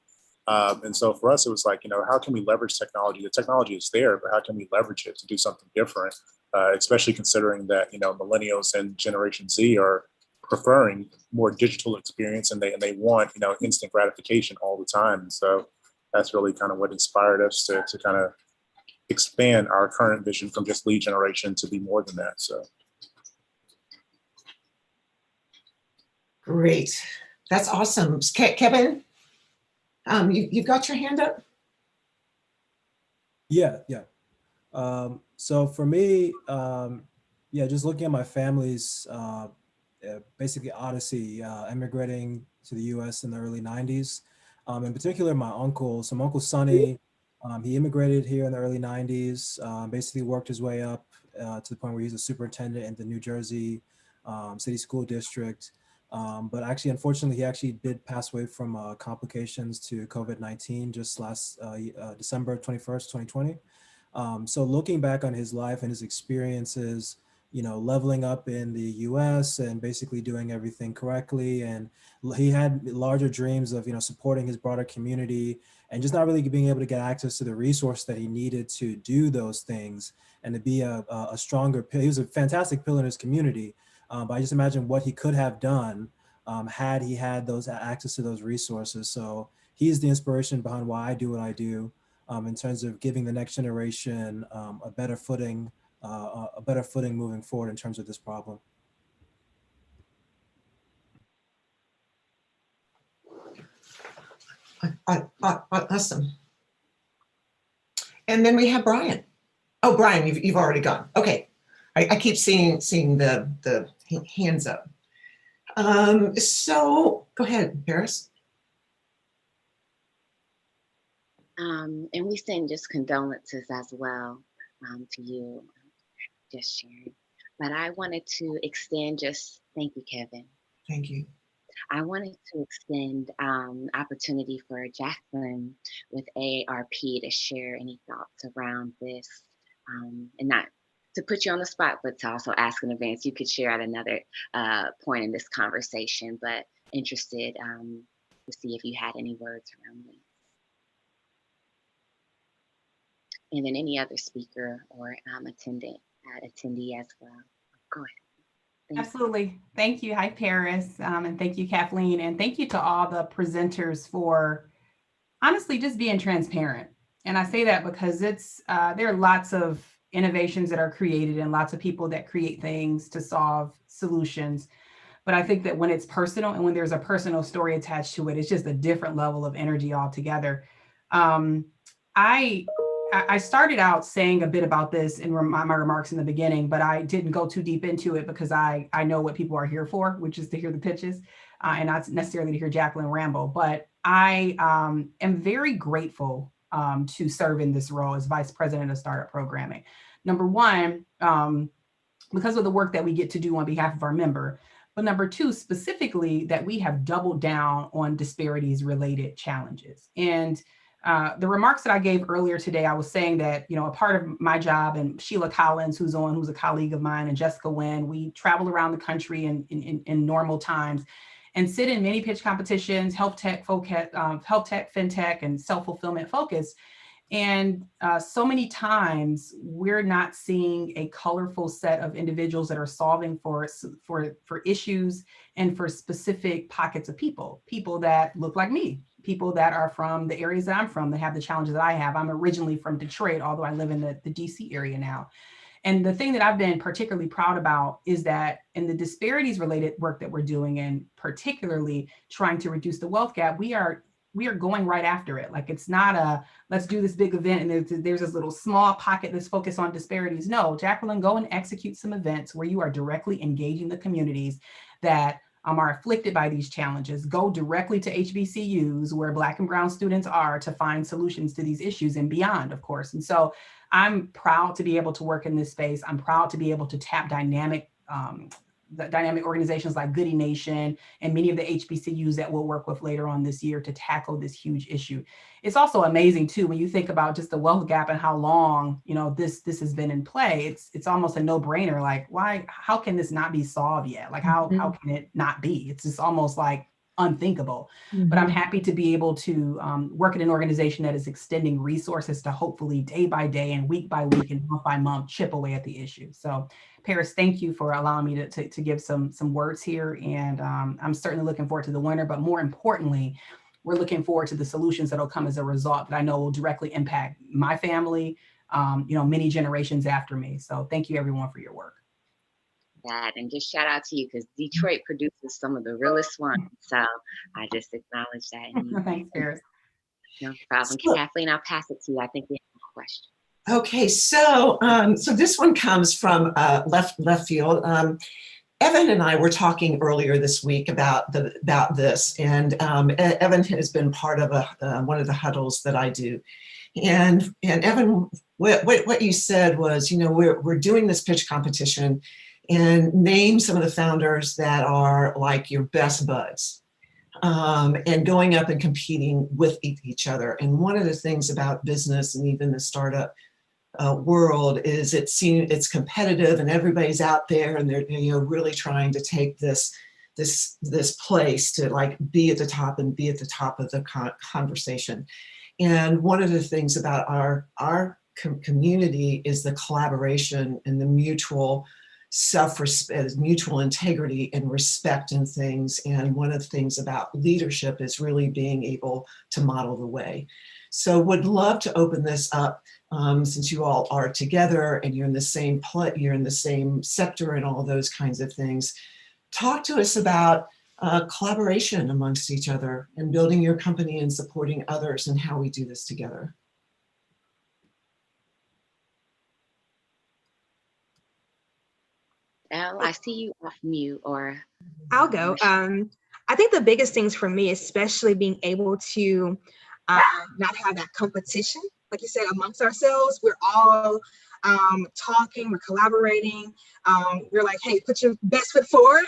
And so for us, it was like, you know, how can we leverage technology? The technology is there, but how can we leverage it to do something different? Especially considering that, you know, millennials and Generation Z are preferring more digital experience, and they want, you know, instant gratification all the time. And so that's really kind of what inspired us to kind of expand our current vision from just lead generation to be more than that. So. Great. That's awesome. Kevin, you've got your hand up? Yeah. So for me, yeah, just looking at my family's basically odyssey, immigrating to the US in the early 90s. In particular, my uncle, so my Uncle Sonny, he immigrated here in the early 90s, basically worked his way up to the point where he's a superintendent in the New Jersey City School District. But actually, unfortunately, he actually did pass away from complications to COVID-19 just last December 21st, 2020. So looking back on his life and his experiences, you know, leveling up in the US and basically doing everything correctly. And he had larger dreams of, you know, supporting his broader community and just not really being able to get access to the resource that he needed to do those things and to be a stronger, he was a fantastic pillar in his community. But I just imagine what he could have done had he had those access to those resources. So he's the inspiration behind why I do what I do in terms of giving the next generation a better footing moving forward in terms of this problem. Awesome. And then we have Brian. Oh, Brian, you've already gone. Okay. I keep seeing the hands up. So go ahead, Paris. And we send just condolences as well to you, just sharing. But I wanted to extend just, thank you, Kevin. Thank you. I wanted to extend opportunity for Jacqueline with AARP to share any thoughts around this, and not to put you on the spot, but to also ask in advance. You could share at another point in this conversation, but interested to see if you had any words around this. And then any other speaker or attendee as well. Go ahead. Absolutely. Thank you. Hi, Paris. And thank you, Kathleen. And thank you to all the presenters for honestly just being transparent. And I say that because there are lots of innovations that are created and lots of people that create things to solve solutions. But I think that when it's personal and when there's a personal story attached to it, it's just a different level of energy altogether. I started out saying a bit about this in my remarks in the beginning, but I didn't go too deep into it because I know what people are here for, which is to hear the pitches and not necessarily to hear Jacqueline ramble. But I am very grateful to serve in this role as Vice President of Startup Programming. Number one, because of the work that we get to do on behalf of our member. But number two, specifically, that we have doubled down on disparities related challenges. And the remarks that I gave earlier today, I was saying that, a part of my job, and Sheila Collins, who's a colleague of mine, and Jessica Wynn, we travel around the country in normal times and sit in many pitch competitions, health tech, fintech, and self-fulfillment focus. And so many times we're not seeing a colorful set of individuals that are solving for issues and for specific pockets of people that look like me, people that are from the areas that I'm from, that have the challenges that I have. I'm originally from Detroit, although I live in the DC area now. And the thing that I've been particularly proud about is that in the disparities related work that we're doing, and particularly trying to reduce the wealth gap, we are going right after it. Like, it's not a, let's do this big event and there's this little small pocket that's focused on disparities. No, Jacqueline, go and execute some events where you are directly engaging the communities that are afflicted by these challenges. Go directly to HBCUs where Black and Brown students are to find solutions to these issues and beyond, of course. And so I'm proud to be able to work in this space. I'm proud to be able to tap dynamic organizations like Goody Nation and many of the HBCUs that we'll work with later on this year to tackle this huge issue. It's also amazing too, when you think about just the wealth gap and how long, this has been in play, it's almost a no-brainer. Like, how can this not be solved yet? Like, how can it not be? It's just almost like unthinkable. But I'm happy to be able to work in an organization that is extending resources to hopefully day by day and week by week and month by month chip away at the issue. So Paris, thank you for allowing me to give some words here. And I'm certainly looking forward to the winter, but more importantly, we're looking forward to the solutions that'll come as a result that I know will directly impact my family, many generations after me. So thank you everyone for your work. And just shout out to you, because Detroit produces some of the realest ones. So I just acknowledge that. Thanks, Paris. No problem. Kathleen, I'll pass it to you. I think we have a question. Okay, so this one comes from left field. Evan and I were talking earlier this week about this, and Evan has been part of one of the huddles that I do. And Evan, what you said was, we're doing this pitch competition, and name some of the founders that are like your best buds, and going up and competing with each other. And one of the things about business and even the startup world is it's competitive, and everybody's out there, and they're really trying to take this place to like be at the top and be at the top of the conversation. And one of the things about our community is the collaboration and the mutual self-respect, mutual integrity and respect in things. And one of the things about leadership is really being able to model the way. So would love to open this up, since you all are together and you're in the same you're in the same sector and all those kinds of things. Talk to us about collaboration amongst each other and building your company and supporting others, and how we do this together. Elle, I see you off mute, or I'll go. I think the biggest things for me, especially being able to not have that competition, like you said, amongst ourselves. We're all talking, we're collaborating. We're like, hey, put your best foot forward.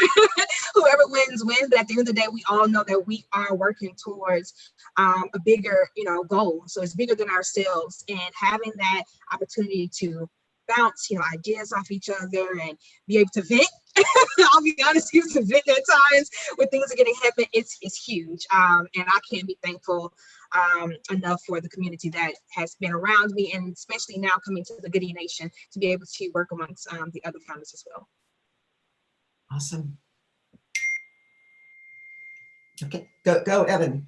Whoever wins, wins. But at the end of the day, we all know that we are working towards a bigger, goal. So it's bigger than ourselves, and having that opportunity to bounce, ideas off each other and be able to vent. I'll be honest, use to vent at times when things are getting heavy. It's huge, and I can't be thankful enough for the community that has been around me, and especially now coming to the Goody Nation to be able to work amongst the other founders as well. Awesome. Okay, go, Evan.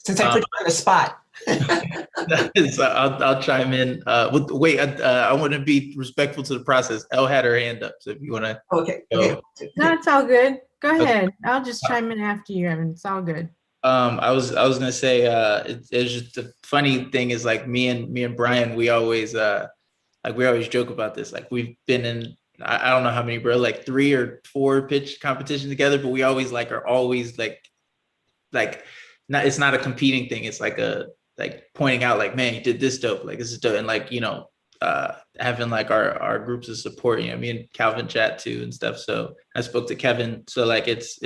Since I put you on the spot. I'll chime in. Wait, I want to be respectful to the process. Elle had her hand up, so if you want to. Okay. Go. No, it's all good. Go Okay. ahead. I'll just chime in after you, Evan. It's all good. I was gonna say, it's just the funny thing is, like, me and Brian, we always joke about this. Like, we've been in, I don't know how many, bro, like 3 or 4 pitch competitions together, but we always are always not, it's not a competing thing. It's like pointing out, like, man, you did this dope, like this is dope. And like, having like our groups of support, me and Calvin chat too and stuff. So I spoke to Kevin. So like, it's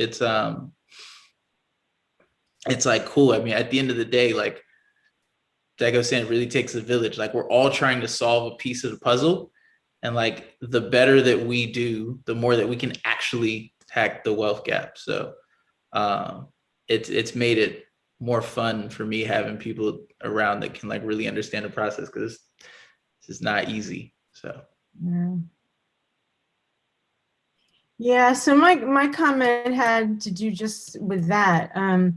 like cool. I mean, at the end of the day, like Dago saying, it really takes a village. Like, we're all trying to solve a piece of the puzzle. And like, the better that we do, the more that we can actually hack the wealth gap. So it's made it more fun for me having people around that can like really understand the process, because this is not easy. So yeah, so my comment had to do just with that. I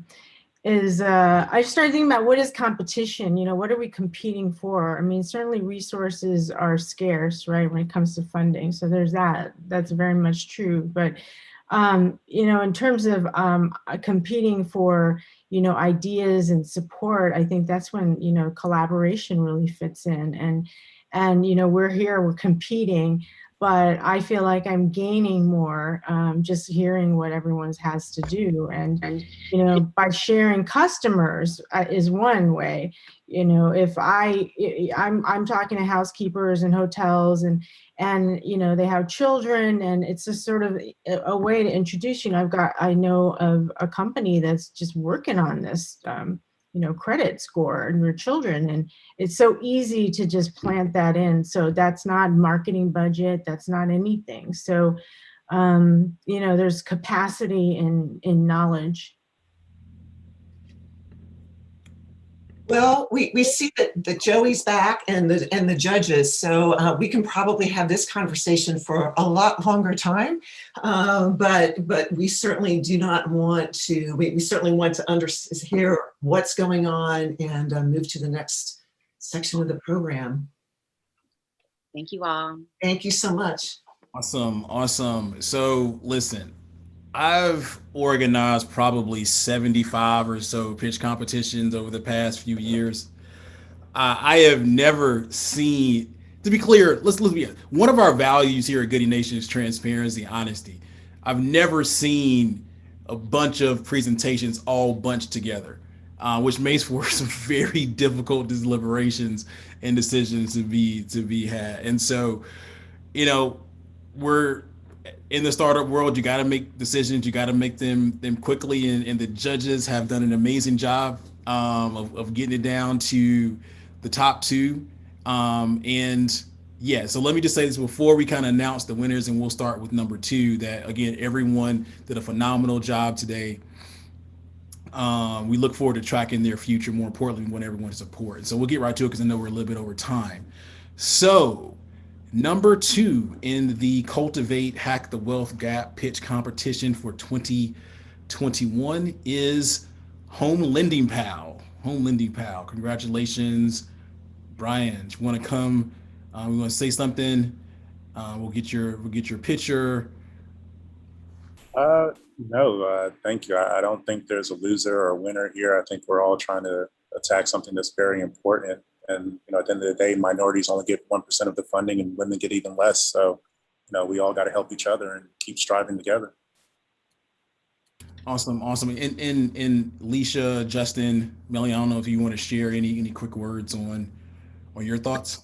started thinking about, what is competition? What are we competing for? I mean, certainly resources are scarce, right, when it comes to funding. So there's that. That's very much true. But in terms of competing for, ideas and support, I think that's when, collaboration really fits in. And we're competing, but I feel like I'm gaining more just hearing what everyone has to do. And by sharing customers is one way. If I'm talking to housekeepers and hotels, and they have children, and it's just sort of a way to introduce. I know of a company that's just working on this credit score in your children, and it's so easy to just plant that in. So that's not marketing budget, that's not anything. So there's capacity in knowledge. Well, we see that Joey's back and the judges, so we can probably have this conversation for a lot longer time. But we certainly do not want to. We certainly want to hear what's going on and move to the next section of the program. Thank you all. Thank you so much. Awesome. So listen, I've organized probably 75 or so pitch competitions over the past few years. I have never seen, to be clear, let's be honest, one of our values here at Goody Nation is transparency, honesty. I've never seen a bunch of presentations all bunched together, which makes for some very difficult deliberations and decisions to be had. And so, we're in the startup world. You got to make decisions. You got to make them quickly, and the judges have done an amazing job of getting it down to the top 2. And yeah, so let me just say this before we kind of announce the winners, and we'll start with number 2. That again, everyone did a phenomenal job today. We look forward to tracking their future. More importantly, we want everyone's support. And so we'll get right to it, because I know we're a little bit over time. So number 2 in the Cultivate Hack the Wealth Gap pitch competition for 2021 is Home Lending Pal. Congratulations, Brian. You want to come? We want to say something. We'll get your picture. No, thank you. I don't think there's a loser or a winner here. I think we're all trying to attack something that's very important. And at the end of the day, minorities only get 1% of the funding, and women get even less. So, we all got to help each other and keep striving together. Awesome. And Leisha, Justin, Melanie, I don't know if you want to share any quick words on your thoughts.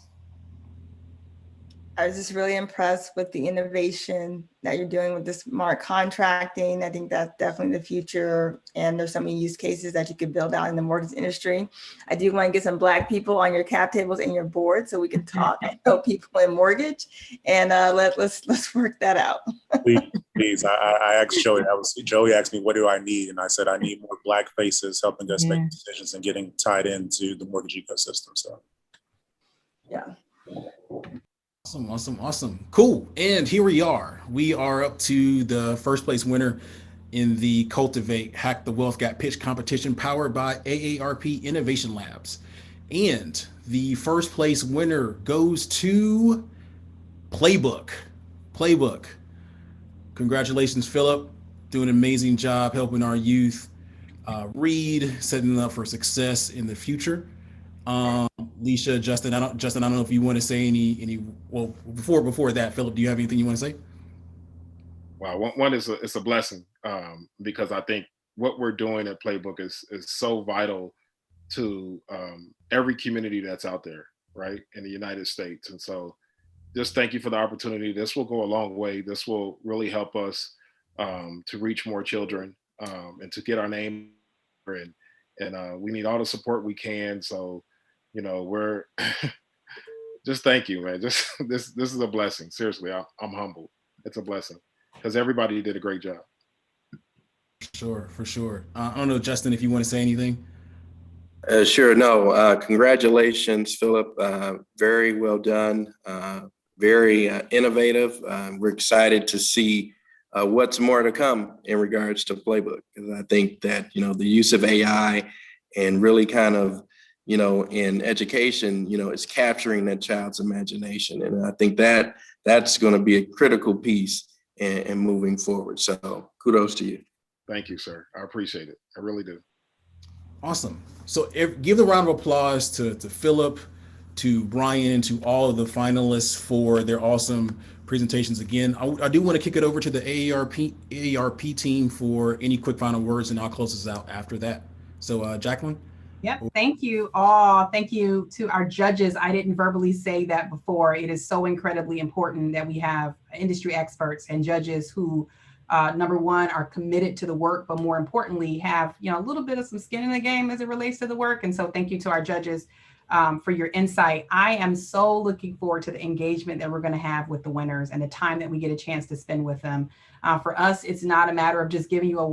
I was just really impressed with the innovation that you're doing with this smart contracting. I think that's definitely the future. And there's so many use cases that you could build out in the mortgage industry. I do want to get some Black people on your cap tables and your board so we can talk and help people in mortgage. And let's work that out. Please. I asked Joey. Joey asked me, what do I need? And I said, I need more Black faces helping us make decisions and getting tied into the mortgage ecosystem. So, yeah. Awesome. Cool. And here we are. We are up to the first place winner in the Cultivate Hack the Wealth Gap pitch competition powered by AARP Innovation Labs. And the first place winner goes to Playbook. Congratulations, Philip. Doing an amazing job helping our youth read, setting them up for success in the future. Leisha, Justin, I don't know if you want to say any. Well, before that, Philip, do you have anything you want to say? Wow, one is it's a blessing because I think what we're doing at Playbook is so vital to every community that's out there, right, in the United States. And so, just thank you for the opportunity. This will go a long way. This will really help us to reach more children and to get our name. And we need all the support we can. So, we're just thank you, man. Just this is a blessing. Seriously, I'm humbled. It's a blessing because everybody did a great job. For sure. I don't know, Justin, if you want to say anything. Sure. No. Congratulations, Philip. Very well done. Very innovative. We're excited to see what's more to come in regards to Playbook. Because I think that the use of AI and really kind of in education, is capturing that child's imagination. And I think that that's going to be a critical piece in moving forward. So kudos to you. Thank you, sir. I appreciate it. I really do. Awesome. So give the round of applause to Philip, to Brian, and to all of the finalists for their awesome presentations. Again, I do want to kick it over to the AARP team for any quick final words, and I'll close this out after that. So Jacqueline? Yep. Thank you all. Thank you to our judges. I didn't verbally say that before. It is so incredibly important that we have industry experts and judges who, number one, are committed to the work, but more importantly, have a little bit of some skin in the game as it relates to the work. And so thank you to our judges for your insight. I am so looking forward to the engagement that we're going to have with the winners and the time that we get a chance to spend with them. For us, it's not a matter of just giving you an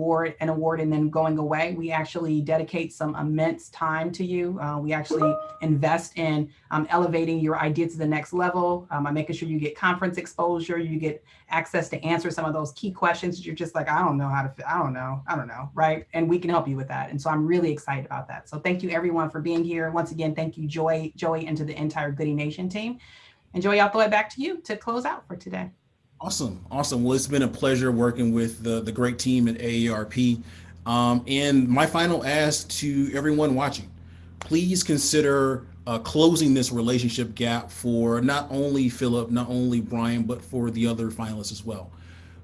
award and then going away. We actually dedicate some immense time to you. We actually invest in elevating your idea to the next level, making sure you get conference exposure, you get access to answer some of those key questions that you're just like, I don't know, right? And we can help you with that. And so I'm really excited about that. So thank you everyone for being here. Once again, thank you, Joey, and to the entire Goody Nation team. And Joey, I'll throw it back to you to close out for today. Awesome. Well, it's been a pleasure working with the great team at AARP. And my final ask to everyone watching, please consider closing this relationship gap for not only Philip, not only Brian, but for the other finalists as well.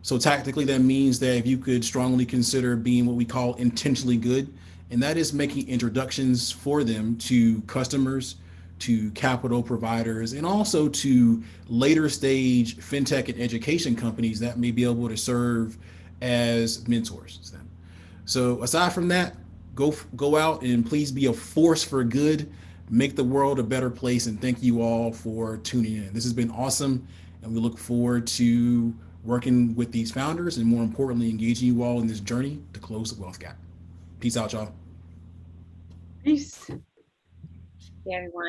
So tactically, that means that if you could strongly consider being what we call intentionally good, and that is making introductions for them to customers, to capital providers, and also to later stage fintech and education companies that may be able to serve as mentors to them. So aside from that, go out and please be a force for good, make the world a better place, and thank you all for tuning in. This has been awesome, and we look forward to working with these founders and more importantly, engaging you all in this journey to close the wealth gap. Peace out, y'all. Peace. Yeah, everyone.